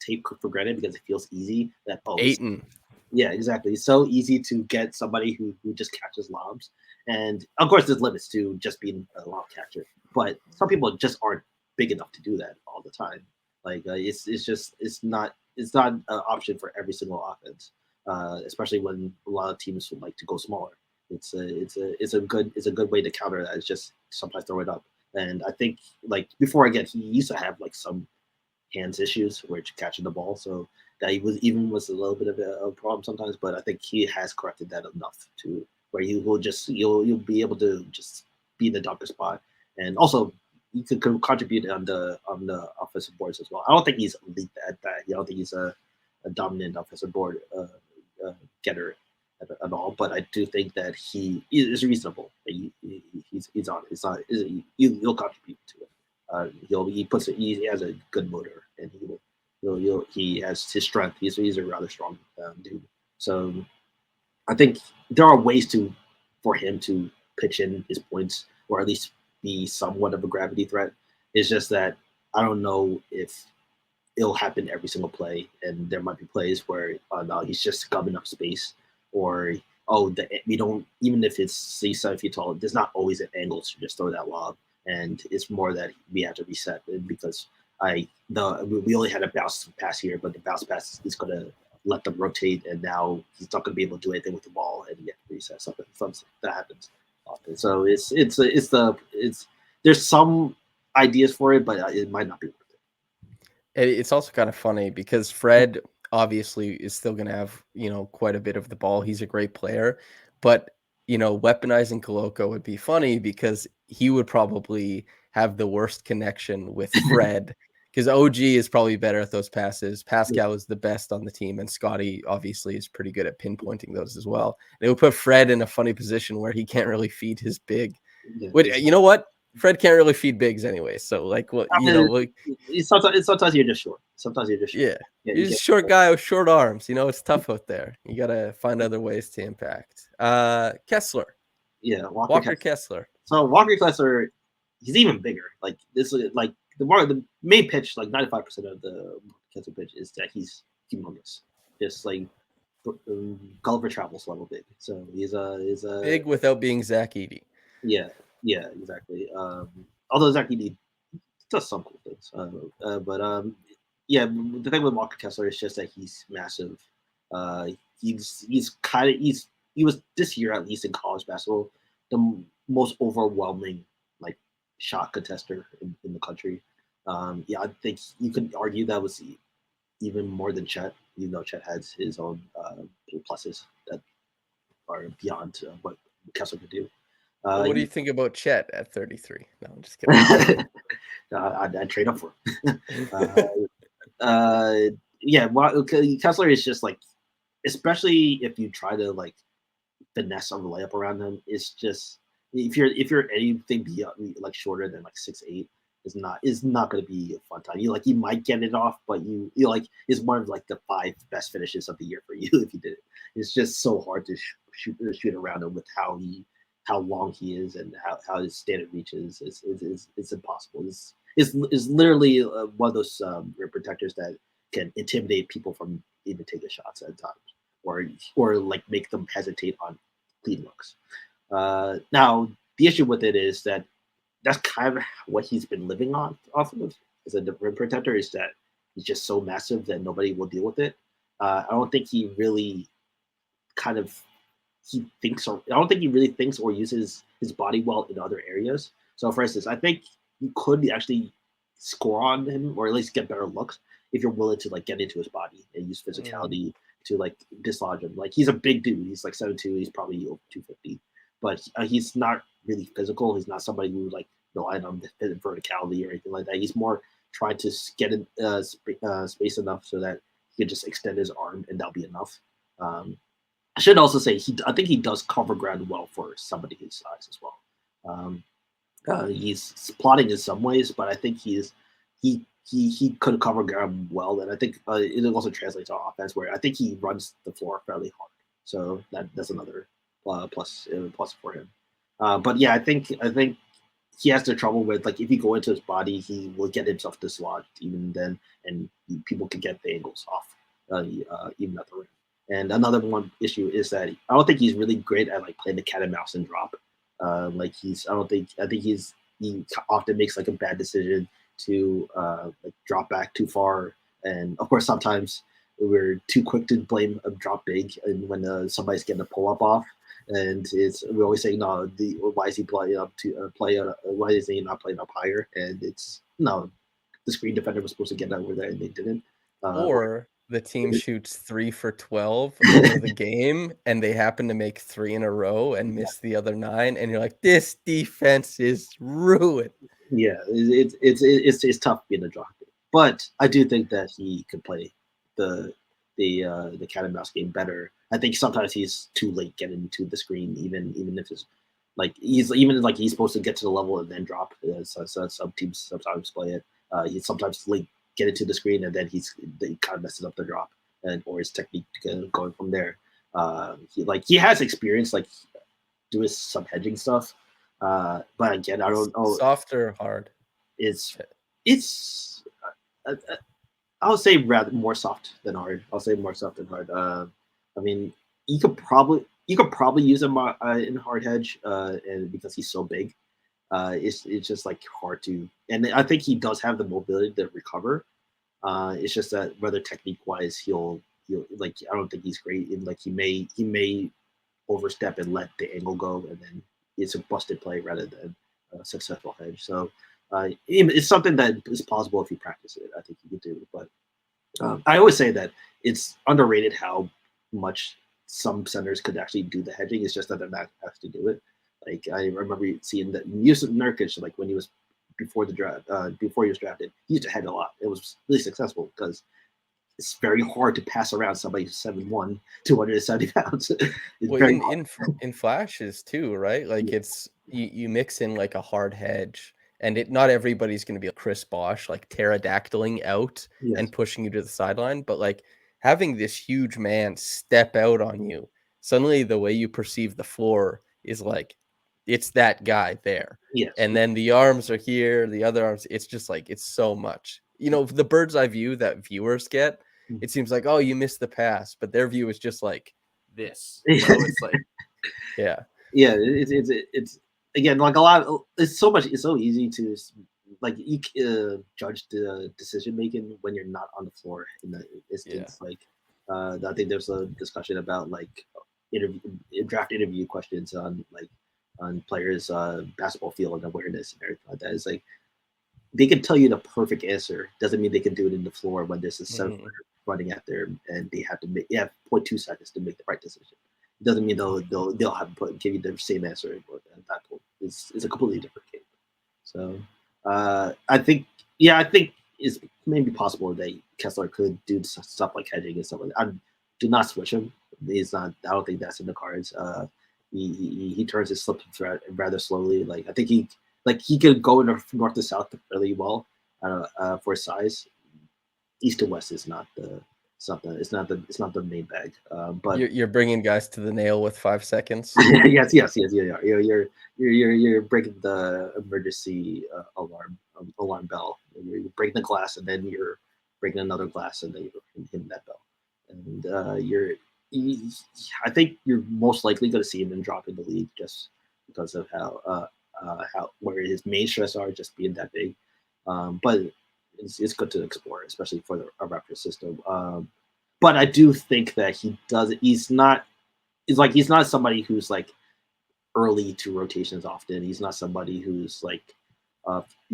take for granted because it feels easy. That Ayton. Yeah, exactly. It's so easy to get somebody who just catches lobs. And of course, there's limits to just being a lob catcher. But some people just aren't big enough to do that all the time. Like it's not an option for every single offense, especially when a lot of teams would like to go smaller. It's a good way to counter that. It's just sometimes throw it up. And I think like before again, he used to have like some hands issues where catching the ball, so that he was a little bit of a problem sometimes. But I think he has corrected that enough to where you'll be able to just be in the dunker spot, and also you can contribute on the offensive boards as well. I don't think he's elite at that. I don't think he's a dominant offensive board getter at all. But I do think that he is reasonable. He's on. You'll contribute to it. He has a good motor, and he has his strength. He's a rather strong dude. So I think there are ways for him to pitch in his points, or at least be somewhat of a gravity threat. It's just that I don't know if it'll happen every single play, and there might be plays where no, he's just gumming up space, or we don't, even if it's 7 feet tall, there's not always an angle to just throw that lob, and it's more that we have to reset it because we only had a bounce pass here, but the bounce pass is going to let them rotate, and now he's not going to be able to do anything with the ball, and you have to reset something that happens often. So there's some ideas for it, but it might not be worth it. It's also kind of funny because Fred obviously is still going to have, quite a bit of the ball. He's a great player, but, weaponizing Koloko would be funny because he would probably have the worst connection with Fred because OG is probably better at those passes. Pascal is the best on the team, and Scotty obviously is pretty good at pinpointing those as well. They would put Fred in a funny position where he can't really feed his big. But you know what? Fred can't really feed bigs anyway. So sometimes you're just short. Sometimes you're just short. Yeah, he's a short guy with short arms. It's tough out there. You got to find other ways to impact. Kessler. Yeah, Walker Kessler. So Walker Kessler, he's even bigger. Like this, like the main pitch, like 95% of the Kessler pitch is that he's humongous, just like Gulliver Travels level big. So he's a big without being Zach Edey. Yeah, exactly. Although Zach Edey does some cool things, the thing with Walker Kessler is just that he's massive. He was this year, at least in college basketball, the most overwhelming like shot contester in the country. I think you could argue that was even more than Chet, even though Chet has his own pluses that are beyond what Kessler could do. What do you think about Chet at 33? No, I'm just kidding. I'd trade up for him. Kessler is just like, especially if you try to like finesse on the layup around him, it's just if you're anything beyond like shorter than like 6'8", is not going to be a fun time. You might get it off, but you like it's one of like the 5 best finishes of the year for you if you did it. It's just so hard to shoot around him with how long he is and how his standard reach is. It's impossible. It's literally one of those rim protectors that can intimidate people from even taking shots at times, or like make them hesitate on clean looks. Now the issue with it is that that's kind of what he's been living off of as a rim protector, is that he's just so massive that nobody will deal with it. I don't think he really I don't think he really thinks or uses his body well in other areas. So, for instance, I think you could actually score on him or at least get better looks if you're willing to like get into his body and use physicality to like dislodge him. Like he's a big dude. He's like 7'2". He's probably over 250, but he's not really physical. He's not somebody who like relied on verticality or anything like that. He's more trying to get in space enough so that he can just extend his arm and that'll be enough. I should also say I think he does cover ground well for somebody his size as well. He's plotting in some ways, but I think he could cover ground well, and I think it also translates to offense where I think he runs the floor fairly hard. So that's another plus for him. But yeah, I think he has the trouble with like if you go into his body, he will get himself dislodged even then, and people can get the angles off even at the rim. And another one issue is that I don't think he's really great at like playing the cat and mouse and drop. I think he often makes like a bad decision to like drop back too far, and of course sometimes we're too quick to blame a drop big, and when somebody's getting a pull up off, and we're always saying no, why is he playing up to why is he not playing up higher? And it's no, the screen defender was supposed to get over there and they didn't. Or the team shoots 3 for 12 over the game, and they happen to make 3 in a row and miss the other 9, and you're like, this defense is ruined. Yeah, it's tough being a drop, but I do think that he could play the cat and mouse game better. I think sometimes he's too late getting into the screen, even if it's like he's supposed to get to the level and then drop. So some teams sometimes play it. He's sometimes late get into the screen and then he kind of messes up the drop or his technique going from there. He has experience like doing some hedging stuff, but again I don't know. Soft or hard? It's I'll say rather more soft than hard. I mean you could probably use him in hard hedge and because he's so big. It's just like hard to, and I think he does have the mobility to recover. It's just that whether technique wise he'll like I don't think he's great in like he may overstep and let the angle go and then it's a busted play rather than a successful hedge. So it's something that is possible if you practice it. I think you can do, but I always say that it's underrated how much some centers could actually do the hedging. It's just that they're not asked to do it. Like I remember seeing that Yusuf Nurkic, like when he was before the draft, before he was drafted, he used to hedge a lot. It was really successful because it's very hard to pass around somebody who's 7'1", 270 pounds. In flashes too, right? Like it's you mix in like a hard hedge, and not everybody's going to be a Chris Bosh like pterodactyling out and pushing you to the sideline, but like having this huge man step out on you, suddenly the way you perceive the floor is like it's that guy there. Yes. And then the arms are here, the other arms, it's just like it's so much. You know, the bird's eye view that viewers get, it seems like, oh, you missed the pass, but their view is just like this. You know, it's like it's again like a lot it's so easy to like you judge the decision making when you're not on the floor in the instance. Like I think there's a discussion about like draft interview questions on players basketball field awareness and everything like that. It's like they can tell you the perfect answer, doesn't mean they can do it in the floor when there's a center running at them and they have to make 0.2 seconds to make the right decision. It doesn't mean they'll give you the same answer at that point. It's a completely different game. So I think it's maybe possible that Kessler could do stuff like hedging and stuff like that. I do not switch him. He's not. I don't think that's in the cards. He turns his slip rather slowly. Like I think he could go north to south really well for his size. East to west is not the main bag. But you're bringing guys to the nail with 5 seconds. yes. Yeah. You're breaking the emergency alarm bell. You're breaking the glass, and then you're breaking another glass, and then you're hitting that bell. And I think you're most likely going to see him in drop in the league just because of how where his main stress are just being that big. But it's good to explore, especially for a Raptors system. But I do think that he's not somebody who's like early to rotations often. He's not somebody who's like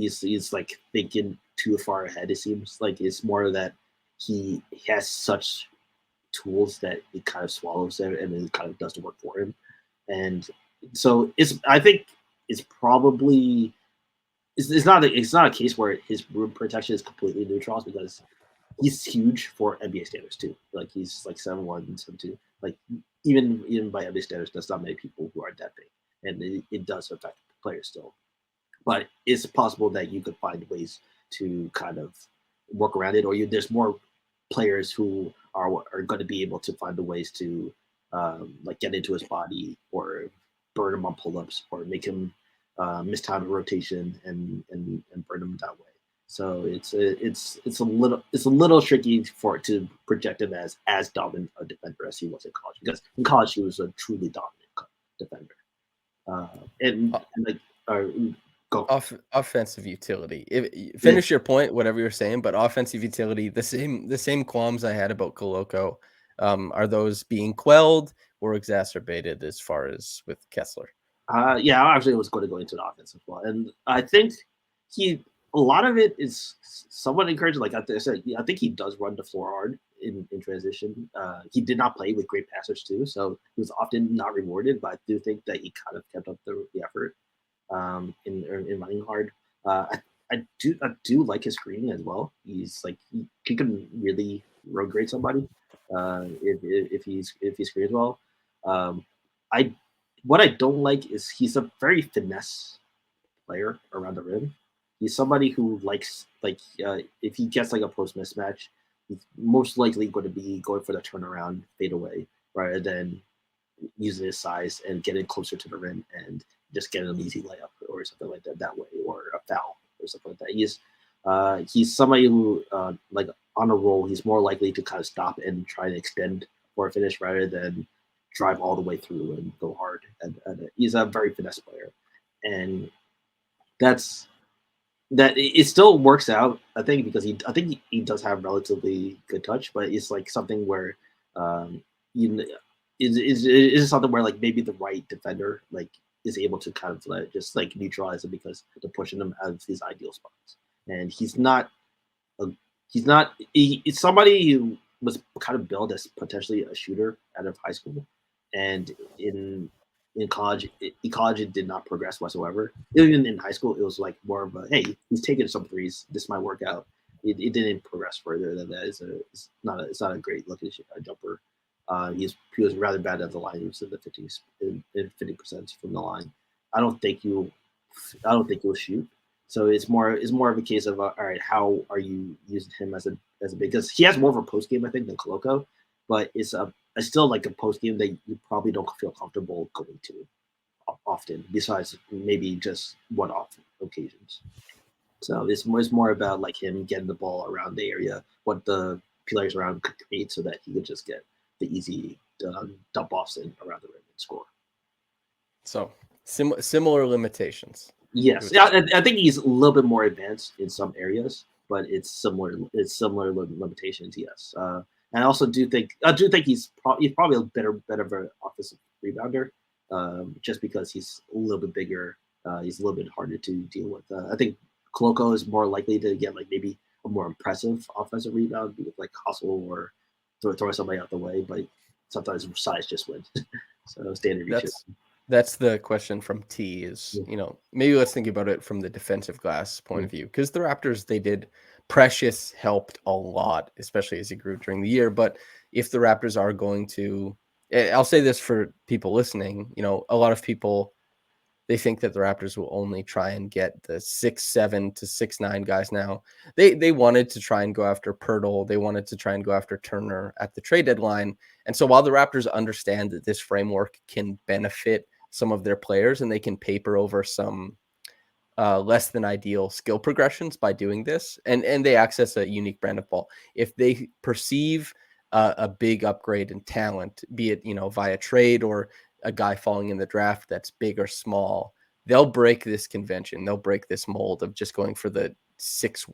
he's like thinking too far ahead. It seems like it's more that he has such tools that it kind of swallows him and it kind of does the work for him. And so I think it's probably it's not a case where his rim protection is completely neutral because he's huge for NBA standards too. Like he's like 7'1", 7'2". Like even by NBA standards, there's not many people who are that big, and it does affect players still. But it's possible that you could find ways to kind of work around it, or there's more players who are going to be able to find the ways to like get into his body or burn him on pull-ups or make him miss time of rotation and burn him that way. So it's a little tricky for it to project him as dominant a defender as he was in college, because in college he was a truly dominant defender. Go. Offensive utility. Finish your point, whatever you're saying, but offensive utility, the same qualms I had about Koloko, are those being quelled or exacerbated as far as with Kessler? Yeah, I actually was going to go into the offense as well, and I think a lot of it is somewhat encouraging. Like I said, I think he does run the floor hard in transition. He did not play with great passers too, so he was often not rewarded. But I do think that he kind of kept up the effort in running hard. I do like his screening as well. He's like he can really road grade somebody if he screens well. What I don't like is he's a very finesse player around the rim. He's somebody who likes if he gets like a post mismatch, he's most likely going to be going for the turnaround fadeaway rather than using his size and getting closer to the rim and just getting an easy layup or something like that way, or a foul or something like that. He's somebody who like on a roll, he's more likely to kind of stop and try to extend for a finish rather than drive all the way through and go hard. And he's a very finesse player, and that it still works out, I think, because I think he does have relatively good touch, but it's like something where is something where like maybe the right defender like is able to kind of like just like neutralize him because they're pushing him out of his ideal spots, and he's somebody who was kind of billed as potentially a shooter out of high school, and in college it did not progress whatsoever. Even in high school, it was like more of a, hey, he's taking some threes, this might work out. It didn't progress further than that. It's not a great looking jumper. He was rather bad at the line. He was in the 50s, in 50% from the line. I don't think he'll shoot. So it's more of a case of all right, how are you using him as a big? Because he has more of a post game, I think, than Koloko, but it's still like a post game that you probably don't feel comfortable going to often, besides maybe just one-off occasions. So it's more about like him getting the ball around the area, what the players around could create, so that he could just get the easy dump offs in around the rim and score. So similar limitations. Yes, yeah, I think he's a little bit more advanced in some areas, but it's similar limitations. Yes, and I also do think he's probably a better of an offensive rebounder, just because he's a little bit bigger. He's a little bit harder to deal with. I think Koloko is more likely to get like maybe a more impressive offensive rebound, like hustle or throw somebody out the way, but sometimes size just wins. So standard. That's the question from T is, maybe let's think about it from the defensive glass point of view, because the Raptors, they did Precious helped a lot, especially as he grew during the year. But if the Raptors are going to, I'll say this for people listening, a lot of people, they think that the Raptors will only try and get the 6'7" to 6'9" guys now. They wanted to try and go after Pirtle. They wanted to try and go after Turner at the trade deadline. And so while the Raptors understand that this framework can benefit some of their players and they can paper over some less than ideal skill progressions by doing this, and they access a unique brand of ball. If they perceive a big upgrade in talent, be it, via trade or a guy falling in the draft that's big or small, they'll break this convention. They'll break this mold of just going for the 6'9"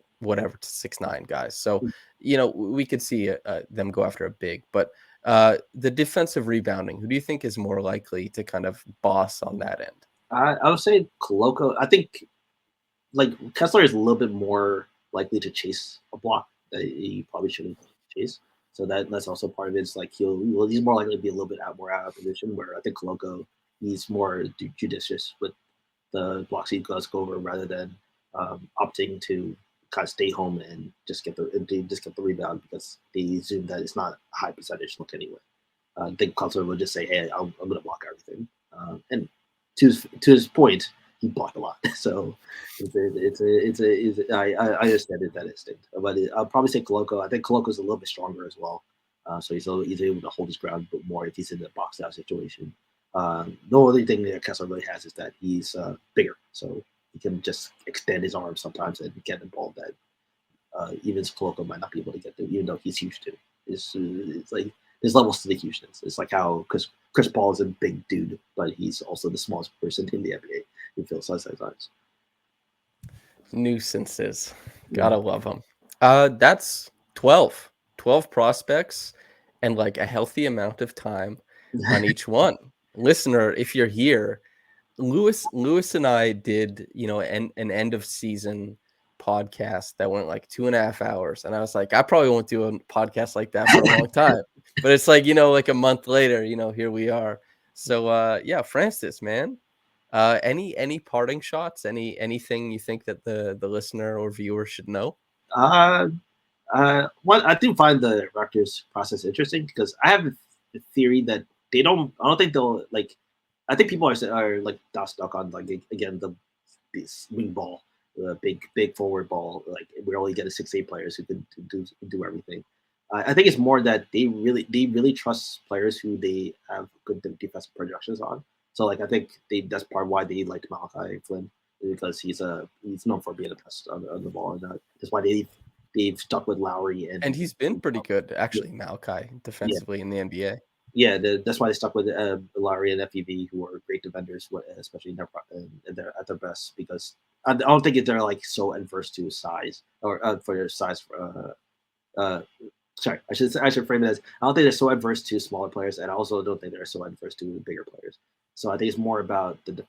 to 6'9" guys. So, we could see them go after a big, but the defensive rebounding, who do you think is more likely to kind of boss on that end? I would say Koloko. I think like Kessler is a little bit more likely to chase a block that he probably shouldn't chase. So that's also part of it. It's like he's more likely to be a little bit more out of position. Where I think Koloko, he's more judicious with the blocks he does go over rather than opting to kind of stay home and just get the rebound because they assume that it's not a high percentage look anyway. I think Kessler will just say, "Hey, I'm going to block everything," and to his point, he blocked a lot. So I understand that instinct, but I'll probably say Koloko. I think Koloko's a little bit stronger as well, so he's able to hold his ground a bit more if he's in the box out situation. The only thing that Kessler really has is that he's bigger, so he can just extend his arms sometimes and get the ball that even Koloko might not be able to get to, even though he's huge too. It's like there's levels to the hugeness. It's like how Chris Paul is a big dude, but he's also the smallest person in the NBA. He feels size. Nuisances. Gotta love them. That's 12 prospects and like a healthy amount of time on each one. Listener, if you're here, Lewis and I did, an end of season podcast that went like 2.5 hours. And I was like, I probably won't do a podcast like that for a long time. But it's like, like a month later, here we are. So yeah, Francis, man. Any parting shots? Anything you think that the listener or viewer should know? Well, I do find the Raptors process interesting because I have a theory that I don't think they'll like. I think people are like stuck on like again the wing ball, the big forward ball. Like we're only getting 6'8" players who can do everything. I think it's more that they really trust players who they have good defensive projections on. So like I think that's part of why they like Malachi Flynn because he's known for being a pest on the ball, and that's why they've stuck with Lowry and he's been pretty good actually. Malachi defensively in the NBA. Yeah, that's why they stuck with Lowry and FEV, who are great defenders, especially at their best. Because I don't think they're like so adverse to size or for their size. Sorry, I should frame it as I don't think they're so adverse to smaller players, and I also don't think they're so adverse to bigger players. So I think it's more about the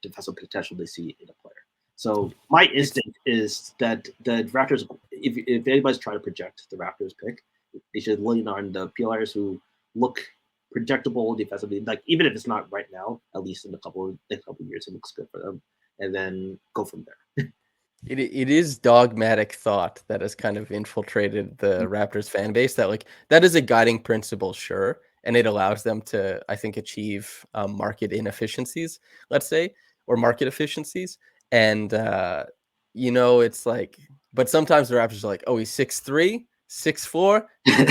defensive potential they see in a player. So my instinct is that the Raptors, if anybody's trying to project the Raptors pick, they should lean on the players who look projectable defensively. Like even if it's not right now, at least in a couple of years, it looks good for them, and then go from there. It is dogmatic thought that has kind of infiltrated the Raptors fan base that is a guiding principle, sure. And it allows them to, I think, achieve market inefficiencies, let's say, or market efficiencies. And, it's like, but sometimes the Raptors are like, oh, he's 6'3", 6'4",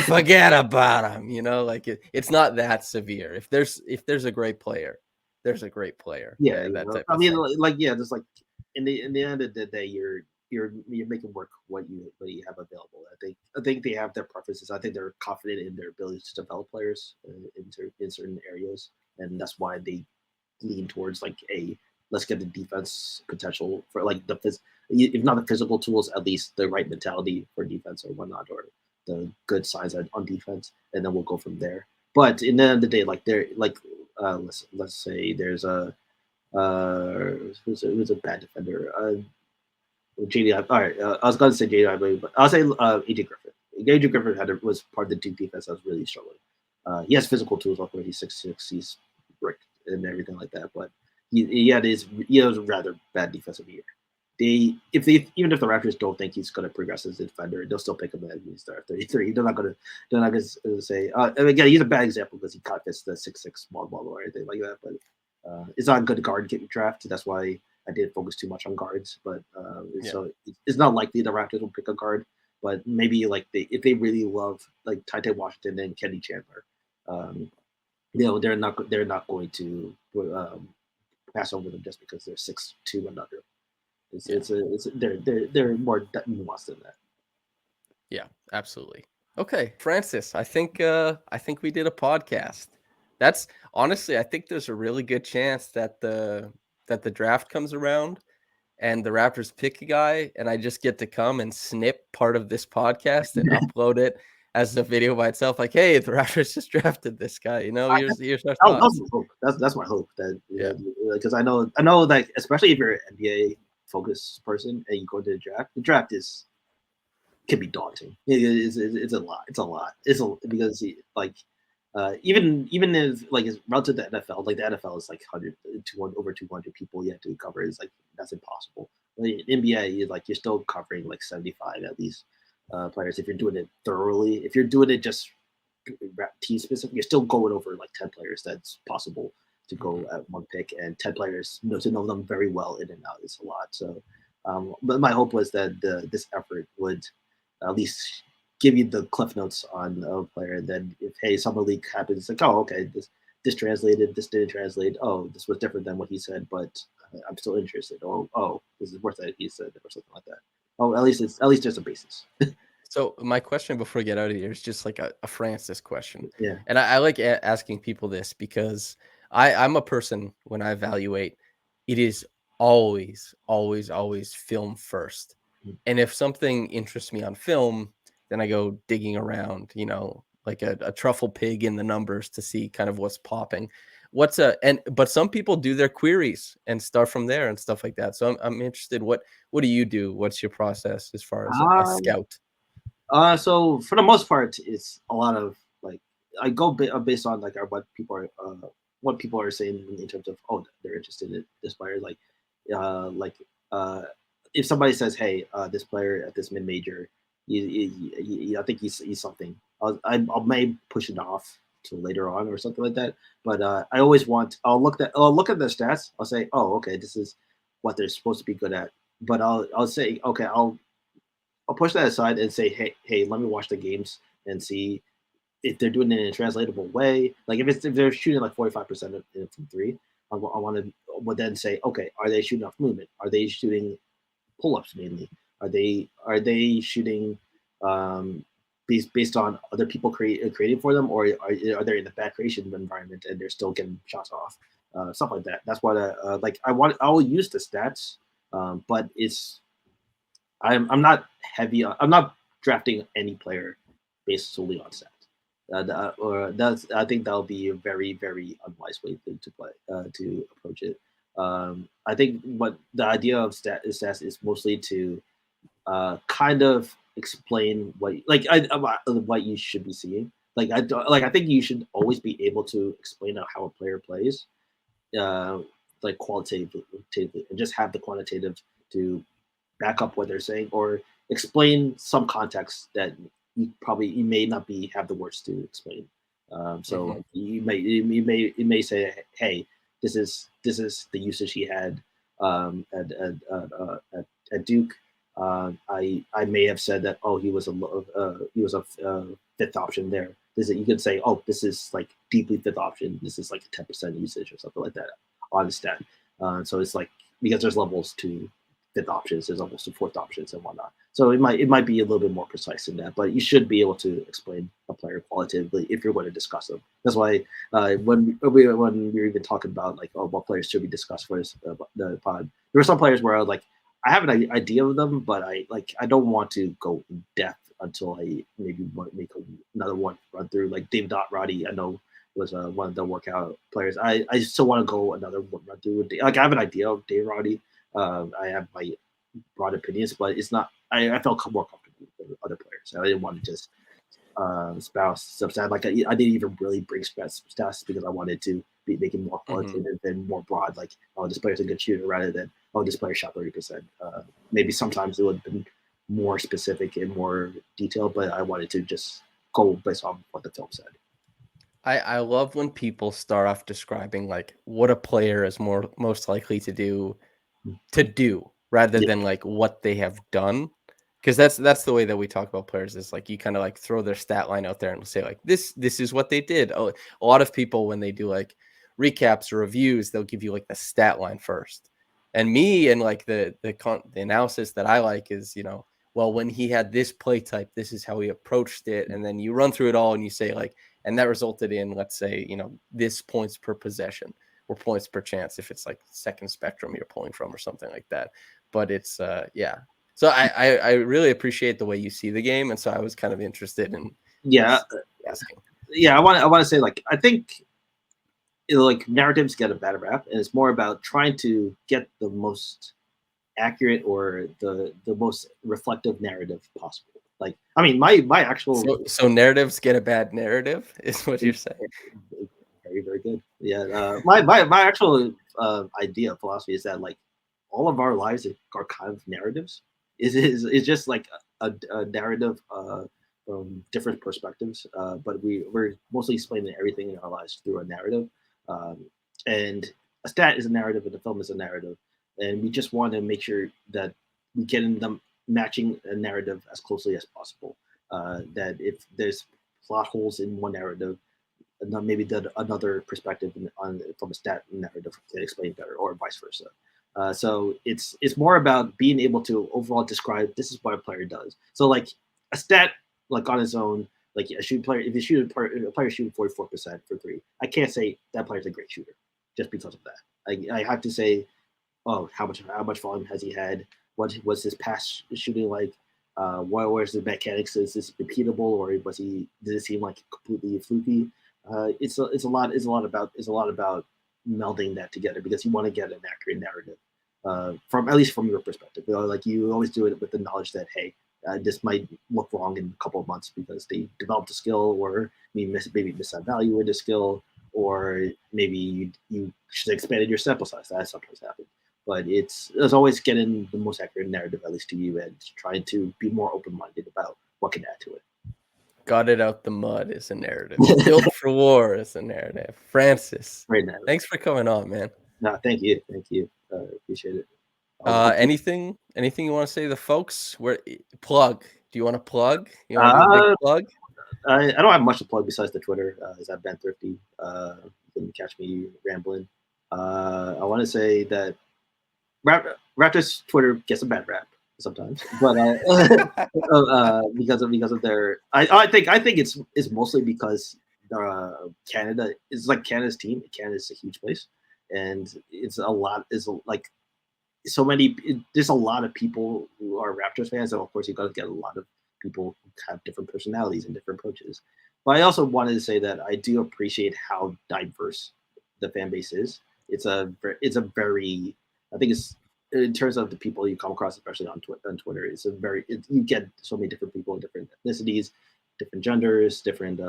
forget about him. It's not that severe. If there's a great player, there's a great player. Yeah. I mean, there's like, in the end of the day, you're making work what you have available. I think they have their preferences. I think they're confident in their ability to develop players in certain areas, and that's why they lean towards like let's get the defense potential for like if not the physical tools, at least the right mentality for defense or whatnot, or the good signs on defense, and then we'll go from there. But in the end of the day, like they're like let's say there's a who's a bad defender. JD. All right, I was going to say JD, but I'll say AJ Griffin. AJ Griffin was part of the Duke defense that was really struggling. He has physical tools, like he's 6'6", he's bricked and everything like that. But he has a rather bad defensive year. Even if the Raptors don't think he's going to progress as a defender, they'll still pick him as he's there 33. They're not going to say. And again, he's a bad example because he caught this the 6'6" small ball or anything like that. But it's not a good guard get draft. That's why I didn't focus too much on guards. But so it's not likely the Raptors will pick a guard. But maybe like if they really love like Peyton Watson and Kenny Chandler, they're not going to pass over them just because they're 6'2" and under. They're more nuanced than that. Yeah, absolutely. Okay, Francis, I think we did a podcast. That's honestly, I think there's a really good chance that the draft comes around and the Raptors pick a guy, and I just get to come and snip part of this podcast and upload it as a video by itself. Like, hey, the Raptors just drafted this guy. Here's our thoughts. That's my hope. That because I know that especially if you're an NBA focus person and you go to the draft can be daunting. It's a lot. Because like even if like it's relative to the NFL, like the NFL is like 100, 200, over 200 people you have to cover. It's like that's impossible. Like, NBA is like you're still covering like 75 at least players if you're doing it thoroughly. If you're doing it just team specific, you're still going over like 10 players. That's possible to go at one pick, and 10 players to know them very well in and out is a lot. So, but my hope was that this effort would at least give you the cliff notes on a player. And then if, hey, summer league happens, it's like, oh, okay, this translated, this didn't translate. Oh, this was different than what he said, but I'm still interested. Oh, this is worth it, he said, or something like that. Oh, at least there's a basis. So my question before we get out of here is just like a Francis question. Yeah. And I like asking people this because I'm a person, when I evaluate, it is always film first. And if something interests me on film, then I go digging around, like a truffle pig in the numbers to see kind of what's popping. But some people do their queries and start from there and stuff like that. So I'm interested. What do you do? What's your process as far as a scout? So for the most part, it's a lot of like I go based on like what people are saying in terms of they're interested in this player. Like if somebody says, hey, this player at this mid major, I think he's something. I may push it off to later on or something like that. But I always I'll look at the stats. I'll say, oh, okay, this is what they're supposed to be good at. But I'll say, okay, I'll push that aside and say, hey, let me watch the games and see if they're doing it in a translatable way. Like if they're shooting like 45% from three, I want to then say, okay, are they shooting off movement? Are they shooting pull-ups mainly? Are they shooting based on other people creating for them, or are they in a bad creation environment and they're still getting shots off? Stuff like that. That's what I will use the stats, but I'm not heavy. I'm not drafting any player based solely on stats. I think that'll be a very, very unwise way to play to approach it. I think what the idea of stats is mostly to kind of explain what you should be seeing. I think you should always be able to explain how a player plays, like qualitatively, and just have the quantitative to back up what they're saying or explain some context that you may not have the words to explain. So you may say, hey, this is the usage he had at Duke. I may have said that he was a fifth option there. You could say, this is like deeply fifth option. This is like 10% usage or something like that on the stat. So it's like because there's levels to fifth options, there's levels to fourth options and whatnot. So it might be a little bit more precise than that, but you should be able to explain a player qualitatively if you're going to discuss them. That's why when we were even talking about like what players should be discussed for the pod, there were some players where I was like, I have an idea of them, but I don't want to go in depth until I maybe want to make another one run through. Like David Roddy, I know was one of the workout players. I still want to go another one run through. Like I have an idea of Dave Roddy. I have my broad opinions, but it's not. I felt more comfortable with other players. I didn't want to just spouse stuff. Like I didn't even really bring stats because I wanted to be making more qualitative and more broad. Like, this player's a good shooter, rather than this player shot 30%. Maybe sometimes it would have been more specific and more detailed, but I wanted to just go based on what the film said. I love when people start off describing like what a player is most likely to do rather than like what they have done. Because that's the way that we talk about players, is like you kind of like throw their stat line out there and say like this is what they did. Oh, a lot of people when they do like recaps or reviews, they'll give you like the stat line first. And me and like the analysis that I like is, well, when he had this play type, this is how he approached it. And then you run through it all and you say like, and that resulted in, let's say, this points per possession or points per chance if it's like second spectrum you're pulling from or something like that. But it's yeah. So I really appreciate the way you see the game, and so I was kind of interested in asking. Yeah, I want to say like I think like narratives get a bad rap, and it's more about trying to get the most accurate or the most reflective narrative possible. Like, I mean, my actual So narratives get a bad narrative is what you're saying. very, very good. Yeah. My actual idea of philosophy is that like all of our lives are kind of narratives. Is just like a narrative from different perspectives. But we're mostly explaining everything in our lives through a narrative. And a stat is a narrative, and the film is a narrative. And we just want to make sure that we get in them matching a narrative as closely as possible. That if there's plot holes in one narrative, and then maybe another perspective from a stat narrative can explain better, or vice versa. So it's more about being able to overall describe this is what a player does. So like a stat like on its own, like a shooting player, if you shoot a player shooting 44% for three, I can't say that player's a great shooter just because of that. I have to say, oh, how much volume has he had? What was his pass shooting like? Where's the mechanics? Is this repeatable, or did it seem like completely fluky? It's a lot about melding that together because you want to get an accurate narrative from at least from your perspective. Like you always do it with the knowledge that hey, this might look wrong in a couple of months because they developed a skill, or maybe miss that value in the skill, or maybe you should have expanded your sample size. That sometimes happens. But it's always getting the most accurate narrative, at least to you, and trying to be more open-minded about what can add to it. Got it out the mud is a narrative. Built for war is a narrative. Francis, Right now. thanks for coming on, man. No, thank you. Appreciate it. Anything you want to say to the folks? Plug? Do you want to plug? You want to do a big plug? I don't have much to plug besides the Twitter. Is at Ben Thrifty. You can catch me rambling. I want to say that Raptors Twitter gets a bad rap sometimes, but because of their, I think it's mostly because Canada is like Canada's team. Canada's a huge place, and it's a lot. Like so many. There's a lot of people who are Raptors fans, and of course you got to get a lot of people who have different personalities and different approaches. But I also wanted to say that I do appreciate how diverse the fan base is. It's a very, I think it's, in terms of the people you come across, especially on Twitter, you get so many different people, different ethnicities, different genders, different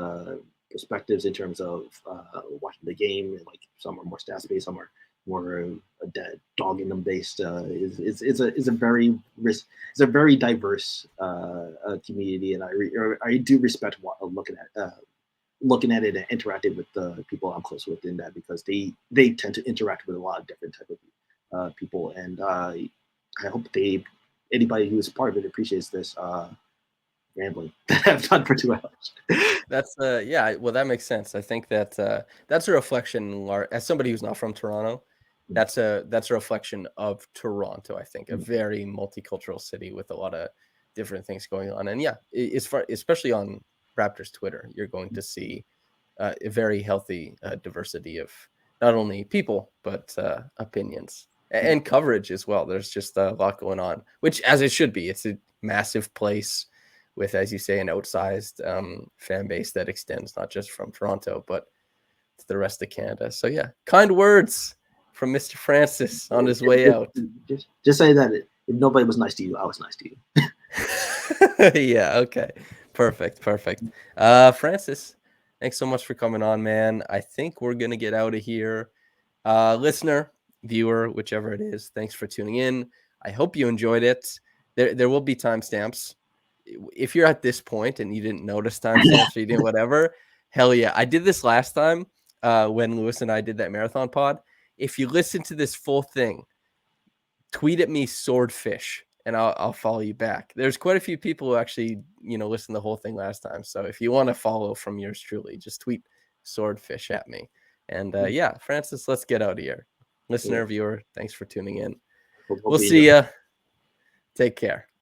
perspectives in terms of watching the game. Like some are more stats based, some are more dog in them based. It's a very diverse community, and I do respect looking at it and interacting with the people I'm close with in that, because they tend to interact with a lot of different type of people, and I hope anybody who is part of it appreciates this rambling that I've done for 2 hours. That's yeah, well, that makes sense. I think that that's a reflection, as somebody who's not from Toronto, that's a reflection of Toronto. I think a very multicultural city with a lot of different things going on, and yeah, especially on Raptors Twitter, you're going to see a very healthy diversity of not only people but opinions and coverage as well. There's just a lot going on, which, as it should be, it's a massive place with, as you say, an outsized fan base that extends not just from Toronto but to the rest of Canada. So yeah, kind words from Mr. Francis on his way out. Just say that if nobody was nice to you, I was nice to you. Yeah, okay. Perfect. Francis, thanks so much for coming on, man. I think we're going to get out of here. Listener, viewer, whichever it is, thanks for tuning in. I hope you enjoyed it. There will be timestamps. If you're at this point and you didn't notice timestamps or you didn't whatever, hell yeah. I did this last time when Lewis and I did that marathon pod. If you listen to this full thing, tweet at me swordfish and I'll follow you back. There's quite a few people who actually, listened to the whole thing last time. So if you want to follow from yours truly, just tweet swordfish at me. And yeah, Francis, let's get out of here. Listener, viewer, thanks for tuning in. We'll see ya. Take care.